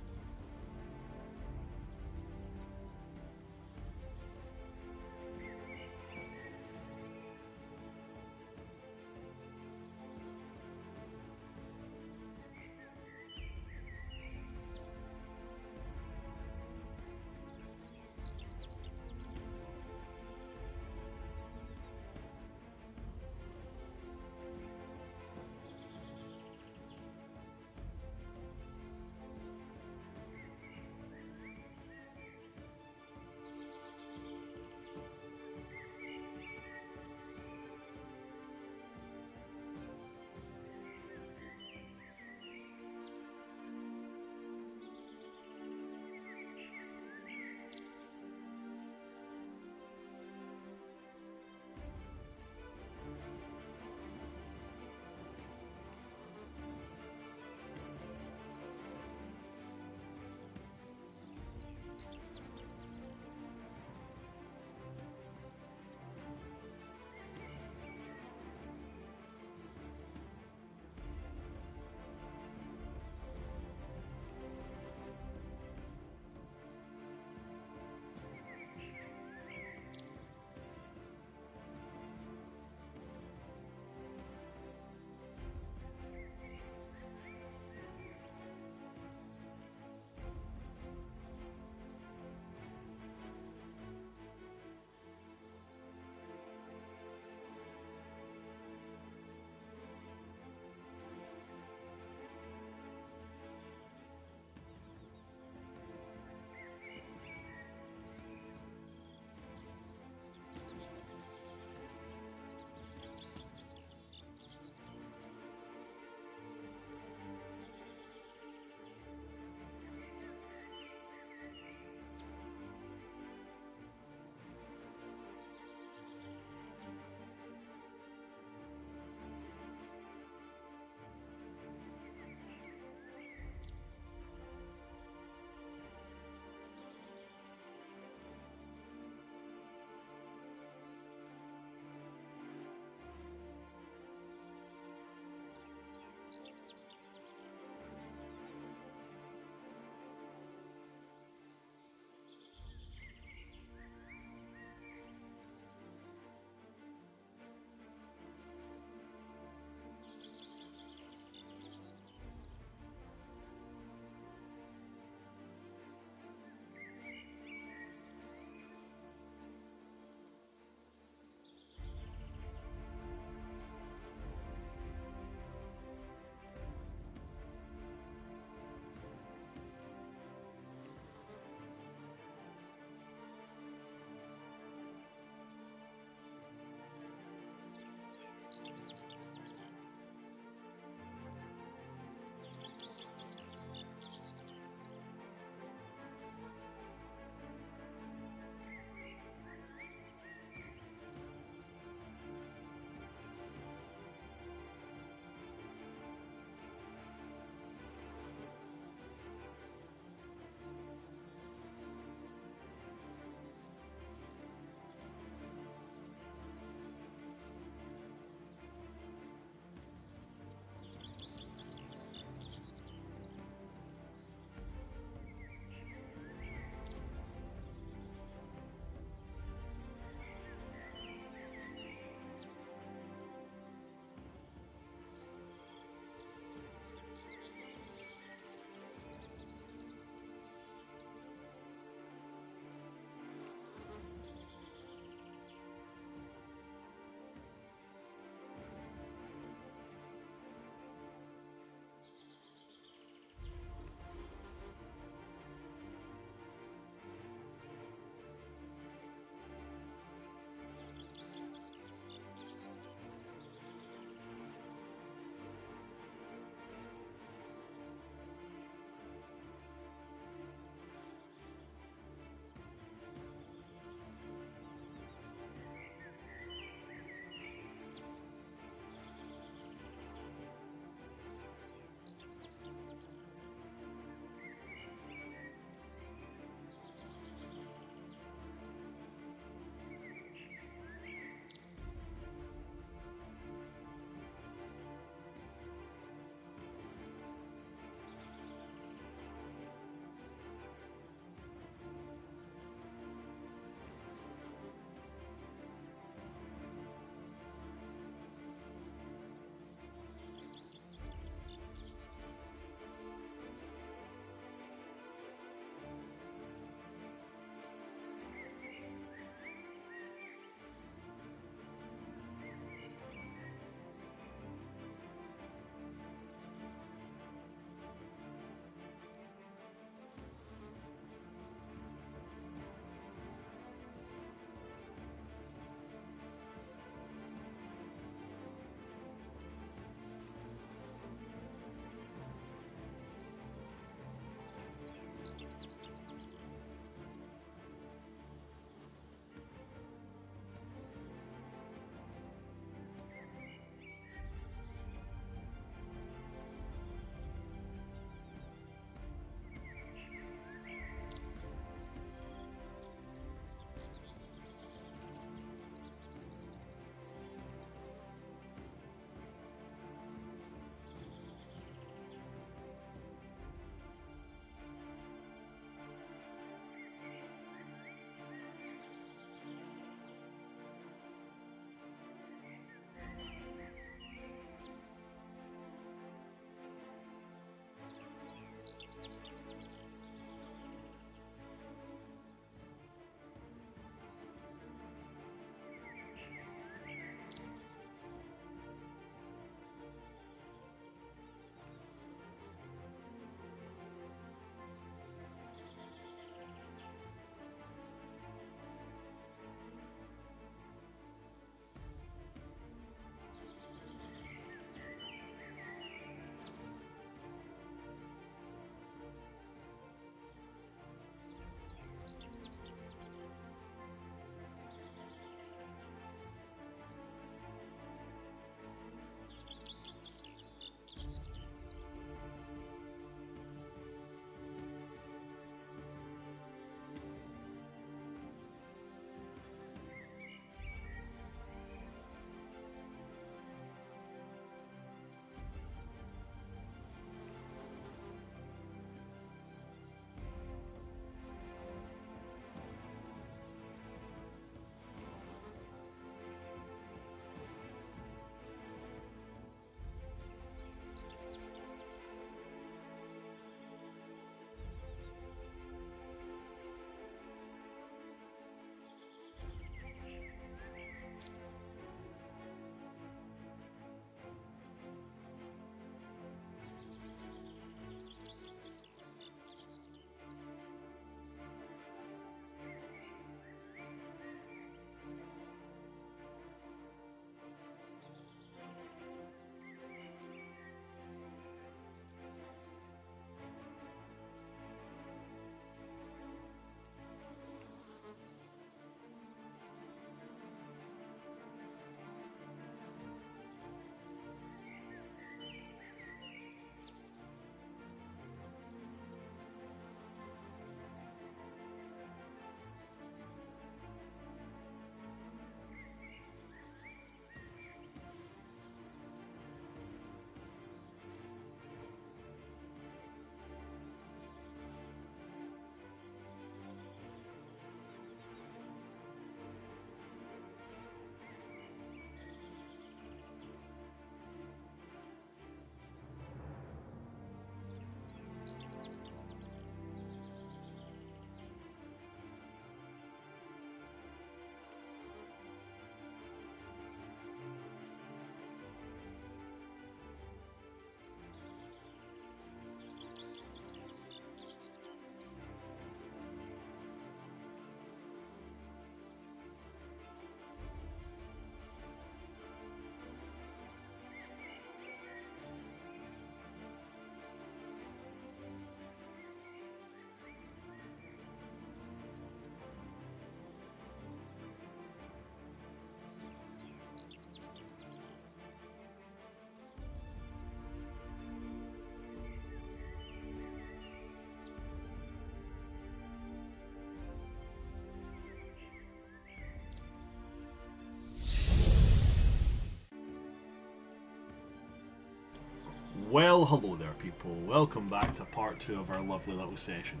Well, hello there, people. Welcome back to part 2 of our lovely little session.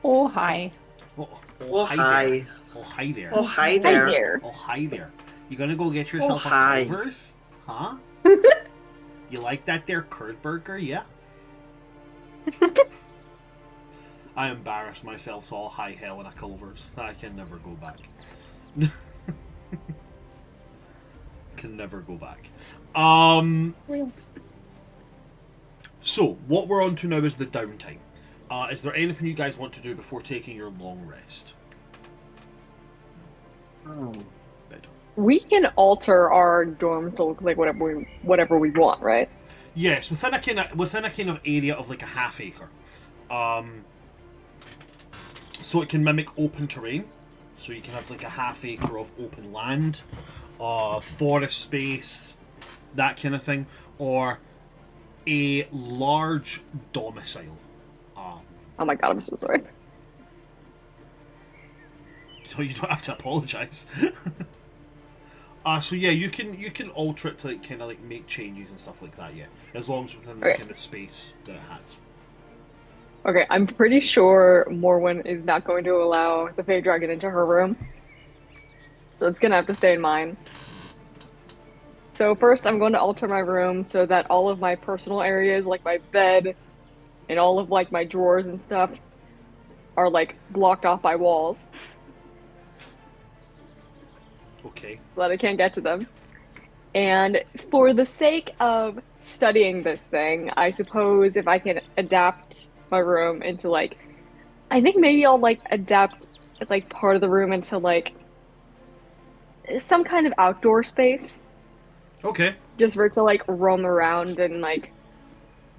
Oh, hi. Oh, hi. There. Oh, hi there. Oh, hi Hi there. there. Oh, hi there. You gonna go get yourself a hi. Culver's? Huh? You like that there curd burger, yeah? I embarrassed myself to all high hell in a Culver's. I can never go back. Can never go back. So, what we're on to now is the downtime. Is there anything you guys want to do before taking your long rest? Better. We can alter our dorm to look like whatever we want, right? Yes, within a kind of area of like a half acre. So it can mimic open terrain. So you can have like a half acre of open land, forest space, that kind of thing, or a large domicile. Oh my god, I'm so sorry. So you don't have to apologize. So yeah, you can alter it to like kind of like make changes and stuff like that. Yeah, as long as within the Okay. kind of space that it has. Okay, I'm pretty sure Morwen is not going to allow the Fey Dragon into her room. So it's gonna have to stay in mine. So first I'm going to alter my room so that all of my personal areas, like my bed and all of like my drawers and stuff, are like blocked off by walls Okay. so that I can't get to them. And for the sake of studying this thing, I suppose if I can adapt my room into like, I think maybe I'll like adapt like part of the room into like some kind of outdoor space, Okay. just for it to like roam around and like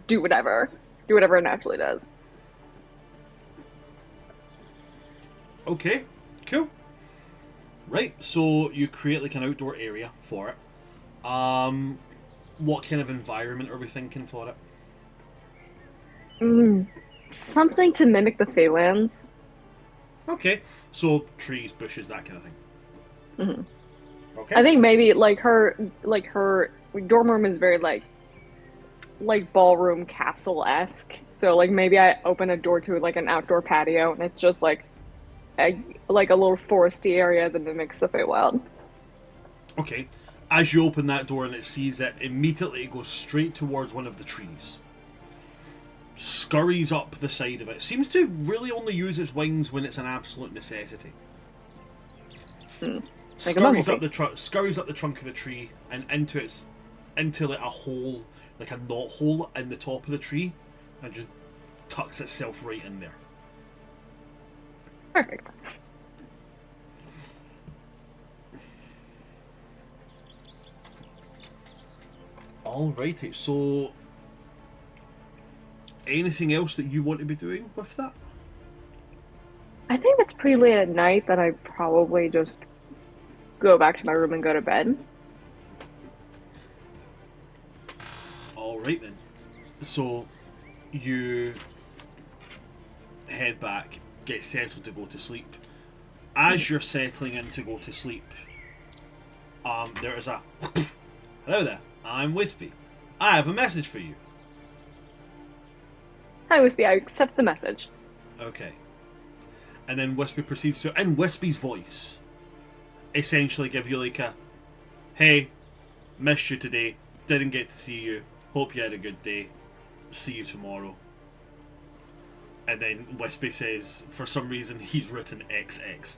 do whatever it naturally does. Okay. Cool. Right. So you create like an outdoor area for it. What kind of environment are we thinking for it? Something to mimic the Feylands. Okay. So trees, bushes, that kind of thing. Mm-hmm. Okay. I think maybe like her dorm room is very like ballroom castle-esque. So like maybe I open a door to like an outdoor patio and it's just like a little foresty area that mimics the Feywild. Okay. As you open that door and it sees it, immediately it goes straight towards one of the trees. Scurries up the side of it. Seems to really only use its wings when it's an absolute necessity. Scurries up the trunk of the tree and into like a hole, like a knot hole in the top of the tree, and just tucks itself right in there. Perfect. Alrighty, so anything else that you want to be doing with that? I think it's pretty late at night that I probably just go back to my room and go to bed. Alright then. So you head back, get settled to go to sleep. As you're settling in to go to sleep, there is a hello there, I'm Wispy. I have a message for you. Hi, Wispy. I accept the message. Okay. And then Wispy proceeds to, in Wispy's voice, essentially give you like a, hey, missed you today, didn't get to see you, hope you had a good day, see you tomorrow. And then Wispy says, for some reason, he's written XX.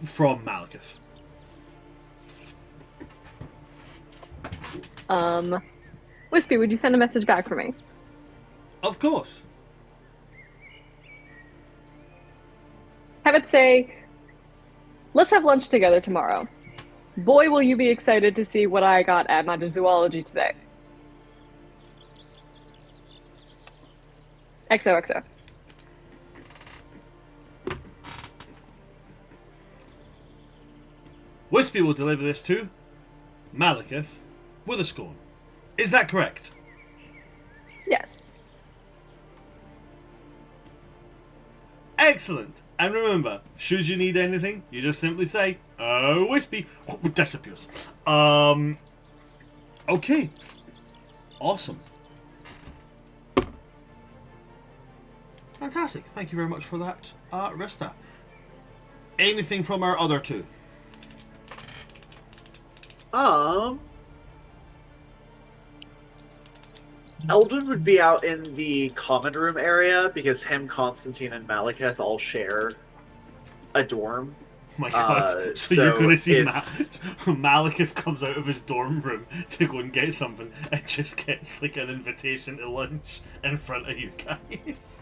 From Malekith. Wispy, would you send a message back for me? Of course. Have it say, let's have lunch together tomorrow. Boy, will you be excited to see what I got at my zoology today. XOXO. Wispy will deliver this to Malekith Witherscorn. Is that correct? Yes. Excellent. And remember, should you need anything, you just simply say, "Oh, Wispy," disappears. Okay. Awesome. Fantastic. Thank you very much for that, Rista. Anything from our other two? Eldon would be out in the common room area because him, Constantine, and Malekith all share a dorm. My God! So you're going to see Malekith comes out of his dorm room to go and get something, and just gets like an invitation to lunch in front of you guys.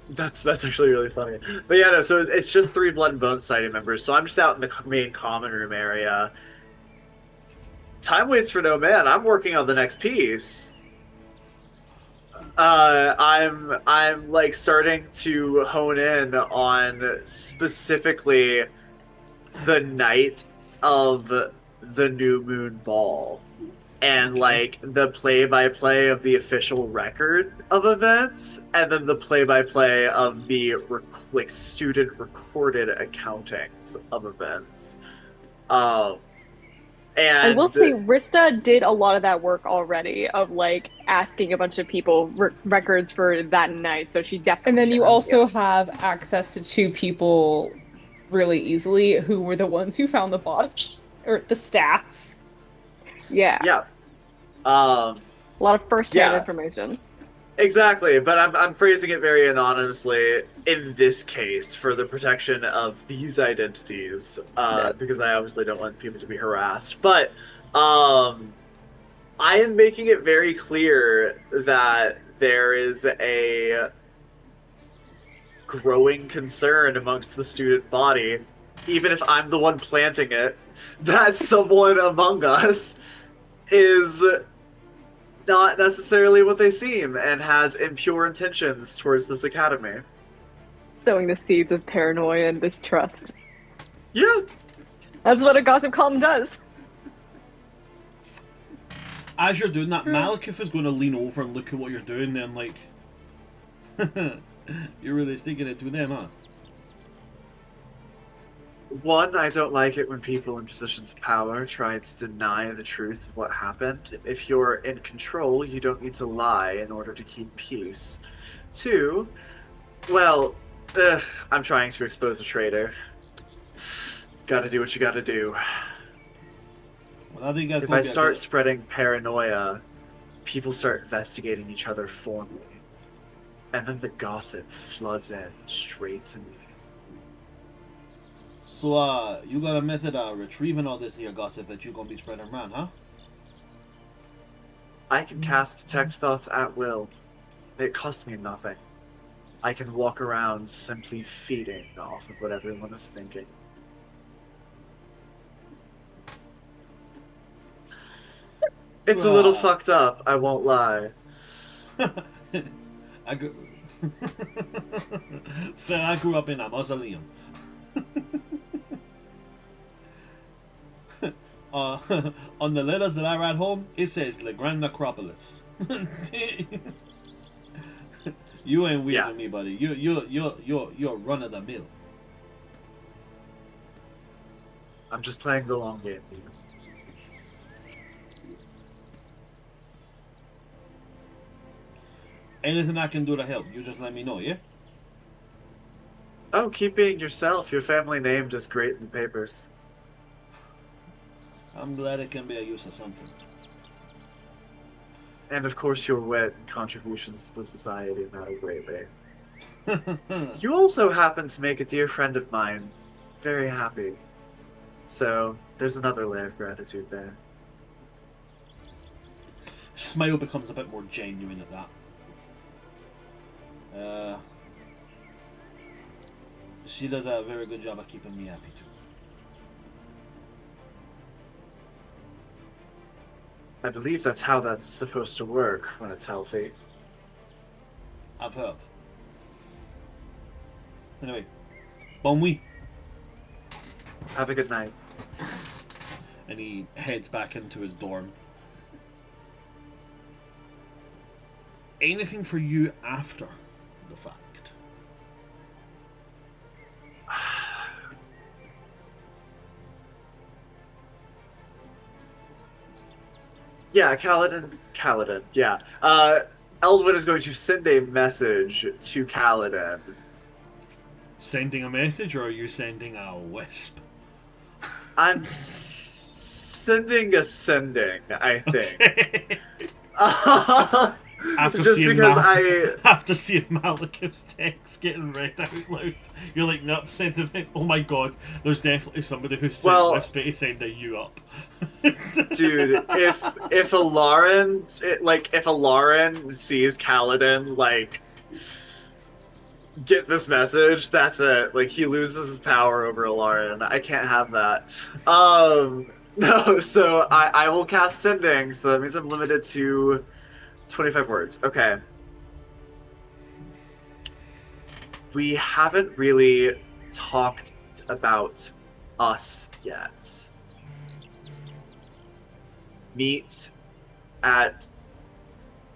That's actually really funny. But yeah, no, so it's just 3 Blood and Bone Society members. So I'm just out in the main common room area. Time waits for no man. I'm working on the next piece. I'm like starting to hone in on specifically the night of the new moon ball and like the play-by-play of the official record of events, and then the play-by-play of the like student recorded accountings of events. And I will say Rista did a lot of that work already of like asking a bunch of people records for that night, so she definitely. And then you also have access to 2 people really easily who were the ones who found the body, or the staff. Yeah. Yeah. A lot of first-hand information. Exactly, but I'm phrasing it very anonymously in this case for the protection of these identities, because I obviously don't want people to be harassed. But I am making it very clear that there is a growing concern amongst the student body, even if I'm the one planting it, that someone among us is not necessarily what they seem and has impure intentions towards this academy. Sowing the seeds of paranoia and distrust. Yeah. That's what a gossip column does. As you're doing that, Malekith is going to lean over and look at what you're doing and like, you're really sticking it to them, huh? One, I don't like it when people in positions of power try to deny the truth of what happened. If you're in control, you don't need to lie in order to keep peace. 2, well, I'm trying to expose a traitor. Gotta do what you gotta do. Well, I think that's if I start spreading paranoia, people start investigating each other for me. And then the gossip floods in straight to me. So, you got a method of retrieving all this here gossip that you're gonna be spreading around, huh? I can cast Detect Thoughts at will. It costs me nothing. I can walk around simply feeding off of what everyone is thinking. It's a little fucked up, I won't lie. I grew up in a mausoleum. On the letters that I write home, it says Le Grand Necropolis. You ain't weird to me, buddy. You're run of the mill. I'm just playing the long game. Anything I can do to help, you just let me know, yeah? Oh, keep being yourself. Your family name is great in the papers. I'm glad it can be a use of something. And of course your wit and contributions to the society matter greatly. You also happen to make a dear friend of mine very happy. So, there's another layer of gratitude there. Smile becomes a bit more genuine at that. She does a very good job of keeping me happy too. I believe that's how that's supposed to work when it's healthy. I've heard. Anyway, bon nuit. Have a good night. And he heads back into his dorm. Anything for you after the fact? Yeah, Kaladin, yeah. Eldwin is going to send a message to Kaladin. Sending a message, or are you sending a wisp? I'm sending a sending, I think. Okay. After Just seeing because I... after seeing Malekith's text getting read out loud, you're like, nope, send him. Oh my god, there's definitely somebody who's sent Wispy sending you up. Dude, if a Lauren sees Kaladin like get this message, that's it. Like, he loses his power over Alarin. I can't have that. No, so I will cast Sending, so that means I'm limited to 25 words. Okay. We haven't really talked about us yet. Meet at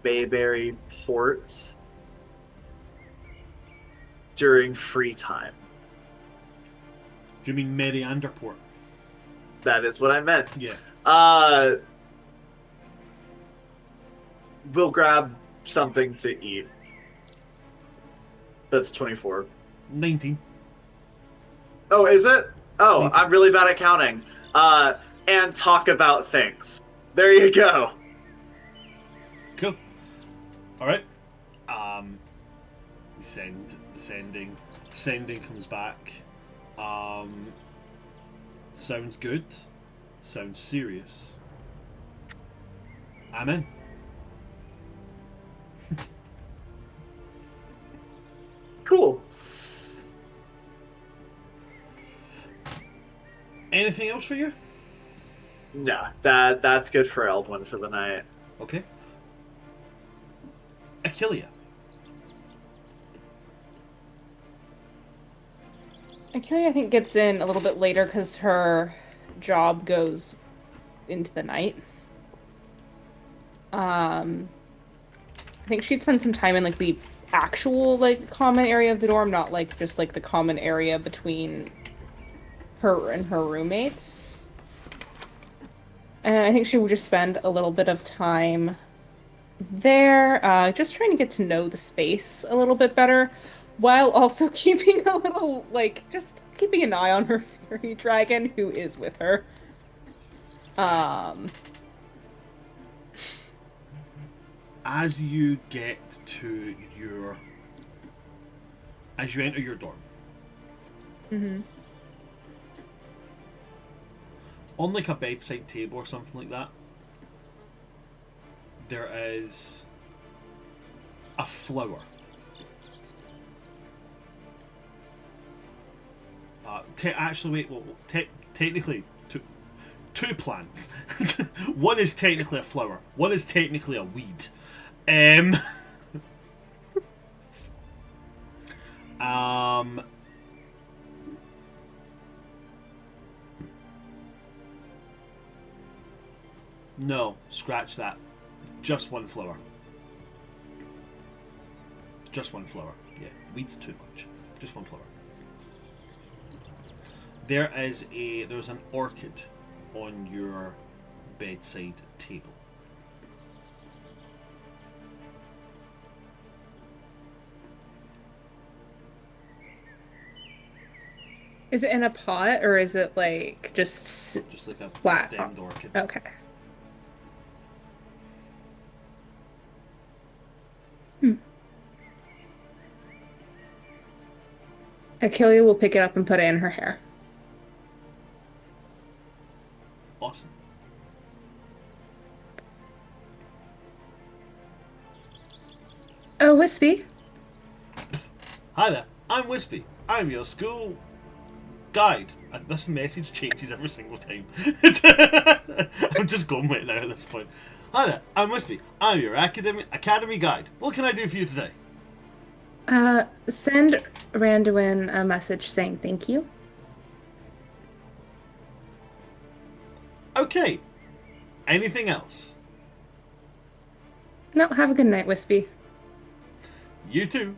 Bayberry Port during free time. Do you mean Merianderport? That is what I meant. Yeah. We'll grab something to eat. That's 24. 19. Oh, is it? Oh, 19. I'm really bad at counting. And talk about things. There you go. Cool. Alright. Sending comes back. Sounds good. Sounds serious. I'm in. Cool. Anything else for you? No, that's good for Eldwin for the night. Okay. Achillia. Achilles, I think, gets in a little bit later because her job goes into the night. I think she'd spend some time in like the actual like common area of the dorm, not like just like the common area between her and her roommates. And I think she would just spend a little bit of time there, just trying to get to know the space a little bit better, while also keeping a little, like, just keeping an eye on her fairy dragon, who is with her. As you get to as you enter your dorm, on like a bedside table or something like that, there is a flower. Technically, two plants. One is technically a flower. One is technically a weed. No, scratch that. Just one flower. Just one flower. Yeah, weed's too much. Just one flower. There's an orchid on your bedside table. Is it in a pot, or is it like just like a flat stemmed orchid? Okay. Achilles will pick it up and put it in her hair. Awesome. Oh, Wispy. Hi there, I'm Wispy. I'm your school guide. And this message changes every single time. I'm just going with it now at this point. Hi there, I'm Wispy. I'm your academy guide. What can I do for you today? Send Randuin a message saying thank you. Okay. Anything else? No, have a good night, Wispy. You too.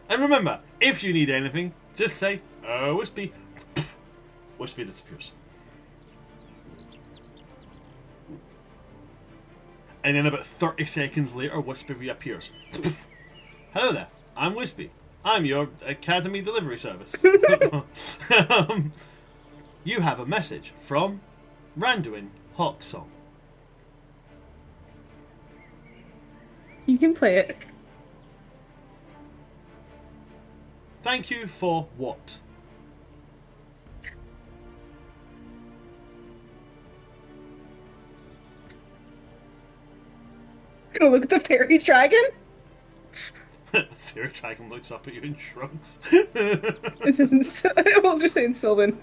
And remember, if you need anything, just say, "Oh, Wispy." Wispy disappears. And then about 30 seconds later, Wispy reappears. Hello there, I'm Wispy. I'm your Academy delivery service. You have a message from Randuin Hawksong. You can play it. Thank you for what? Gonna look at the fairy dragon. The fairy dragon looks up at you and shrugs. This isn't. We'll just say in Sylvan.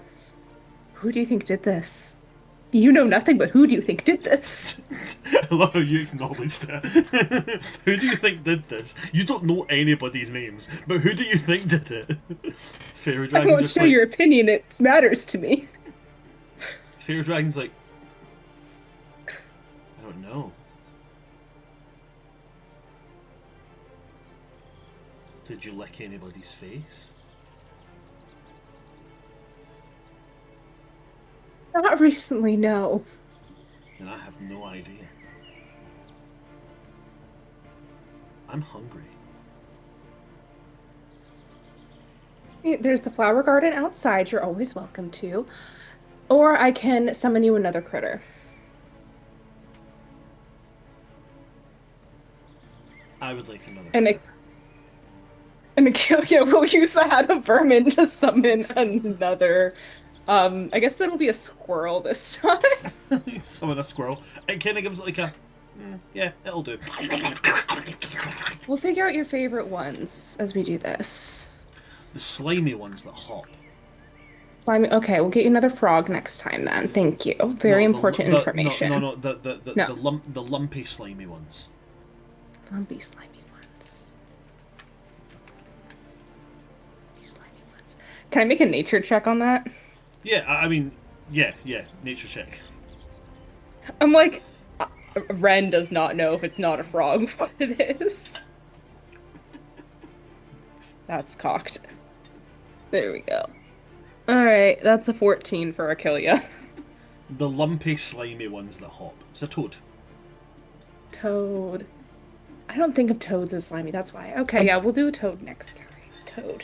Who do you think did this? You know nothing, but who do you think did this? I love how you acknowledged it. Who do you think did this? You don't know anybody's names, but who do you think did it? Fairy I dragon won't just share like, your opinion. It matters to me. Fairy dragon's like, I don't know. Did you lick anybody's face? Not recently, no. And I have no idea. I'm hungry. There's the flower garden outside you're always welcome to. Or I can summon you another critter. I would like another. And Achilles will use the hat of vermin to summon another. I guess that'll be a squirrel this time. Summon a squirrel. It kind of gives it like a, yeah, it'll do. We'll figure out your favorite ones as we do this. The slimy ones that hop. Slimy. Okay, we'll get you another frog next time then. Thank you. Very important information. No, the lumpy slimy ones. Lumpy slimy ones. Lumpy slimy ones. Can I make a nature check on that? Yeah, I mean, yeah, nature check. I'm like, Ren does not know if it's not a frog what it is. That's cocked. There we go. Alright, that's a 14 for Achilles. The lumpy, slimy ones that hop. It's a toad. Toad. I don't think of toads as slimy, that's why. Okay, yeah, we'll do a toad next time. Toad.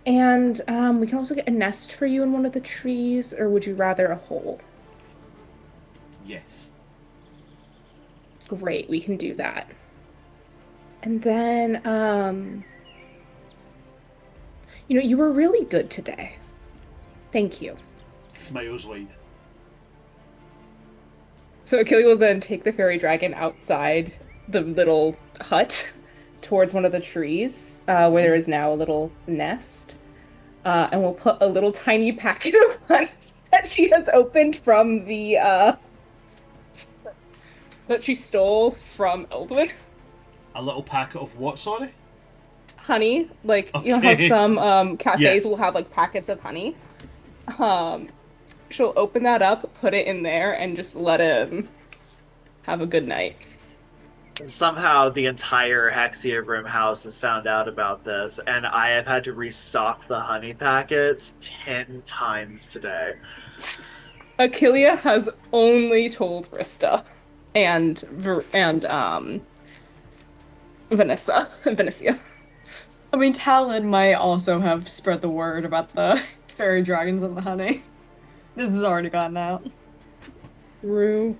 And we can also get a nest for you in one of the trees, or would you rather a hole? Yes. Great, we can do that. And then, you were really good today. Thank you. Smiles wide. So Achilles will then take the fairy dragon outside the little hut towards one of the trees, where there is now a little nest. And we'll put a little tiny packet of honey that she has opened from the, that she stole from Eldwin. A little packet of what, sorry? Honey. Like, Okay. you know how some cafes Yeah. will have, like, packets of honey? She'll open that up, put it in there, and just let him have a good night. Somehow the entire Hexiabrim house has found out about this, and I have had to restock the honey packets 10 times today. Achilles has only told Vrista and Vanessa. I mean, Talon might also have spread the word about the fairy dragons and the honey. This has already gotten out. True.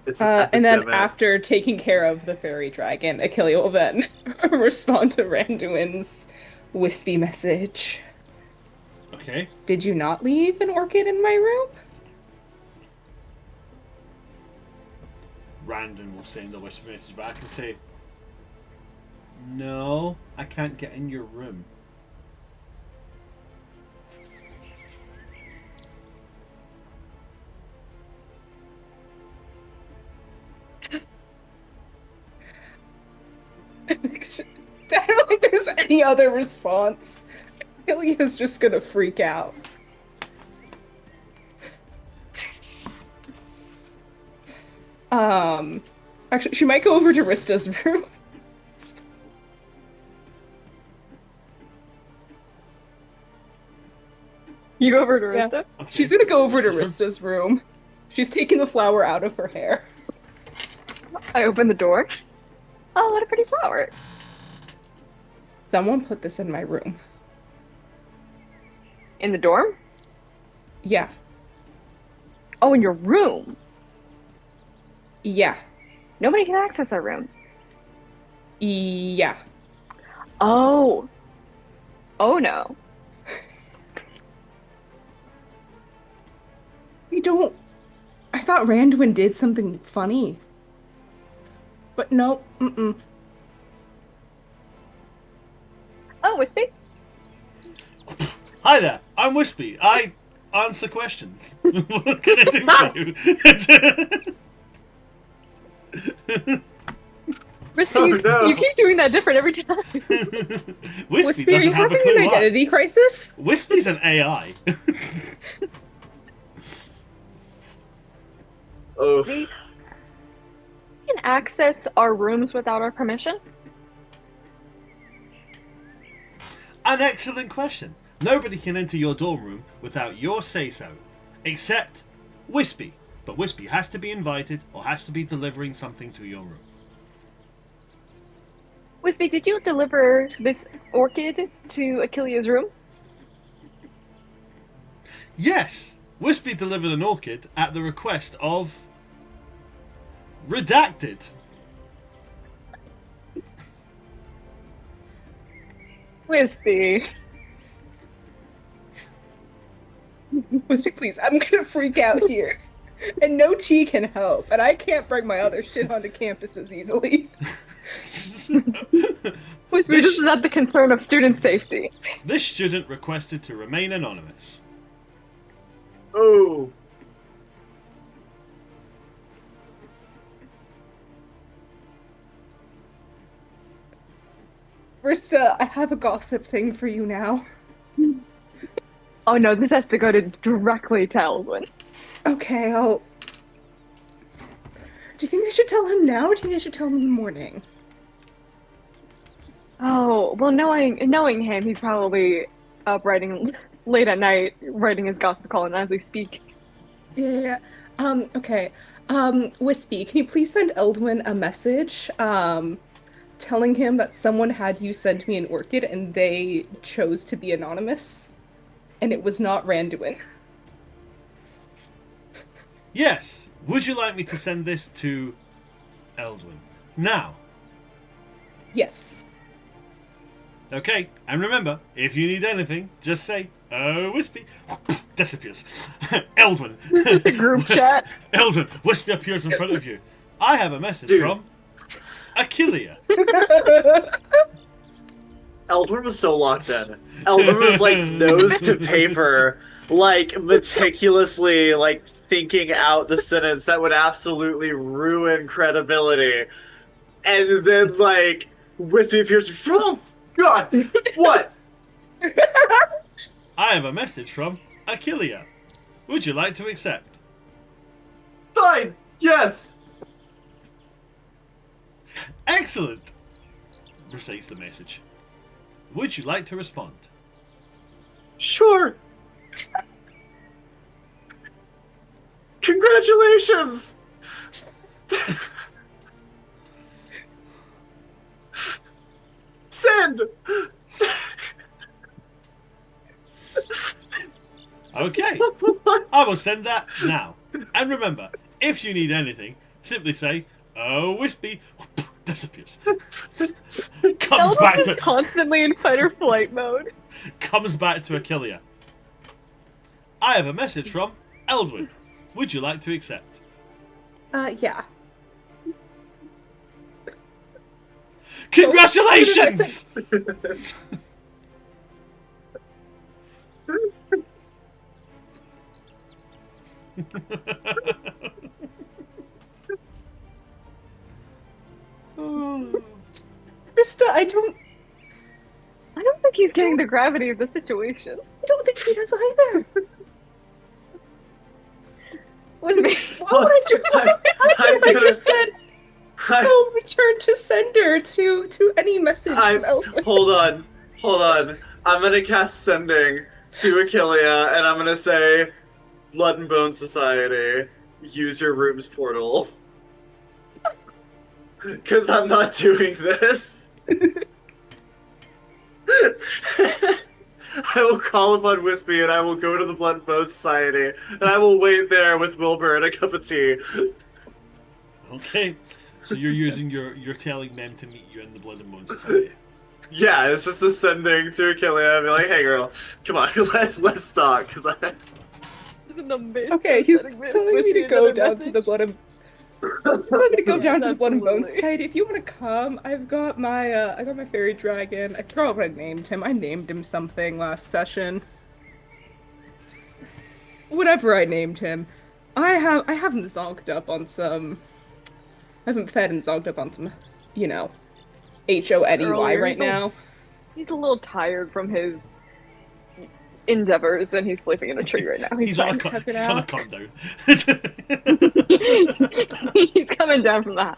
It's an And then epidemic. after taking care of the fairy dragon, Achilles will then respond to Randuin's wispy message. Okay. Did you not leave an orchid in my room? Randon will send a whisper message back and say, "No, I can't get in your room." I don't think there's any other response. Achilles is just gonna freak out. Actually, she might go over to Rista's room. You go over to Yeah. Rista? Okay. She's gonna go over to Rista's Rista's room. She's taking the flower out of her hair. I open the door. Oh, what a pretty flower. Someone put this in my room. In the dorm? Yeah. Oh, in your room. Yeah. Nobody can access our rooms. Yeah. Oh. Oh no. I thought Randuin did something funny. But no, mm-mm. Oh, Wispy? Hi there, I'm Wispy. I answer questions. What can I do for you? Wispy, Oh, you, no. you keep doing that different every time. Wispy Wispy, are you doesn't have a having clue an why. identity crisis? Wispy's an AI. Oh, We can access our rooms without our permission? An excellent question. Nobody can enter your dorm room without your say-so, except Wispy. But Wispy has to be invited or has to be delivering something to your room. Wispy, did you deliver this orchid to Achillea's room? Yes, Wispy delivered an orchid at the request of Redacted. Wispy. Wispy, please, I'm gonna freak out here. And no tea can help, and I can't bring my other shit onto campuses easily. Wispy, this is at the concern of student safety. This student requested to remain anonymous. oh, Rista, I have a gossip thing for you now. Oh no, this has to go directly to Eldwin. Okay, I'll... Do you think I should tell him now, or do you think I should tell him in the morning? Oh, well, knowing him, he's probably up writing late at night, writing his gossip column as we speak. Yeah. Okay. Wispy, can you please send Eldwin a message, telling him that someone had you send me an orchid and they chose to be anonymous? And it was not Randuin. Yes, would you like me to send this to Eldwin now? Yes. Okay, and remember, if you need anything, just say, "Oh, Wispy," disappears. Eldwin. Just a group chat. Eldwin, Wispy appears in front of you. I have a message Dude. from Achillea. Eldrin was so locked in. Eldrin was like nose to paper, like meticulously like thinking out the sentence that would absolutely ruin credibility. And then like Wispy appears, oh God, what? I have a message from Achillea. Would you like to accept? Fine, yes. Excellent! Recites the message. Would you like to respond? Sure. Congratulations! Send! Okay, I will send that now. And remember, if you need anything, simply say, "Oh, Wispy," disappears. Comes back Eldwin is to constantly in fight or flight mode. comes back to Achillea. I have a message from Eldwin. Would you like to accept? Yeah. Congratulations! Krista, I don't think he's getting the gravity of the situation. think he does either. Wispy. What would I do? I just said, "Oh, return to sender to any message from Eldwin." Hold on. I'm gonna cast sending to Achillea, and I'm gonna say, Blood and Bone Society, use your room's portal. Because I'm not doing this. I will call upon Wispy, and I will go to the Blood and Bone Society, and I will wait there with Wilbur and a cup of tea. Okay. So you're telling them to meet you in the Blood and Bone Society. Yeah, it's just a sending to Achillea and be like, hey girl, come on, let's talk, because I... Okay, he's telling me to go down to the Blood and... He's telling me to go down to the Blood and Bone Society. If you want to come, I've got my fairy dragon. I forgot what I named him. I named him something last session. Whatever I named him. I haven't zonked up on some... I haven't fed and zonked up on some, you know, HONEY right now. He's a little tired from his endeavors, and he's sleeping in a tree right now. He's on a calm down. He's coming down from the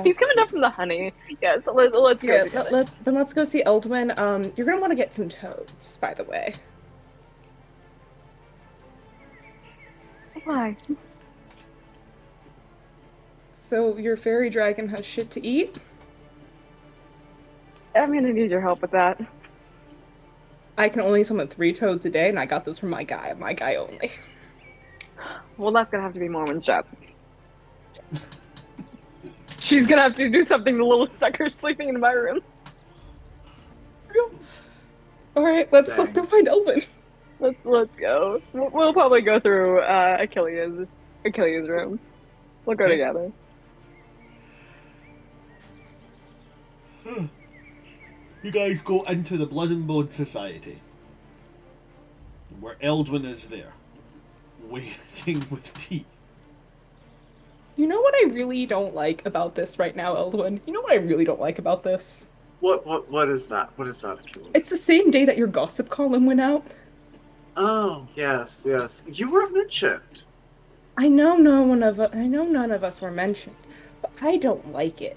he's coming down from the honey. Yeah, so let's go. Then let's go see Eldwin. You're gonna want to get some toads, by the way. Why? So your fairy dragon has shit to eat? I'm gonna need your help with that. I can only summon 3 toads a day, and I got those from my guy only. Well, that's gonna have to be Mormon's job. She's gonna have to do something. The little sucker's sleeping in my room. All right, let's go find Eldwin. Let's go. We'll probably go through Achillea's room. We'll go together. You guys go into the Blood and Bone Society, where Eldwin is there, waiting with tea. You know what I really don't like about this right now, Eldwin? You know what I really don't like about this? What is that? What is that, Achillea? It's the same day that your gossip column went out. Oh, yes. You were mentioned. I know none of us were mentioned, but I don't like it.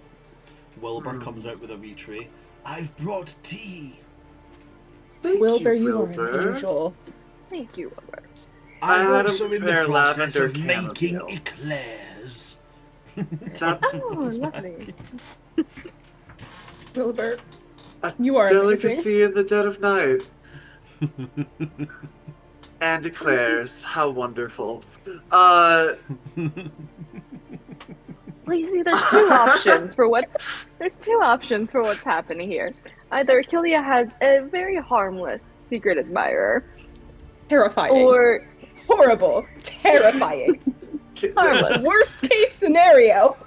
Wilbur comes out with a wee tray. I've brought tea. Thank Wilbur, you, you are Wilbur. an angel. Thank you, Wilbur. I'm had also him in the prepare process lavender of making chamomile. eclairs. That's Oh, lovely. Wilbur, a you are amazing. delicacy in the dead of night. And eclairs, how wonderful. Well, you see, there's two options for what's happening here. Either Achillea has a very harmless secret admirer, Terrifying. or Horrible. Terrifying. harmless. Worst case scenario.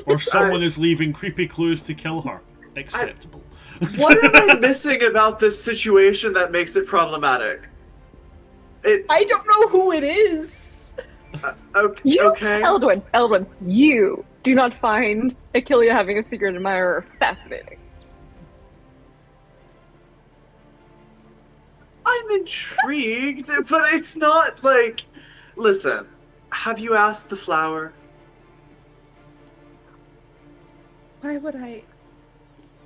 Or someone is leaving creepy clues to kill her. Acceptable. What am I missing about this situation that makes it problematic? I don't know who it is. Okay. Eldwin, you do not find Achillea having a secret admirer fascinating. I'm intrigued, but it's not like... Listen, have you asked the flower? Why would I?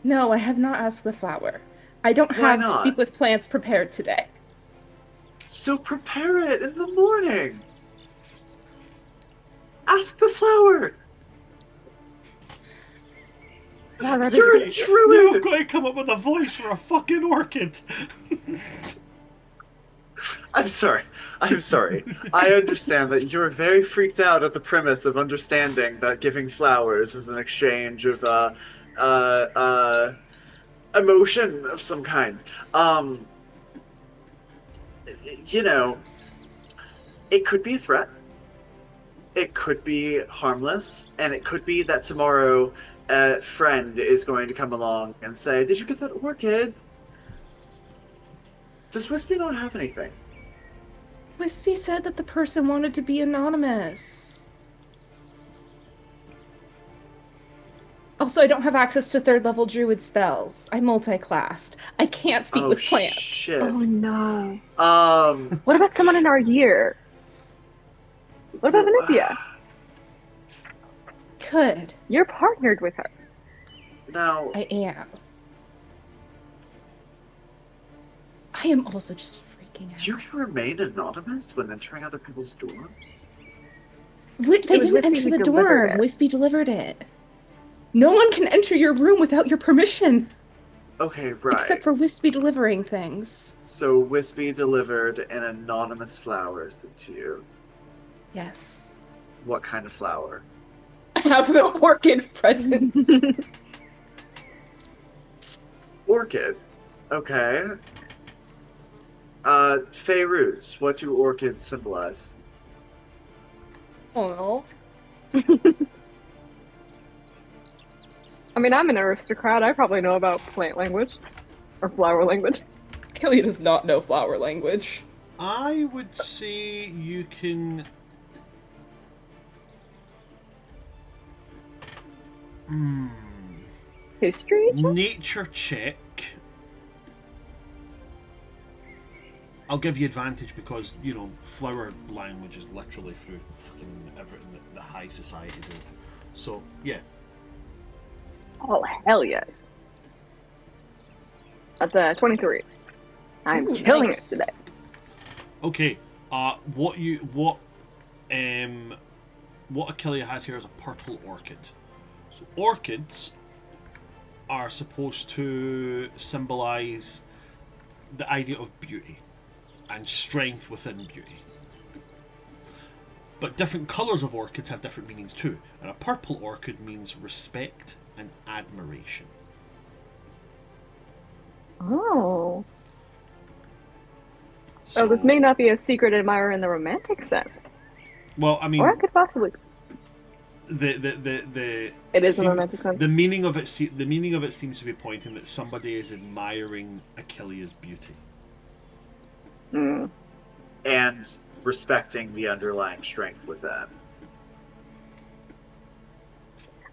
No, I have not asked the flower. I don't Why have not? Speak with Plants prepared today. So prepare it in the morning. Ask the flower. Wow, that is You're a great. You've druid. got to come up with a voice for a fucking orchid. I'm sorry. I understand that you're very freaked out at the premise of understanding that giving flowers is an exchange of emotion of some kind. You know, it could be a threat. It could be harmless, and it could be that tomorrow a friend is going to come along and say, "Did you get that orchid?" Does Wispy not have anything? Wispy said that the person wanted to be anonymous. Also, I don't have access to 3rd level druid spells. I'm multi-classed. I can't speak with plants. Shit. Oh no. Um. What about someone in our year? What about Venetia? could. You're partnered with her. Now, I am. I am also just freaking out. you can remain anonymous when entering other people's dorms? They It was didn't Wispy enter who the delivered dorm. it. Wispy delivered it. No one can enter your room without your permission. Okay, right. Except for Wispy delivering things. So Wispy delivered an anonymous flower sent to you. Yes. What kind of flower? I have the orchid present. Orchid. Okay. Feyruz, what do orchids symbolize? Oh. I mean, I'm an aristocrat. I probably know about plant language. Or flower language. Kelly does not know flower language. I would say you can. History? Nature check. I'll give you advantage because, you know, flower language is literally through fucking everything that the high society do. So, yeah. Oh, hell yes. That's a 23. I'm Ooh, killing nice. it today. Okay. What Achillia has here is a purple orchid. So orchids are supposed to symbolize the idea of beauty and strength within beauty. But different colours of orchids have different meanings too. And a purple orchid means respect and admiration. Oh. So, Oh, this may not be a secret admirer in the romantic sense. well, I mean, Or I could possibly. the It is in a romantic sense. the meaning of it seems to be pointing that somebody is admiring Achillia's beauty. Mm. And respecting the underlying strength within.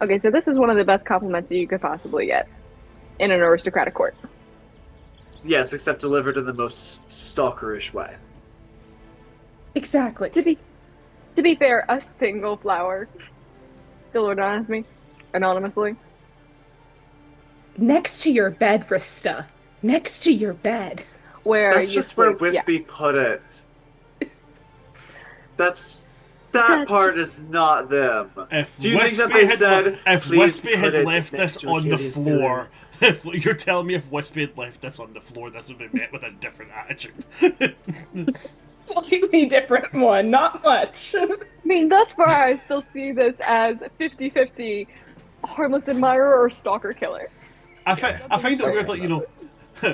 Okay, so this is one of the best compliments that you could possibly get in an aristocratic court. Yes, except delivered in the most stalkerish way. Exactly. To be fair, a single flower delivered anonymously. Next to your bed, Rista. Next to your bed. Where That's you just where sleep. Wispy put it. That part is not them. If Do you think that Wispy they said, if "Please Wispy put had it left next this to on the Achilles' floor, if you're telling me if Wispy had left this on the floor, this would be met with a different attitude. Completely different one. Not much. I mean, thus far, I still see this as 50-50 harmless admirer or stalker killer. I find it weird, like, you know,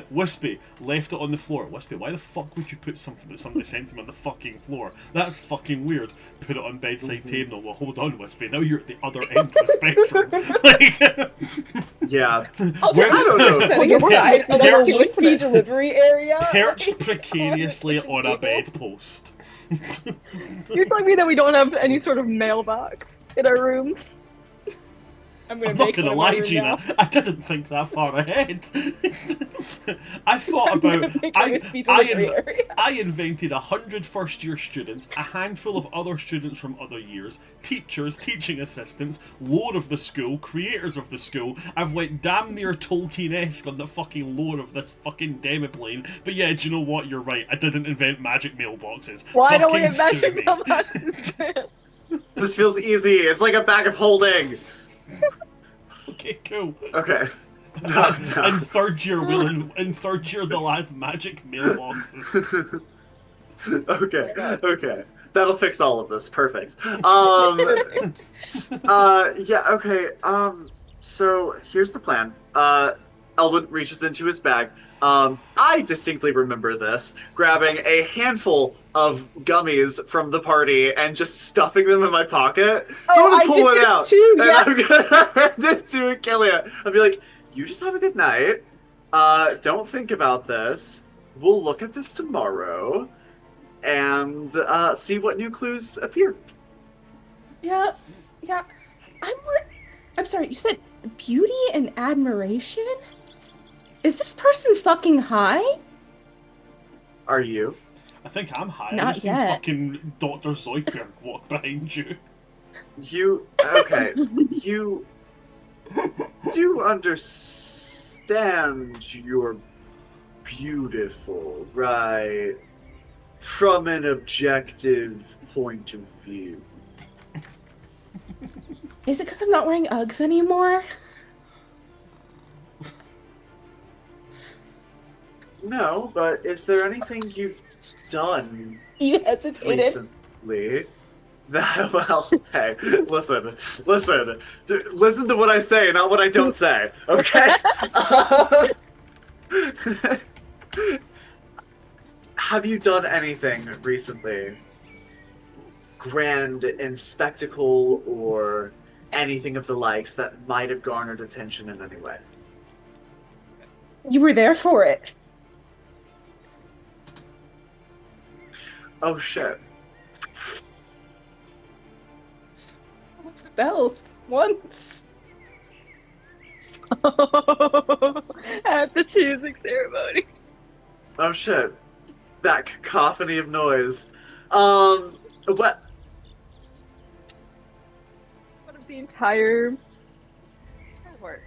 Wispy left it on the floor. Wispy, why the fuck would you put something that somebody sent him on the fucking floor? That's fucking weird. Put it on bedside table. Well, hold on, Wispy. Now you're at the other end of the spectrum. Like, Yeah. where's- I don't know. Setting aside That's another too wispy intimate. delivery area. perched precariously on a bedpost. You're telling me that we don't have any sort of mailbox in our rooms? I'm gonna I'm not make gonna one lie, right Gina. now. I didn't think that far ahead. I thought I'm gonna about make a wispy delivery area. I invented 100 first-year students, a handful of other students from other years, teachers, teaching assistants, lore of the school, creators of the school. I've went damn near Tolkien-esque on the fucking lore of this fucking demiplane. But yeah, do you know what? You're right. I didn't invent magic mailboxes. Why don't we have Fucking sue magic me. mailboxes, man? This feels easy. It's like a bag of holding. Okay, cool. Okay. No, no. In third year, they'll add magic mailboxes. Okay. That'll fix all of this. Perfect. Yeah, okay. So here's the plan. Eldon reaches into his bag. I distinctly remember this, grabbing a handful of gummies from the party and just stuffing them in my pocket. So I'm I gonna pull did one this out. too, And yes. I'm gonna hand this to Achillia. I'll be like, you just have a good night. Don't think about this. We'll look at this tomorrow and see what new clues appear. Yeah. I'm sorry, you said beauty and admiration? Is this person fucking high? Are you? I think I'm high. I Not just seen yet. fucking Dr. Zoidberg walk behind you. Okay. You do understand you're beautiful, right? From an objective point of view. Is it because I'm not wearing Uggs anymore? No, but is there anything you've done You hesitated. recently? Well, hey, listen to what I say, not what I don't say, okay? Have you done anything recently? Grand in spectacle or anything of the likes that might have garnered attention in any way? You were there for it. Oh shit. I left the bells once. At the choosing ceremony. Oh shit. That cacophony of noise. What? Out of the entire cohort.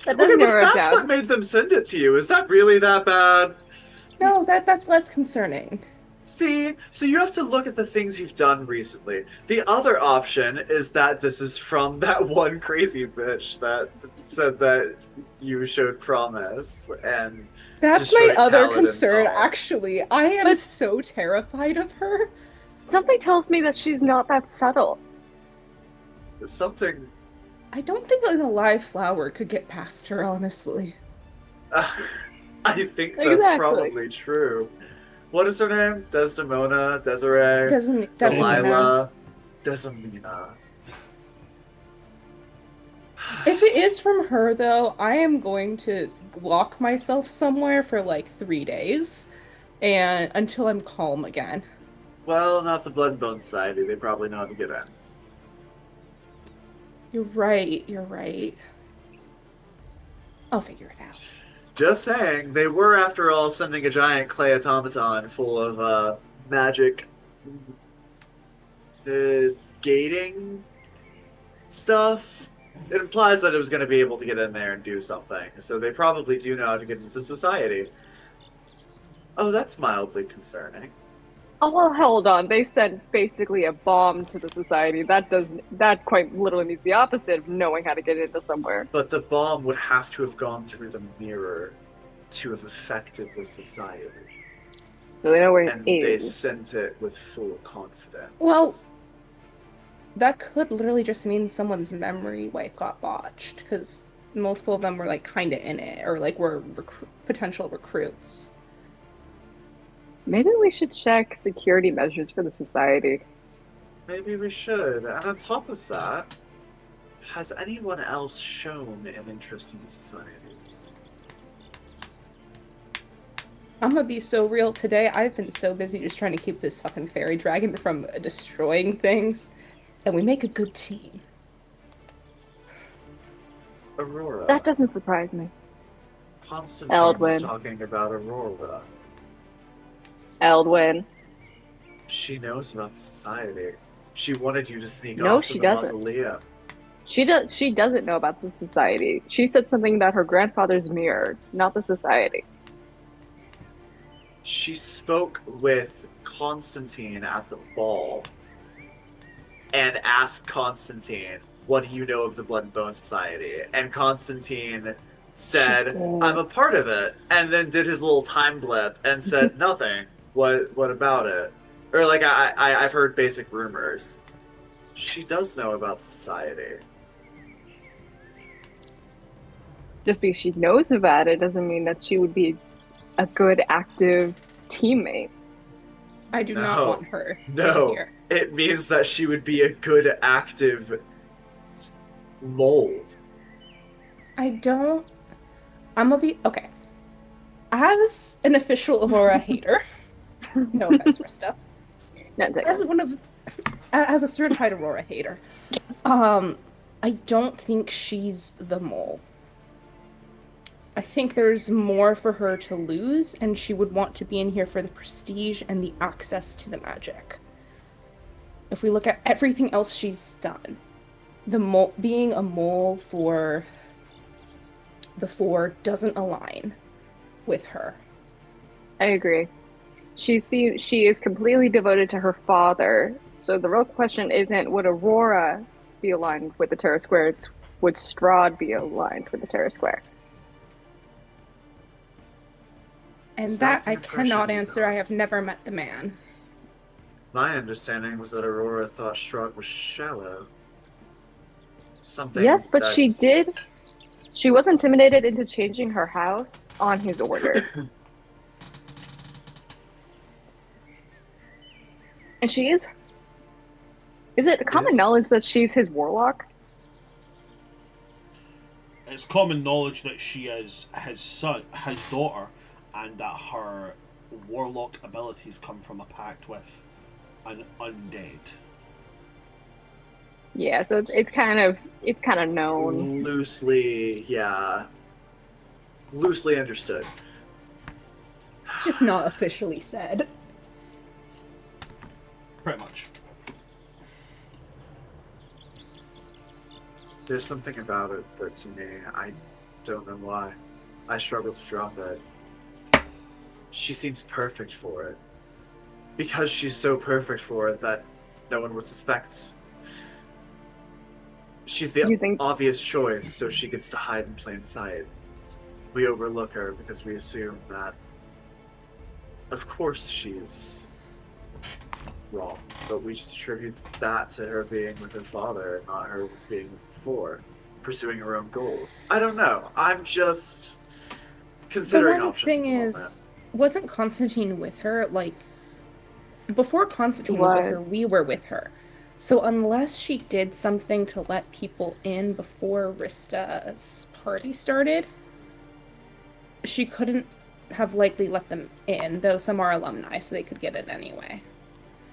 That Okay, doesn't but narrow if it that's down. what made them send it to you, is that really that bad? No, that's less concerning. See, so you have to look at the things you've done recently. The other option is that this is from that one crazy bitch that said that you showed promise and That's my destroyed other Paladin's concern, home. actually. I am But- so terrified of her. Something tells me that she's not that subtle. Something. I don't think a live flower could get past her, honestly. I think that's Exactly. probably true. What is her name? Desdemona, Desiree, Doesn't Delilah, Desmina. If it is from her, though, I am going to lock myself somewhere for like 3 days, and until I'm calm again. Well, not the Blood and Bone Society. They probably know how to get in. You're right. You're right. I'll figure it out. Just saying, they were, after all, sending a giant clay automaton full of magic gating stuff. It implies that it was going to be able to get in there and do something. So they probably do know how to get into the society. Oh, that's mildly concerning. Oh well, hold on. They sent basically a bomb to the society. That quite literally means the opposite of knowing how to get into somewhere. But the bomb would have to have gone through the mirror to have affected the society. So they know where And it they is. sent it with full confidence. Well, that could literally just mean someone's memory wipe got botched, because multiple of them were like kind of in it, or like were potential recruits. Maybe we should check security measures for the society. Maybe we should. And on top of that, has anyone else shown an interest in the society? I'm gonna be so real today. I've been so busy just trying to keep this fucking fairy dragon from destroying things, and we make a good team. Aurora. That doesn't surprise me. Constantine was Eldwin. talking about Aurora. Eldwin. She knows about the society. She wanted you to sneak No, off to she the doesn't. mausoleum. She doesn't know about the society. She said something about her grandfather's mirror, not the society. She spoke with Constantine at the ball and asked Constantine, "What do you know of the Blood and Bone Society?" And Constantine said, She did. "I'm a part of it," and then did his little time blip and said, "Nothing. What about it?" Or like I've heard basic rumors. She does know about the society. Just because she knows about it doesn't mean that she would be a good, active teammate. I do No. not want her No. here. It means that she would be a good active mold. I don't. I'm gonna be okay. As an official Aurora hater, no offense, Rista. Not that- As a certified Aurora hater, I don't think she's the mole. I think there's more for her to lose, and she would want to be in here for the prestige and the access to the magic. if we look at everything else she's done, being a mole for the Four doesn't align with her. I agree. She is completely devoted to her father. So the real question isn't would Aurora be aligned with the Terra Square, it's would Strahd be aligned with the Terra Square? And Is that that the I impression cannot you answer. got? I have never met the man. My understanding was that Aurora thought Strahd was shallow. Something Yes, but that she was intimidated into changing her house on his orders. And she is it common Is- knowledge that she's his warlock? It's common knowledge that she is his daughter, and that her warlock abilities come from a pact with an undead. Yeah, so it's kind of known. loosely, yeah, loosely understood. It's just not officially said. Pretty much. There's something about it that to me, I don't know why. I struggle to drop it. She seems perfect for it. Because she's so perfect for it that no one would suspect. She's the You think- obvious choice, so she gets to hide in plain sight. We overlook her because we assume that, of course, she's wrong, but we just attribute that to her being with her father and not her being with the Four, pursuing her own goals. I don't know. I'm just considering The one options. thing at the moment. is, wasn't Constantine with her? Like, before Constantine was with her, we were with her. So unless she did something to let people in before Rista's party started, she couldn't have likely let them in, though some are alumni, so they could get in anyway.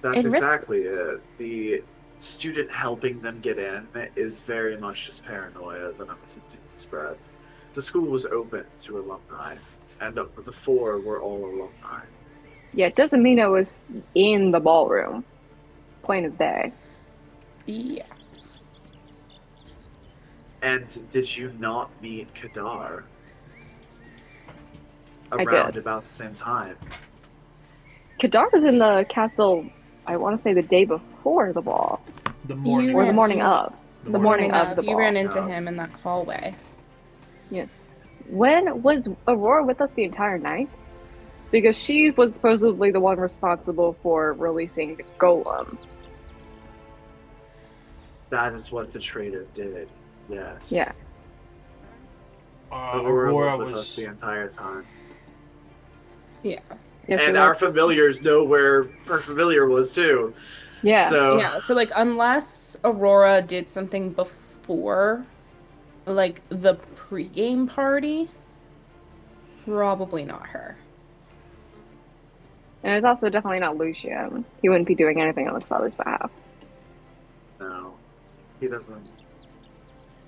That's And exactly it. The student helping them get in is very much just paranoia that I'm attempting to spread. The school was open to alumni, and the Four were all alumni. Yeah, it doesn't mean it was in the ballroom. Plain as day. Yeah. And did you not meet Kadar I around did. about the same time? Kadar was in the castle, I want to say the day before the ball. The morning. Or the ran morning into- of. The morning of the You ball. ran into Yeah. him in that hallway. When was Aurora with us the entire night? Because she was supposedly the one responsible for releasing the golem. That is what the traitor did. Yes. Yeah. Aurora Aurora was with us the entire time. Yeah. Yeah, so And that- our familiars know where her familiar was too. yeah. So Yeah, so like unless Aurora did something before like the pregame party, probably not her. And it's also definitely not Lucian. He wouldn't be doing anything on his father's behalf. no, he doesn't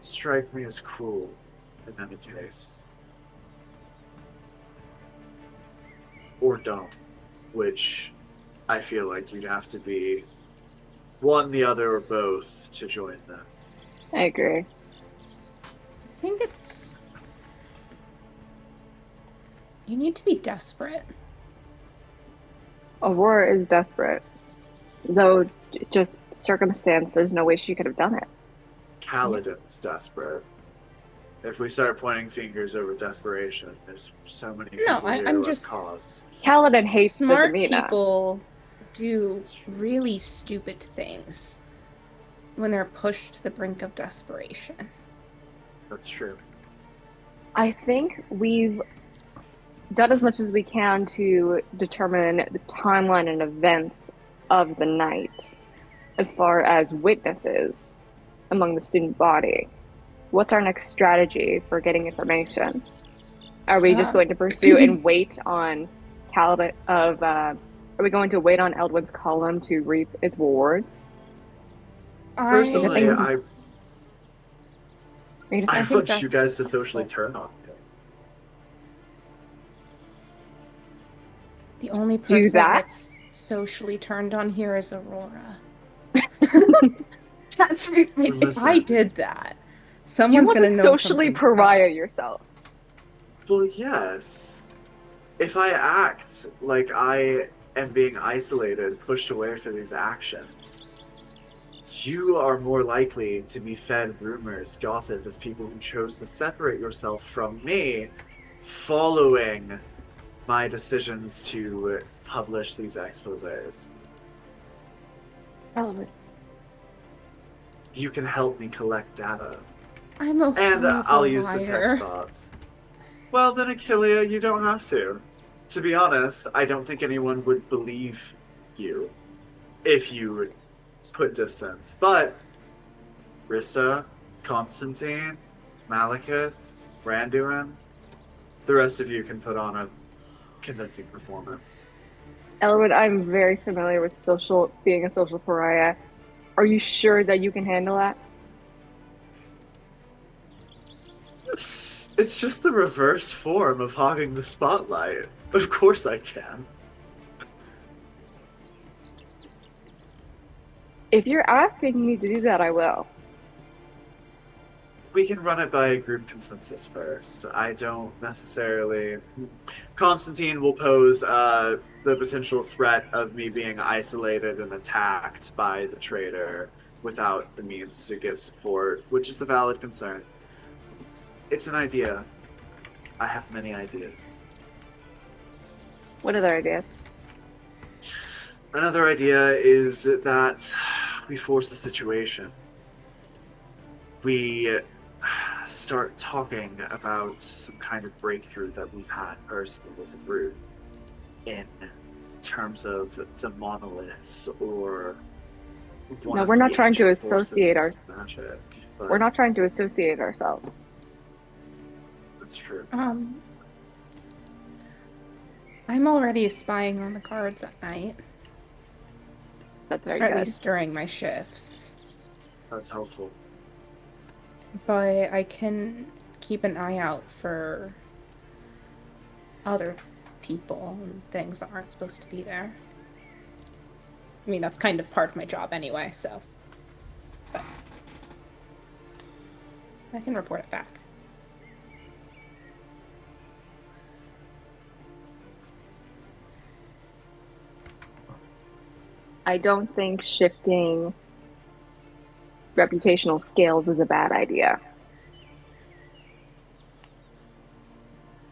strike me as cruel in any case. Or dumb, which I feel like you'd have to be one, the other, or both to join them. I agree. I think it's you need to be desperate. Aurora is desperate. Though, just circumstance, there's no way she could have done it. Kaladin's desperate. If we start pointing fingers over desperation, there's so many people No, here I'm who have just- cause. Kaladin hates Smart Bizamina. people do really stupid things when they're pushed to the brink of desperation. That's true. I think we've done as much as we can to determine the timeline and events of the night as far as witnesses among the student body. What's our next strategy for getting information? Are we just going to pursue and wait on Kaladin are we going to wait on Eldwin's column to reap its rewards? Personally, I Are you just- think want that's you guys to socially turn on me. The only Do person that? that's socially turned on here is Aurora. That's if I Listen. did that, Do you someone's want gonna to know socially something's pariah up. yourself? Well, yes. If I act like I am being isolated, pushed away for these actions, you are more likely to be fed rumors, gossip, as people who chose to separate yourself from me following my decisions to publish these exposés. Oh, You can help me collect data. I'm a And I'll horrible use liar. detect thoughts. Well, then, Achillea, you don't have to. To be honest, I don't think anyone would believe you if you put distance. But Rista, Constantine, Malekith, Randuin, the rest of you can put on a convincing performance. Elwood, I'm very familiar with being a social pariah. Are you sure that you can handle that? It's just the reverse form of hogging the spotlight. Of course I can. If you're asking me to do that, I will. We can run it by a group consensus first. I don't necessarily. Constantine will pose the potential threat of me being isolated and attacked by the traitor without the means to get support, which is a valid concern. It's an idea. I have many ideas. What other ideas? Another idea is that we force the situation. We start talking about some kind of breakthrough that we've had personally as a group in terms of the monoliths or No, we're not trying to associate magic. We're not trying to associate ourselves. That's true. I'm already spying on the guards at night, That's very or at good. least during my shifts. That's helpful. But I can keep an eye out for other people and things that aren't supposed to be there. I mean, that's kind of part of my job anyway, so. But I can report it back. I don't think shifting reputational scales is a bad idea.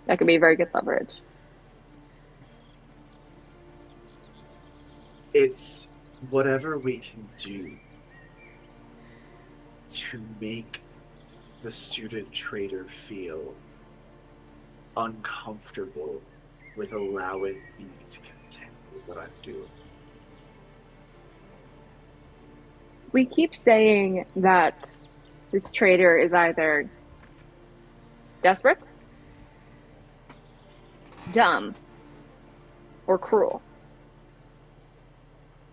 That could be very good leverage. It's whatever we can do to make the student trader feel uncomfortable with allowing me to continue what I'm doing. We keep saying that this trader is either desperate, dumb, or cruel.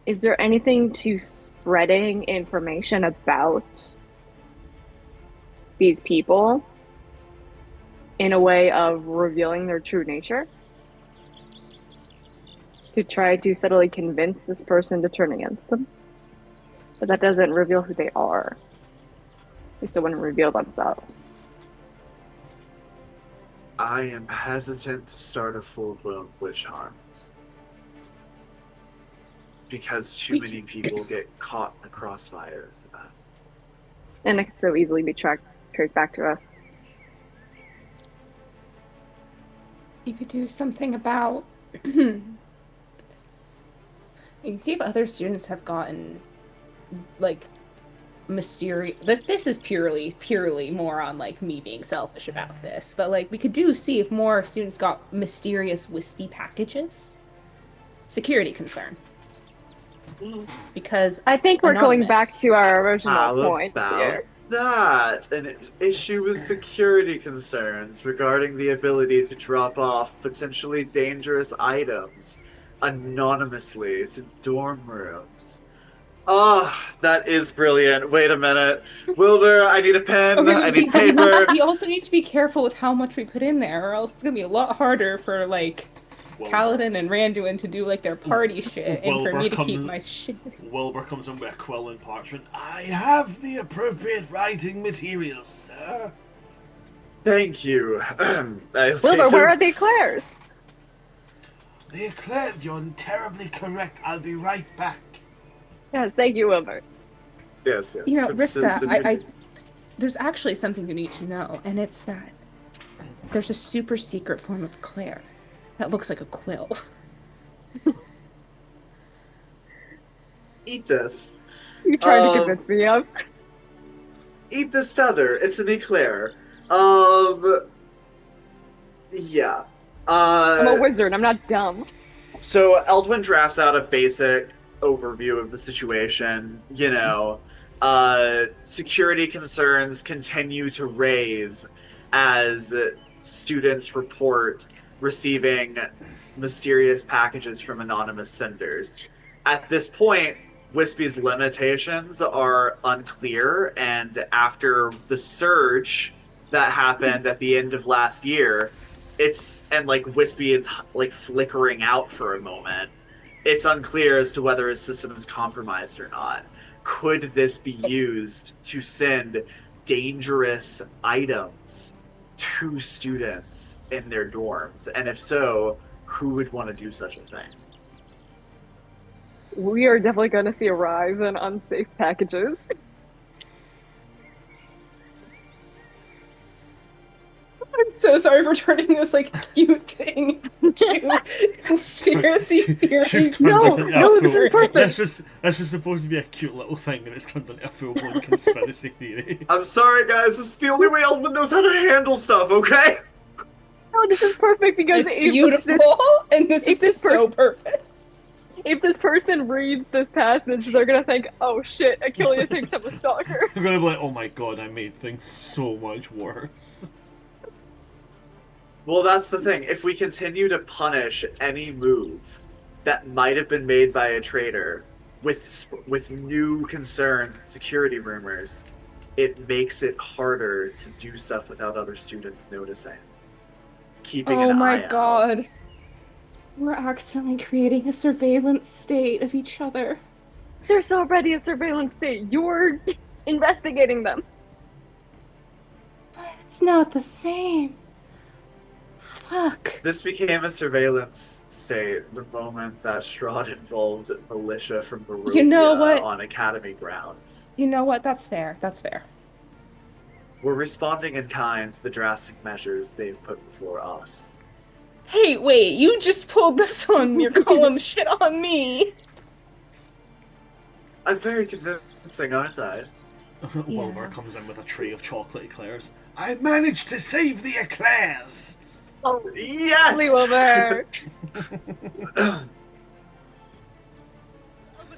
Is there anything to spreading information about these people in a way of revealing their true nature? To try to subtly convince this person to turn against them? But that doesn't reveal who they are. They still wouldn't reveal themselves. I am hesitant to start a full-blown witch hunt because too many people get caught in the crossfire of that. And it could so easily be traced back to us. You could do something about. You can see if other students have gotten, like, mysterious. This is purely more on, like, me being selfish about this. But, like, we could see if more students got mysterious wispy packages. Security concern. Because I think we're going back anonymous. to our original How point about here. that? An issue with security concerns regarding the ability to drop off potentially dangerous items anonymously to dorm rooms. Oh, that is brilliant. Wait a minute. Wilbur, I need a pen. Okay, I need paper. we also need to be careful with how much we put in there, or else it's gonna be a lot harder for, like, Wilbur. Kaladin and Randuin to do like their party shit, and for Wilbur me to keep comes- my shit. Wilbur comes in with a quill and parchment. I have the appropriate writing materials, sir. Thank you. I'll take Wilbur, where them. are the eclairs? The eclair, you're terribly correct. I'll be right back. Yes, thank you, Wilbur. Yes, yes. You know, Sim- sim- Rista, sim- there's actually something you need to know, and it's that there's a super secret form of Claire that looks like a quill. Eat this. You trying to convince me of? Eat this feather. It's an eclair. Yeah. I'm a wizard. I'm not dumb. So Eldwin drafts out a basic overview of the situation. You know, security concerns continue to raise as students report receiving mysterious packages from anonymous senders. At this point, Wispy's limitations are unclear, and after the surge that happened at the end of last year, Wispy like flickering out for a moment, it's unclear as to whether his system is compromised or not. Could this be used to send dangerous items to students in their dorms? And if so, who would want to do such a thing? We are definitely going to see a rise in unsafe packages. I'm so sorry for turning this like cute thing to conspiracy theory. You've turned No, this into no, a this full- is perfect. This is supposed to be a cute little thing, and it's turned into a full-blown conspiracy theory. I'm sorry, guys. This is the only way Eldwin knows how to handle stuff, okay? No, this is perfect because It's if beautiful, and this if is this so perfect. if this person reads this passage, they're gonna think, "Oh shit, Achilles thinks I'm a stalker." I'm gonna be like, oh my god, I made things so much worse. Well, that's the thing. If we continue to punish any move that might have been made by a traitor with new concerns and security rumors, it makes it harder to do stuff without other students noticing. Keeping Oh an my eye out. god. We're accidentally creating a surveillance state of each other. There's already a surveillance state. You're investigating them. But it's not the same. Fuck. This became a surveillance state the moment that Strahd involved militia from Barovia You know what? on Academy grounds. You know what? That's fair. That's fair. We're responding in kind to the drastic measures they've put before us. Hey, wait, you just pulled this on your column shit on me. I'm very convincing, aren't I? Wilbur comes in with a tray of chocolate eclairs. I managed to save the eclairs! Oh, Yes! Wilbur.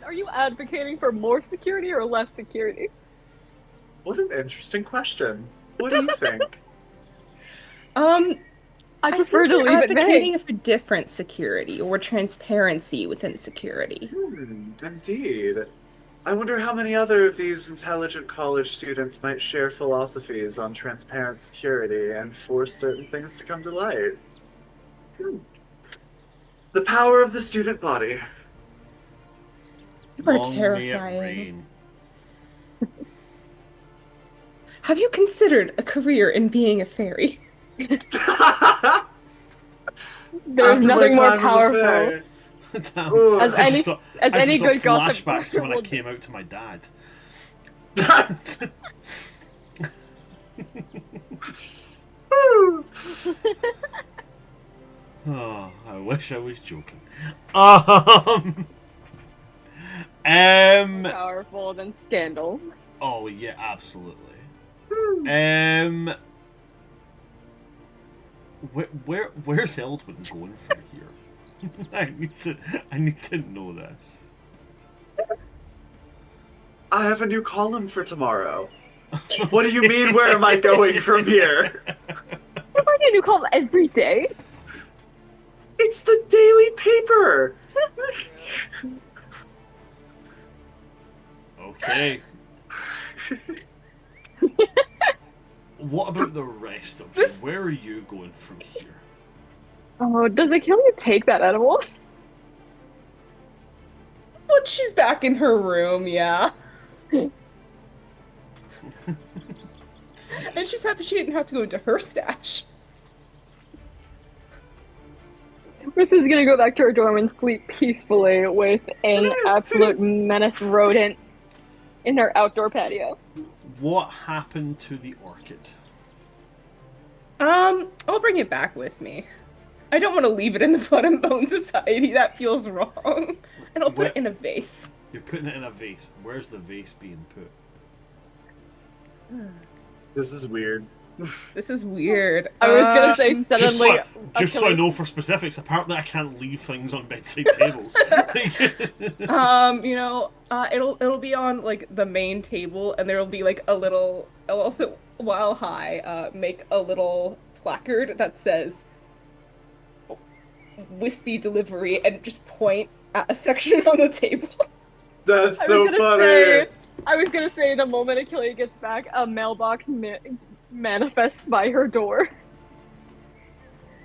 Are you advocating for more security or less security? What an interesting question. What do you think? I prefer to think leave you're it vague. advocating for different security or transparency within security. Indeed. I wonder how many other of these intelligent college students might share philosophies on transparent security and force certain things to come to light. The power of the student body. You are Long may it terrifying. rain. Have you considered a career in being a fairy? There's After my nothing more time in the powerful. fair. Damn. Ugh. As any- as I just any got good gossip flashbacks to when I will do. came out to my dad. Oh, I wish I was joking. Powerful than scandal. Oh yeah, absolutely. Where's Eldwin going from here? I need to know this. I have a new column for tomorrow. What do you mean, where am I going from here? Why do you call it every day? It's the daily paper! Okay. What about the rest of you? Where are you going from here? Oh, does Achilles take that edible? But she's back in her room, yeah. And she's happy she didn't have to go into her stash. Chris is gonna go back to her dorm and sleep peacefully with an absolute menace rodent in her outdoor patio. What happened to the orchid? I'll bring it back with me. I don't want to leave it in the Blood and Bone Society. That feels wrong. And I'll put it in a vase. You're putting it in a vase. Where's the vase being put? This is weird. This is weird. I was gonna say Just suddenly. so I know for specifics, apparently I can't leave things on bedside tables. It'll be on like the main table, and there'll be like a little. I'll also, while high, make a little placard that says "Wispy Delivery" and just point at a section on the table. That's so funny. I was gonna say the moment Achilles gets back, a mailbox manifests by her door.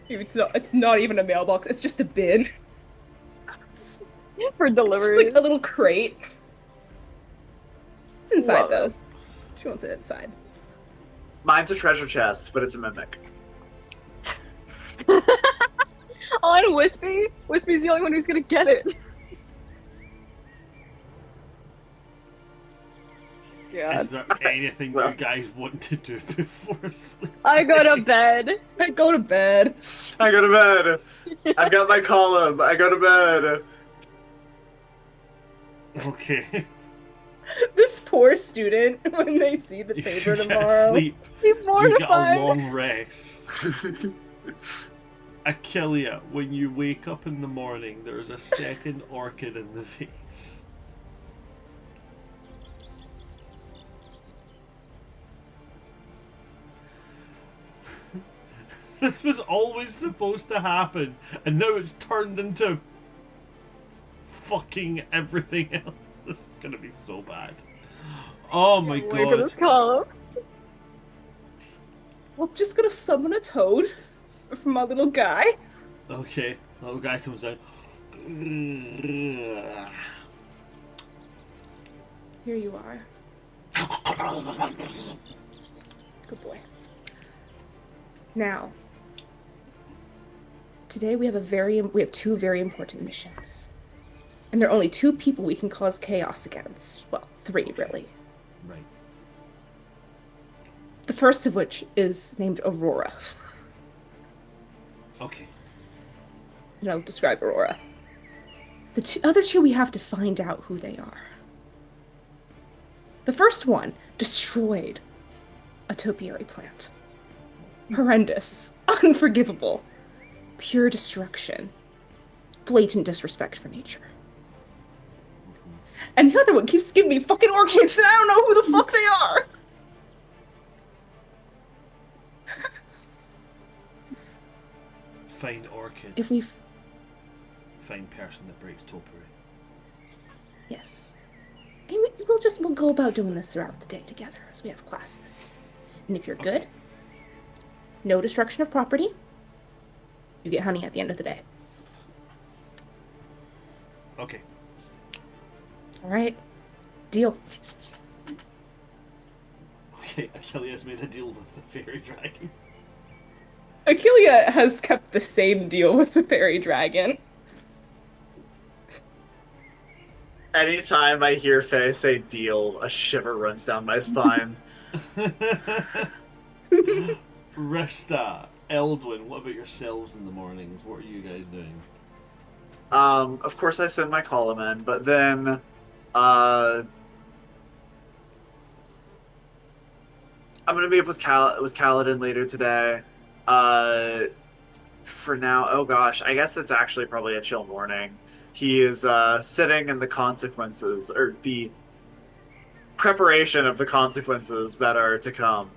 It's not even a mailbox. It's just a bin. For delivery. It's just like a little crate. It's inside Love though. it. She wants it inside. Mine's a treasure chest, but it's a mimic. Oh, and Wispy? Wispy's the only one who's gonna get it. God. Is there anything you guys want to do before sleep? I go to bed. I go to bed. I go to bed. I've got my column. I go to bed. Okay. This poor student, when they see the paper You get tomorrow. sleep. He's You get a mortified. long rest. Achilles, when you wake up in the morning, there is a second orchid in the vase. This was always supposed to happen, and now it's turned into fucking everything else. This is gonna be so bad. Oh my Wait for this god. column. Well, I'm just gonna summon a toad from my little guy. Okay, little guy comes out. Here you are. Good boy. Now, today we have two very important missions. And there are only two people we can cause chaos against. Well, three, really. Right. The first of which is named Aurora. Okay. And I'll describe Aurora. The other two, we have to find out who they are. The first one destroyed a topiary plant. Horrendous. Unforgivable. Pure destruction. Blatant disrespect for nature. And the other one keeps giving me fucking orchids, and I don't know who the fuck they are! Find orchid. If we Find person that breaks topiary. Yes. And we'll go about doing this throughout the day together as we have classes. And if you're good, no destruction of property, you get honey at the end of the day. Okay. Alright? Deal. Okay, Achilles has made a deal with the fairy dragon. Achilles has kept the same deal with the fairy dragon. Anytime I hear Faye say deal, a shiver runs down my spine. Rista, Eldwin, what about yourselves in the mornings? What are you guys doing? Of course I send my column in, but then, I'm gonna meet up with Kaladin later today. For now, oh gosh, I guess it's actually probably a chill morning. He is, sitting in the consequences, or the preparation of the consequences that are to come,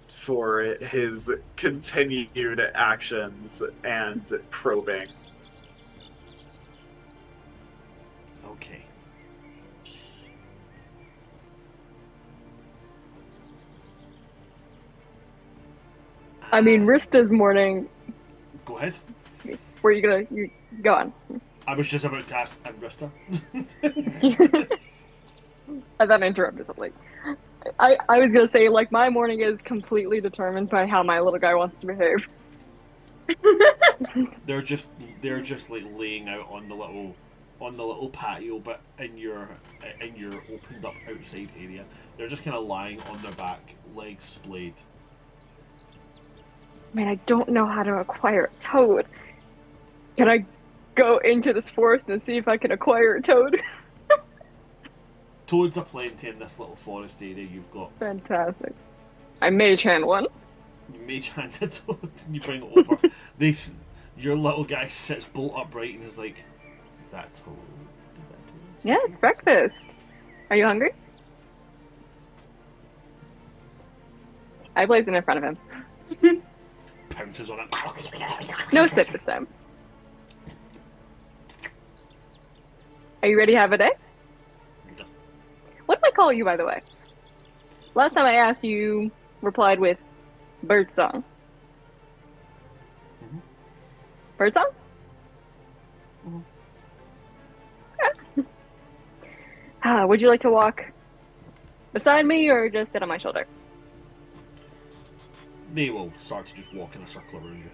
for his continued actions and probing. Okay. I mean, Rista's morning ahead. Where are you gonna go on? I was just about to ask Angrista. I thought I interrupted something. I was gonna say, like, my morning is completely determined by how my little guy wants to behave. they're just like laying out on the little patio bit in your opened up outside area. They're just kind of lying on their back, legs splayed. Man, I don't know how to acquire a toad. Can I go into this forest and see if I can acquire a toad? Toads are plenty in this little forest area you've got. Fantastic. I mage hand one. You mage hand a toad and you bring it over. Your little guy sits bolt upright and is like, is that a toad? Is that a toad? Yeah, it's breakfast. Are you hungry? I place it in front of him. Pounces on it. No sit this time. Are you ready to have a day? What did I call you, by the way? Last time I asked, you replied with bird song. Mhm. Bird song? Okay. Would you like to walk beside me or just sit on my shoulder? They will start to just walk in a circle around you.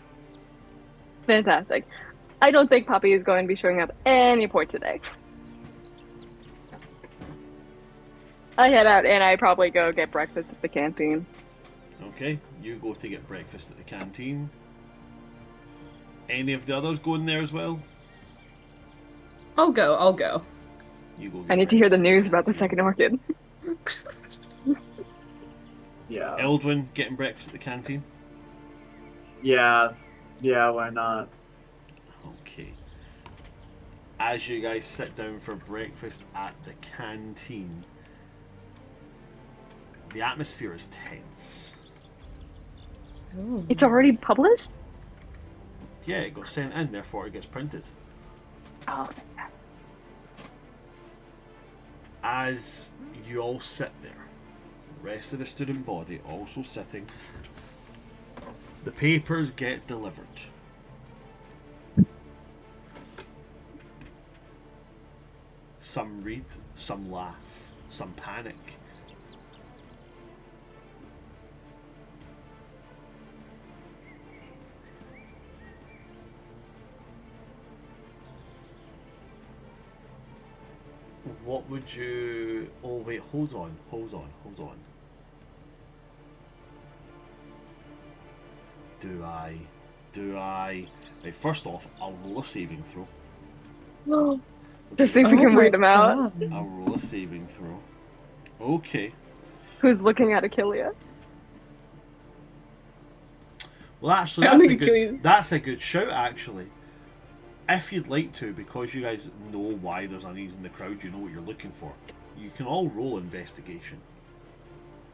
Fantastic. I don't think Poppy is going to be showing up any point today. I head out and I probably go get breakfast at the canteen. Okay, you go to get breakfast at the canteen. Any of the others going there as well? I'll go. You go. I need to hear the news about the second orchid. Yeah. Eldwin getting breakfast at the canteen. Yeah. Yeah, why not? Okay. As you guys sit down for breakfast at the canteen, the atmosphere is tense. It's already published? Yeah, it got sent in, therefore it gets printed. Oh. As you all sit there, the rest of the student body also sitting, the papers get delivered. Some read, some laugh, some panic. What would you... Oh wait, hold on. Do I... Right, first off, I'll roll a saving throw. Just see if we can read them out. I'll roll a saving throw. Okay. Who's looking at Achillia? Well, actually, that's a good shout, actually. If you'd like to, because you guys know why there's unease in the crowd, you know what you're looking for, you can all roll investigation.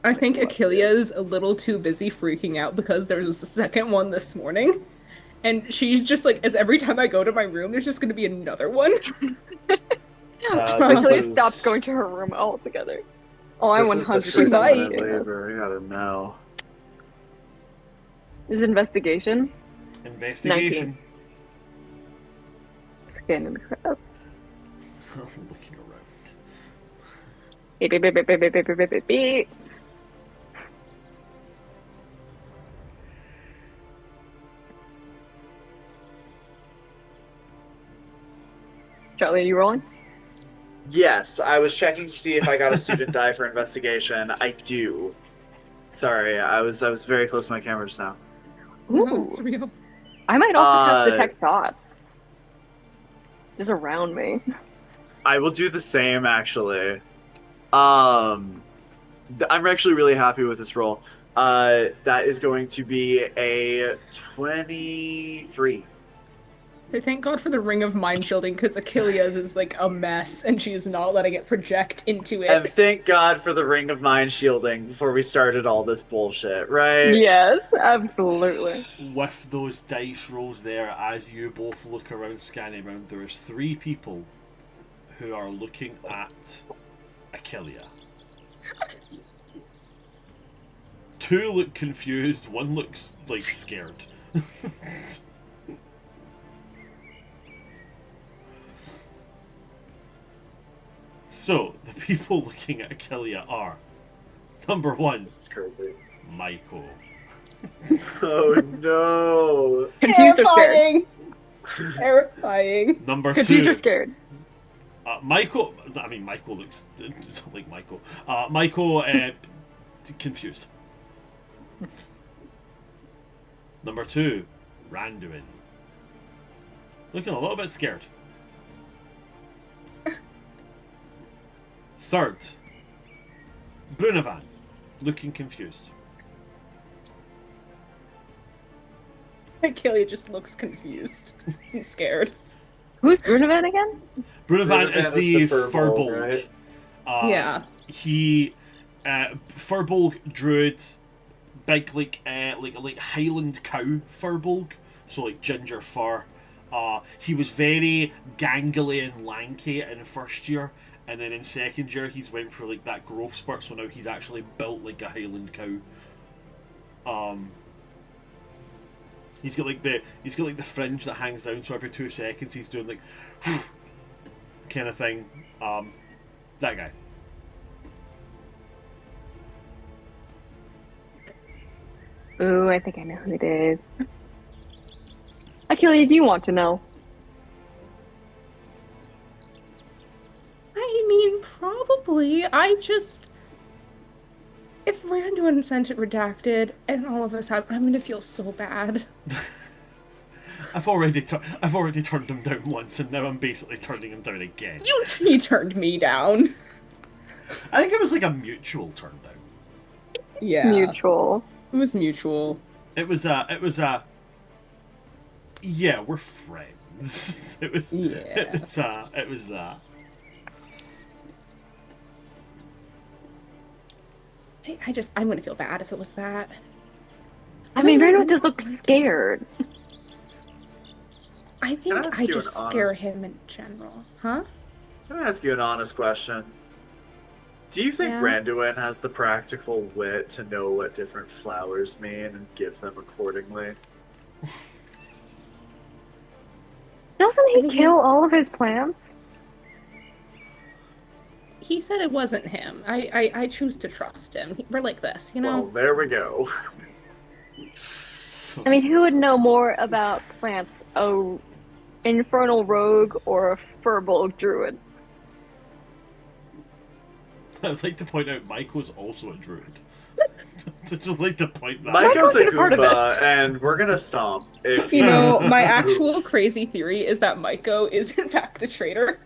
I think Achillia's a little too busy freaking out because there was a second one this morning. And she's just like, as every time I go to my room, there's just going to be another one. Achillia stops going to her room altogether. Oh, I'm 100% labor. I gotta know. Is investigation? Investigation. 19. Scanning the crowd. Looking around. Beep, beep, beep, beep, beep, beep, beep, beep, beep, beep. Charlie, are you rolling? Yes, I was checking to see if I got a student die for investigation. I do. Sorry, I was very close to my camera just now. No, it's real. I might also have detect thoughts. Just around me. I will do the same, actually. I'm actually really happy with this roll. That is going to be a 23. Thank God for the ring of mind shielding, because Achillia's is like a mess, and she's not letting it project into it. And thank God for the ring of mind shielding before we started all this bullshit, right? Yes, absolutely. With those dice rolls there, as you both look around, scanning around, there's 3 people who are looking at Achillia. 2 look confused, 1 looks like scared. So, the people looking at Achillea are number 1, This is crazy. Michael. Oh no! Confused or scared? Terrifying. Number Confused 2, or scared? Michael. I mean, Michael looks like Michael. Michael, confused. Number 2, Randuin. Looking a little bit scared. Third, Brunavan. Looking confused. Achilles just looks confused and scared. Who's Brunovan again? Brunavan is the Furbolg, Furbolg. right? Yeah. He, Furbolg druid, big like Highland cow Furbolg, so like ginger fur. He was very gangly and lanky in first year, and then in second year he's went for like that growth spurt, so now he's actually built like a Highland cow. He's got like the fringe that hangs down, so every 2 seconds he's doing like kind of thing. That guy. Ooh, I think I know who it is. Achilles, do you want to know? I mean, probably. If Randuin sent it redacted and all of us have, I'm gonna feel so bad. I've already turned him down once, and now I'm basically turning him down again. He turned me down. I think it was like a mutual turn down. Yeah. Mutual. It was mutual. It was a. Yeah, we're friends. It was. Yeah. It was that. I'm gonna feel bad if it was that. I mean, Bruno does look scared. I think Can I ask I you just an scare honest- him in general. Huh? Can I ask you an honest question? Do you think Yeah. Randuin has the practical wit to know what different flowers mean and give them accordingly? Doesn't he kill all of his plants? He said it wasn't him. I choose to trust him. We're like this, you know? Well, there we go. I mean, who would know more about plants? A infernal rogue or a Furbolg druid? I would like to point out Michael's also a druid. So just like to point that out. Michael's a Michael's a part of Goomba, this. and we're gonna stomp. If You know, my actual crazy theory is that Maiko is in fact the traitor.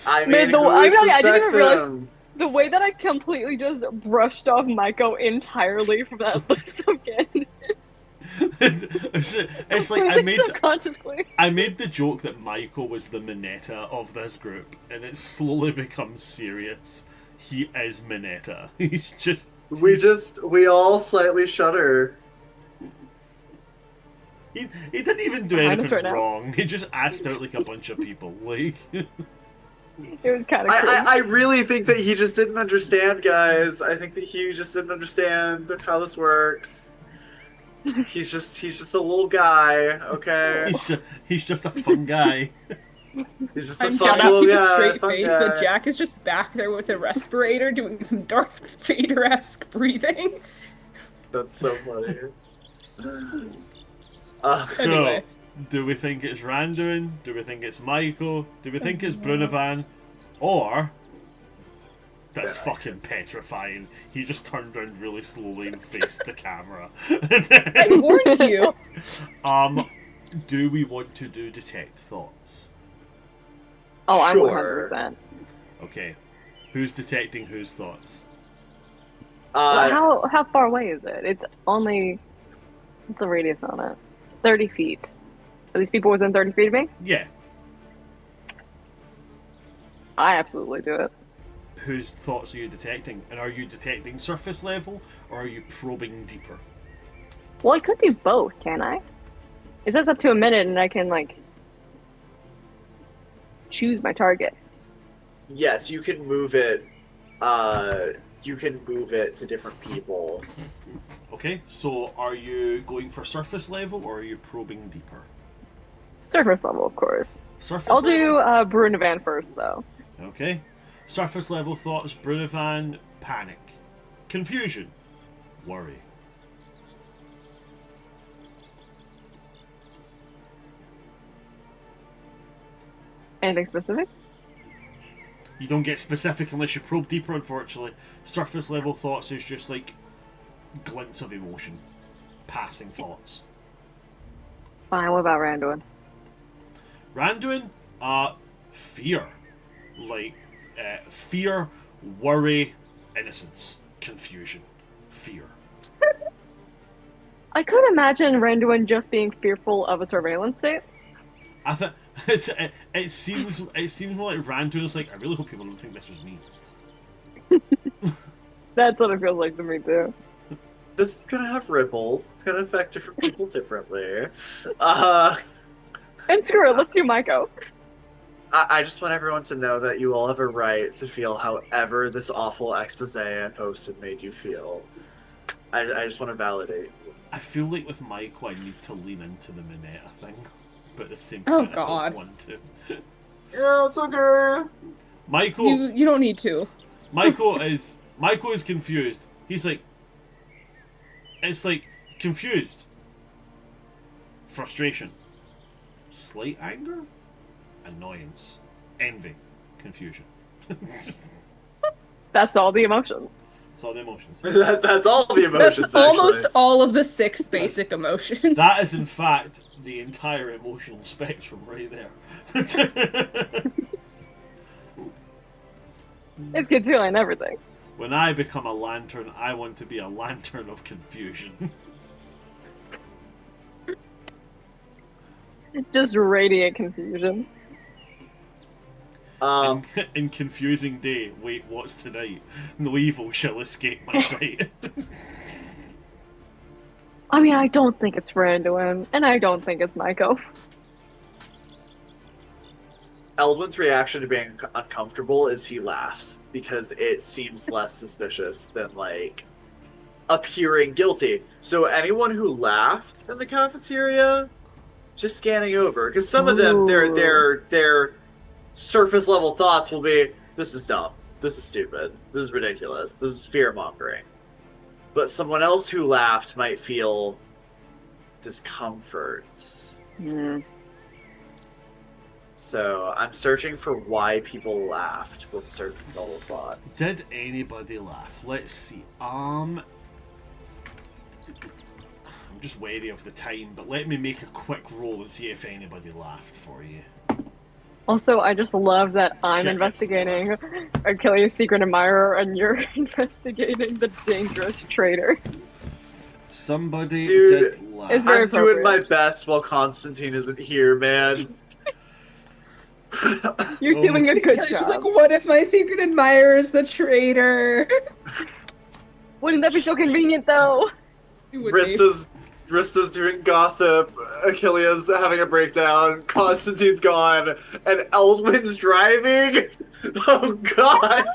I Man, mean, the- who I didn't suspects even realize- him? The way that I completely just brushed off Maiko entirely from that list of candidates. It's like I made subconsciously. the joke that Michael was the Mineta of this group, and it slowly becomes serious. He is Mineta. He's just. We all slightly shudder. He didn't even do Behind us anything right now. wrong. He just asked out like a bunch of people. Like. It was kind of I really think that he just didn't understand, guys. I think that he just didn't understand how this works. He's just a little guy, okay? He's just a fun guy. He's just a I'm fun Jack little with a guy. straight fun face, guy. but Jack is just back there with a respirator doing some Darth Vader-esque breathing. That's so funny. So, Anyway. do we think it's Randuin? Do we think it's Michael? Do we think it's Brunavan? Or that's Yeah. fucking petrifying. He just turned around really slowly and faced the camera. I warned you. Do we want to do detect thoughts? Oh, I'm Sure. 100%. Okay. Who's detecting whose thoughts? How far away is it? It's only... What's the radius on it? 30 feet. Are these people within 30 feet of me? Yeah. I absolutely do it. Whose thoughts are you detecting? And are you detecting surface level, or are you probing deeper? Well, I could do both, can I? It says up to a minute and I can, like, choose my target. Yes, you can move it. You can move it to different people. Okay, so are you going for surface level, or are you probing deeper? Surface level, of course. Surface I'll level? do Brunovan first, though. Okay. Surface level thoughts, Brunovan, panic. Confusion, worry. Anything specific? You don't get specific unless you probe deeper, unfortunately. Surface level thoughts is just like glints of emotion. Passing thoughts. Fine, what about Randuin? Randuin, fear. Like, fear, worry, innocence, confusion, fear. I could imagine Randuin just being fearful of a surveillance state. I think it seems more like Randuin's like, I really hope people don't think this was me. That's what it feels like to me, too. This is gonna have ripples. It's gonna affect different people differently. And screw it, let's do Maiko. I just want everyone to know that you all have a right to feel however this awful expose I posted made you feel. I just want to validate. I feel like with Michael, I need to lean into the Mineta thing, but at the same Oh, time, I God. don't want to. Yeah, it's okay. Michael, You don't need to. Michael is confused. He's like, it's like confused, frustration, slight anger, annoyance, envy, confusion. That's all the emotions. That's all the emotions. That's all the emotions. That's almost actually. all of the 6 basic emotions. That is, in fact, the entire emotional spectrum right there. It's good feeling everything. When I become a lantern, I want to be a lantern of confusion. Just radiant confusion. In confusing day, wait, what's tonight? No evil shall escape my sight. I mean, I don't think it's Randuin, and I don't think it's Maiko. Eldwin's reaction to being uncomfortable is he laughs because it seems less suspicious than like appearing guilty. So anyone who laughed in the cafeteria, just scanning over, because some of them their surface level thoughts will be, this is dumb, this is stupid, this is ridiculous, this is fear mongering. But someone else who laughed might feel discomfort. Hmm. So I'm searching for why people laughed with surface level thoughts. Did anybody laugh? Let's see. I'm just wary of the time, but let me make a quick roll and see if anybody laughed for you. Also, I just love that I'm Shit, investigating Achilles' secret admirer and you're investigating the dangerous traitor. Somebody Dude, did laugh. It's very I'm doing my appropriate. best while Constantine isn't here, man. You're doing a good She's job. like, what if my secret admirer is the traitor? Wouldn't that be so convenient, though? It would be. Rista's doing gossip, Achilles having a breakdown, Constantine's gone, and Eldwin's driving? Oh god!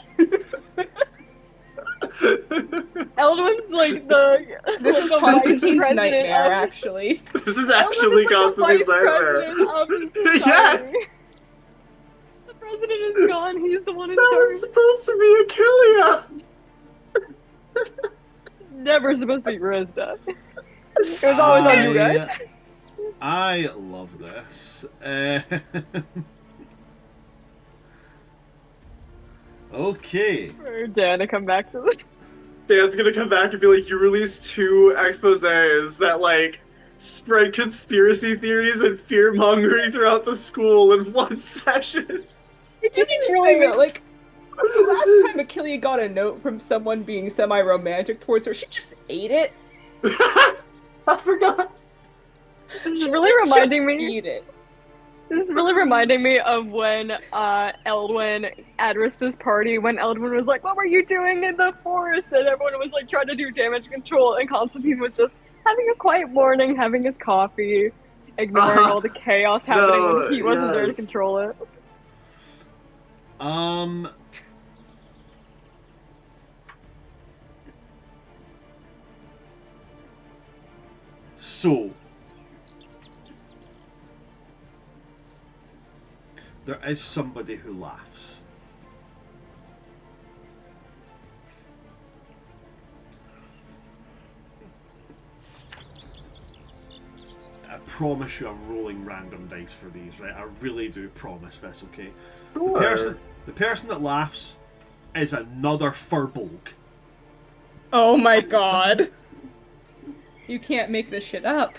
Eldwin's like the This is the vice Constantine's president nightmare, of- actually. This is Eldwin actually is like the Constantine's vice nightmare. president of the Yeah! society. The president is gone. He's the one in That was charge. supposed to be Achilles! Never supposed to be Rizda. It was always on you guys. I love this. Okay. For Dan to come back to this. Dan's gonna come back and be like, you released 2 exposés that, like, spread conspiracy theories and fear-mongering throughout the school in one session. It just really that, like, the last time Achilles got a note from someone being semi-romantic towards her, she just ate it. I forgot. This is really reminding Just me. eat it. This is really reminding me of when Eldwin at Rista's party, when Eldwin was like, "What were you doing in the forest?" and everyone was like trying to do damage control, and Constantine was just having a quiet morning, having his coffee, ignoring all the chaos happening when he wasn't there to yes. control it. So there is somebody who laughs. I promise you I'm rolling random dice for these, right? I really do promise this, okay? Sure. The person that laughs is another Furbolg. Oh my god. You can't make this shit up.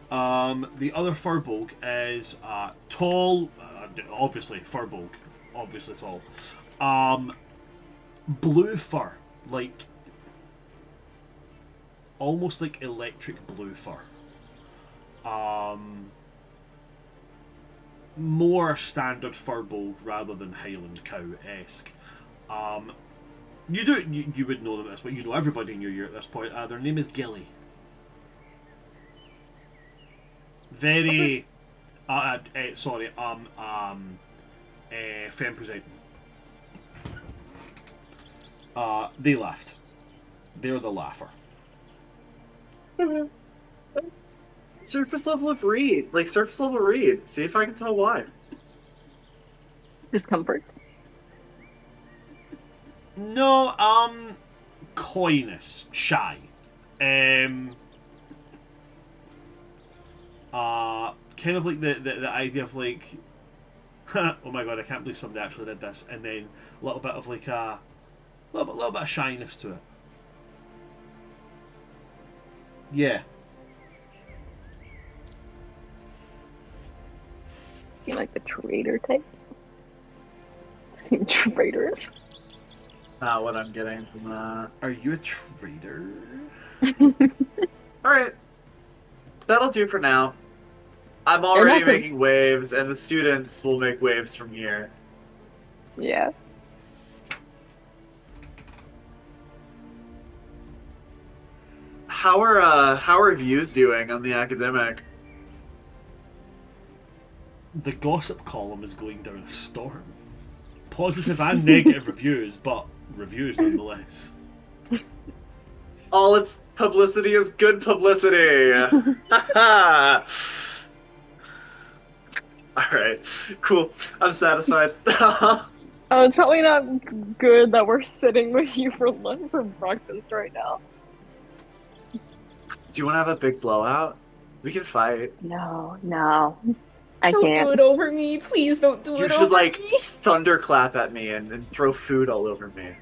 The other Furbolg is tall, obviously Furbolg, obviously tall. Blue fur, like almost like electric blue fur. More standard Furbolg rather than Highland Cow-esque. You would know them at this point. You know everybody in your year at this point. Their name is Gilly. Very, sorry, femme presenting. They laughed. They're the laugher. Surface level of read. Like, surface level read. See if I can tell why. Discomfort. No, coyness, shy. Kind of like the idea of like, oh my god, I can't believe somebody actually did this, and then a little bit of like a little bit of shyness to it. Yeah. You like the traitor type? Seem traitorous. Not what I'm getting from that. Are you a traitor? Alright. That'll do for now. I'm already that's a- making waves, and the students will make waves from here. Yeah. How are views doing on the academic? The gossip column is going down a storm. Positive and negative reviews, but reviews nonetheless. All its publicity is good publicity. Alright, cool. I'm satisfied. Oh, it's probably not good that we're sitting with you for lunch for breakfast right now. Do you want to have a big blowout? We can fight. No. I Don't can't. do it over me. Please don't do You it should, over like, me. thunderclap at me and throw food all over me.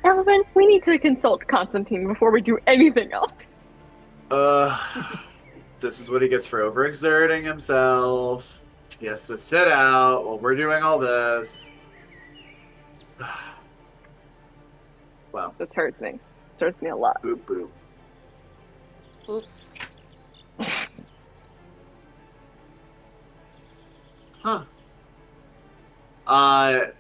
Elvin, we need to consult Constantine before we do anything else. This is what he gets for overexerting himself. He has to sit out while we're doing all this. Wow. This hurts me. This hurts me a lot. Boop boop. Oops. Huh.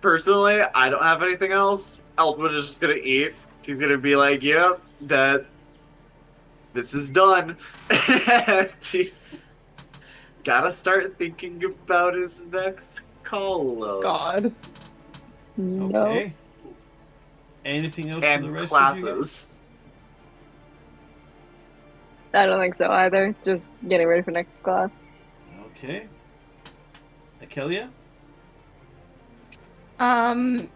Personally, I don't have anything else. Eltwood is just gonna eat. He's gonna be like, yep, this is done. And he's gotta start thinking about his next call. God. No. Okay. Anything else for the And rest classes. I don't think so either. Just getting ready for next class. of you? Okay. Akelia? I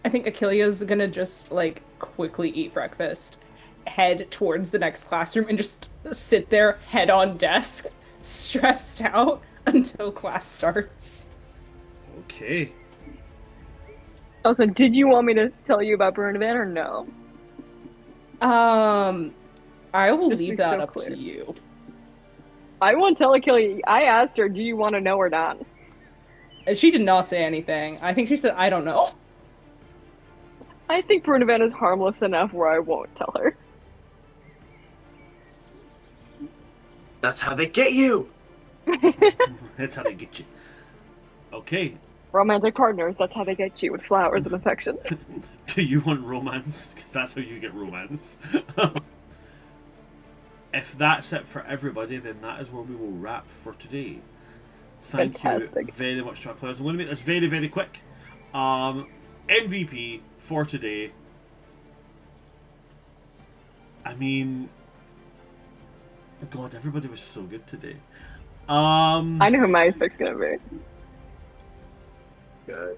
think Achillea's gonna just like quickly eat breakfast, head towards the next classroom, and just sit there, head on desk, stressed out until class starts. Okay. Also, did you want me to tell you about Brunovan or no? I will Just leave be that so up clear. to you. I won't tell Achille. I asked her, do you want to know or not? She did not say anything. I think she said, I don't know. I think Brunovan is harmless enough where I won't tell her. That's how they get you. That's how they get you. Okay. Romantic partners, that's how they get you, with flowers and affection. Do you want romance? Because that's how you get romance. If that's it for everybody, then that is where we will wrap for today. Thank you Fantastic. very much to our players. I'm going to make this very, very quick. MVP for today. I mean, God, everybody was so good today. I know who my pick's gonna be. Good.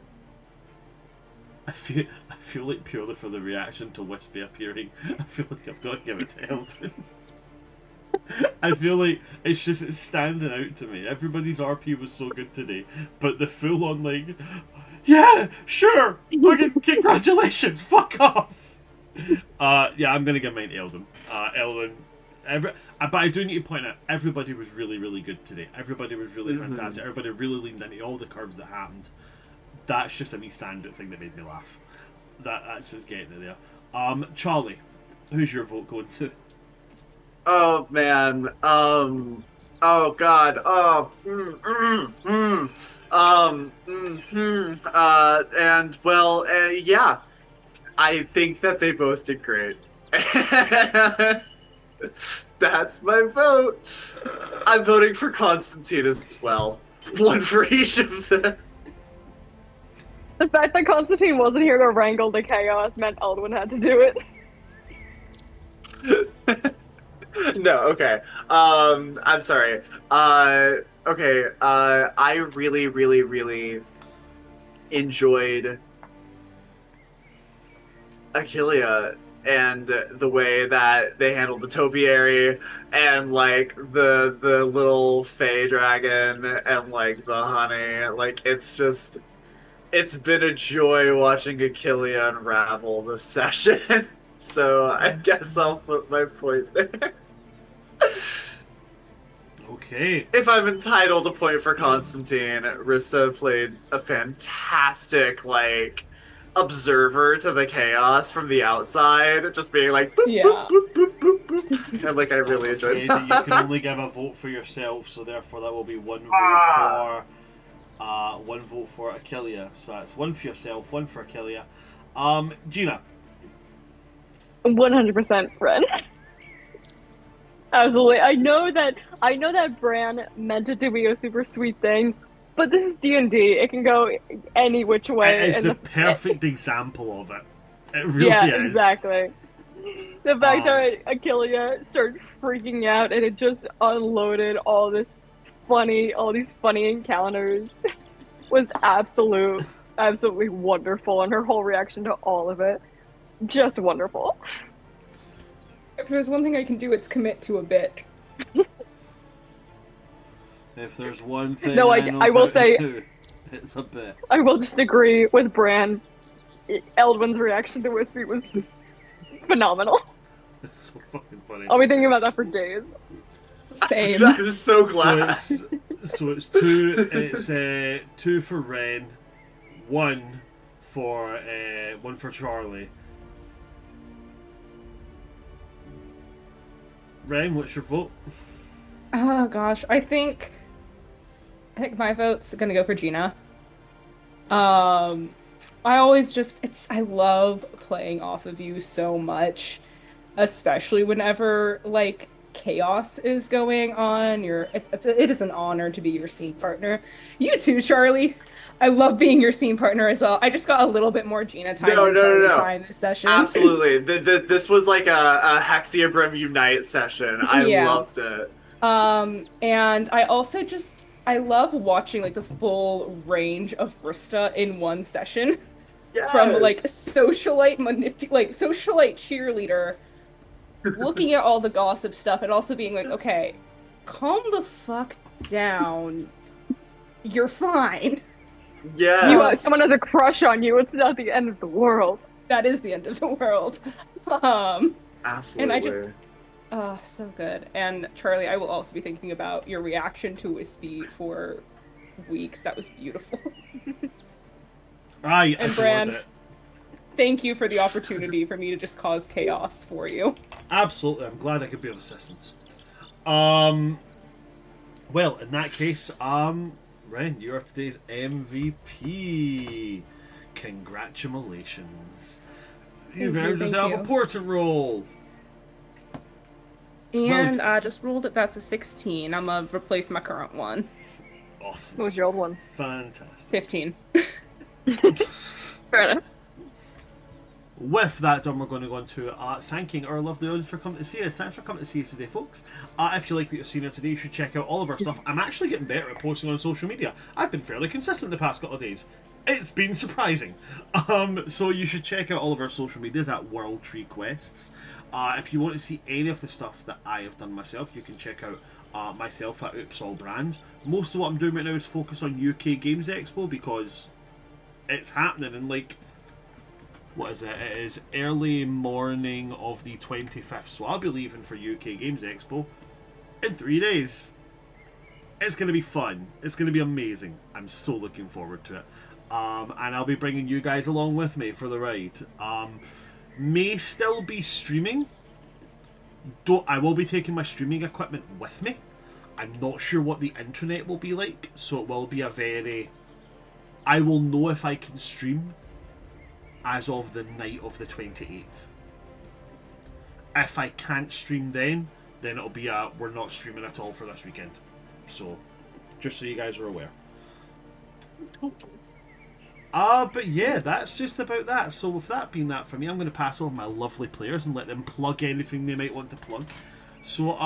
I feel like purely for the reaction to Wispy appearing, I feel like I've got to give it to Eldrin. I feel like it's standing out to me. Everybody's RP was so good today, but the full on like, yeah, sure, fucking congratulations, fuck off. Yeah, I'm gonna give mine to Eldrin. Eldrin. But I do need to point out, everybody was really, really good today. Everybody was really fantastic. Everybody really leaned into all the curves that happened. That's just a me standout thing that made me laugh. That's what's getting it there. Charlie, who's your vote going to? Oh man. Oh god. Oh. And well, yeah. I think that they both did great. That's my vote. I'm voting for Constantine as well. One for each of them. The fact that Constantine wasn't here to wrangle the chaos meant Eldwin had to do it. No, okay. I'm sorry. Okay. I really, really, really enjoyed Achillea and the way that they handled the topiary and like the little fey dragon and like the honey. Like it's been a joy watching Achillea unravel this session. So I guess I'll put my point there. Okay. If I'm entitled to point for Constantine, Rista played a fantastic, like, observer to the chaos from the outside, just being like, boop, Yeah. boop, boop, boop, boop, boop. And, like, I really enjoyed Okay, that. that you can only give a vote for yourself, so therefore that will be one vote for Achillea. So that's one for yourself, one for Achillea. Gina. 100% Ren. Absolutely. I know that Bran meant it to be a super sweet thing, but this is D&D. It can go any which way. It is and the perfect example of it. It really is. Exactly. The fact that Achillea started freaking out and it just unloaded all these funny encounters was absolutely wonderful, and her whole reaction to all of it, just wonderful. If there's one thing I can do, it's commit to a bit. If there's one thing No, I know I will how to say- do, it's a bit. I will just agree with Bran. Eldwin's reaction to Wispy was phenomenal. It's so fucking funny. I'll be thinking about that for days. Same. I'm so glad. So it's two. It's two for Ren, one for Charlie. Ren, what's your vote? Oh gosh, I think my vote's gonna go for Gina. I love playing off of you so much, especially whenever like chaos is going on. It is an honor to be your scene partner. You too, Charlie. I love being your scene partner as well. I just got a little bit more Gina time than Charlie time this session. Absolutely. This was like a Hexiabrim Unite session. I loved it. And I also I love watching like the full range of Rista in one session. Yes. From like socialite cheerleader, looking at all the gossip stuff and also being like, okay, calm the fuck down. You're fine. Yeah. Someone has a crush on you. It's not the end of the world. That is the end of the world. Absolutely. And so good. And Charlie, I will also be thinking about your reaction to Wispy for weeks. That was beautiful. I and Bran, thank you for the opportunity for me to just cause chaos for you. Absolutely, I'm glad I could be of assistance. Well, in that case, Ren, you are today's MVP. Congratulations. You've earned yourself a portrait roll. And I just rolled it. That's a 16. I'm gonna replace my current one. Awesome. What was your old one? Fantastic. 15. Fair enough. with that done, we're going to go on to thanking our lovely audience for coming to see us. Thanks for coming to see us today, folks. If you like what you've seen here today, you should check out all of our stuff. I'm actually getting better at posting on social media. I've been fairly consistent the past couple of days. It's been surprising. So you should check out all of our social medias at World Tree Quests. If you want to see any of the stuff that I have done myself, you can check out myself at Oops All Brands. Most of what I'm doing right now is focused on UK Games Expo because it's happening in like, what is it? It is early morning of the 25th, so I'll be leaving for UK Games Expo in 3 days. It's going to be fun. It's going to be amazing. I'm so looking forward to it. And I'll be bringing you guys along with me for the ride. May still be streaming. I will be taking my streaming equipment with me. I'm not sure what the internet will be like, so it will be a very... I will know if I can stream as of the night of the 28th. If I can't stream then it'll be we're not streaming at all for this weekend. So, just so you guys are aware. But yeah, that's just about that. So with that being that for me, I'm going to pass over my lovely players and let them plug anything they might want to plug. So,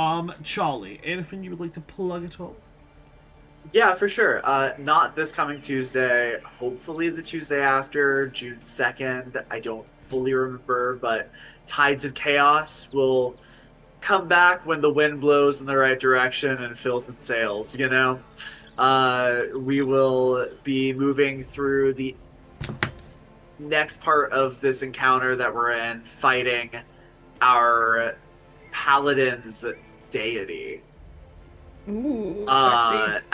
Charlie, anything you would like to plug at all? Yeah, for sure. Not this coming Tuesday. Hopefully the Tuesday after, June 2nd. I don't fully remember, but Tides of Chaos will come back when the wind blows in the right direction and fills its sails, you know? We will be moving through the next part of this encounter that we're in, fighting our paladin's deity. Ooh, sexy.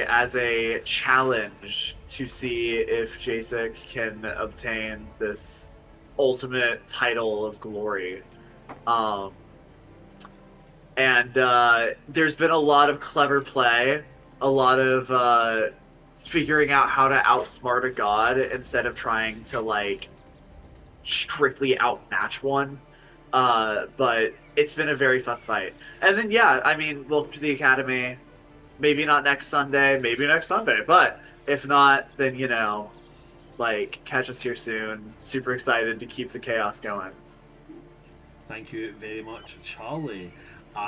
As a challenge to see if Jasek can obtain this ultimate title of glory. And there's been a lot of clever play, a lot of figuring out how to outsmart a god instead of trying to like strictly outmatch one. But it's been a very fun fight. And then yeah, I mean, look to the academy. Maybe not next Sunday, but if not, then you know, like catch us here soon. Super excited to keep the chaos going. Thank you very much, Charlie.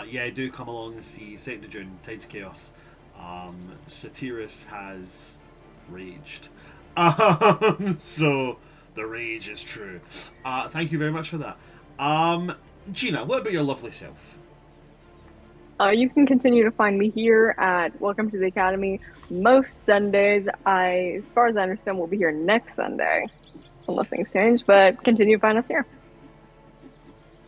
Yeah, do come along and see 2nd of June, Tides of Chaos. Satyrus has raged. So the rage is true. Thank you very much for that. Gina, what about your lovely self? You can continue to find me here at Welcome to the Academy most Sundays. As far as I understand, we'll be here next Sunday, unless things change, but continue to find us here.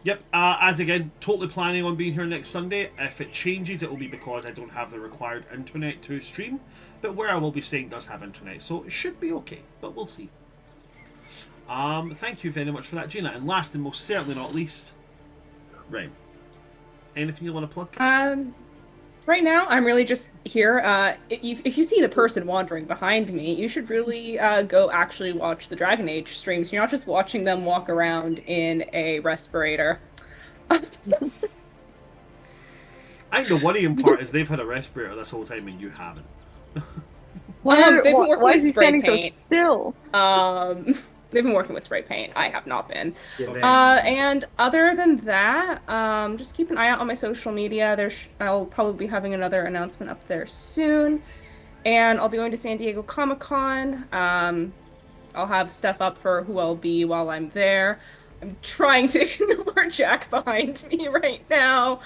Yep, as again, totally planning on being here next Sunday. If it changes, it will be because I don't have the required internet to stream, but where I will be staying does have internet, so it should be okay, but we'll see. Thank you very much for that, Gina. And last and most certainly not least, Rain. Anything you want to plug? Right now, I'm really just here. If you see the person wandering behind me, you should really go actually watch the Dragon Age streams. You're not just watching them walk around in a respirator. I think the worrying part is they've had a respirator this whole time and you haven't. They've been working why with is he spray standing paint. so still? They've been working with spray paint. I have not been. Yeah, And other than that, just keep an eye out on my social media. I'll probably be having another announcement up there soon. And I'll be going to San Diego Comic-Con. I'll have stuff up for who I'll be while I'm there. I'm trying to ignore Jack behind me right now.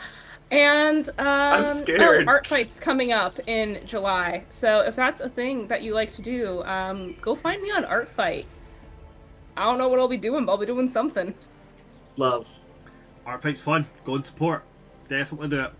And I'm scared. Art Fight's coming up in July. So if that's a thing that you like to do, go find me on Art Fight. I don't know what I'll be doing, but I'll be doing something. Love. Art Fight's fun. Go and support. Definitely do it.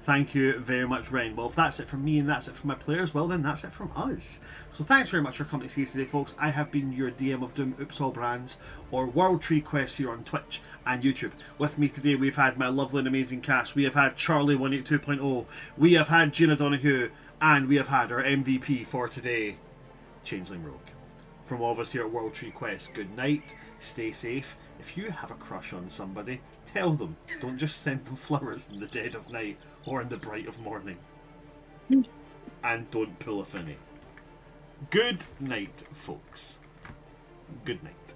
Thank you very much, Ren. Well, if that's it from me and that's it from my players, well then that's it from us. So thanks very much for coming to see us today, folks. I have been your DM of Doom, Oops All Brands, or World Tree Quest here on Twitch and YouTube. With me today we've had my lovely and amazing cast. We have had Charlie 182.0, we have had Gina Donahue, and we have had our MVP for today, Changeling Rogue. From all of us here at World Tree Quest, good night, stay safe. If you have a crush on somebody, tell them. Don't just send them flowers in the dead of night or in the bright of morning. And don't pull a finny. Good night, folks. Good night.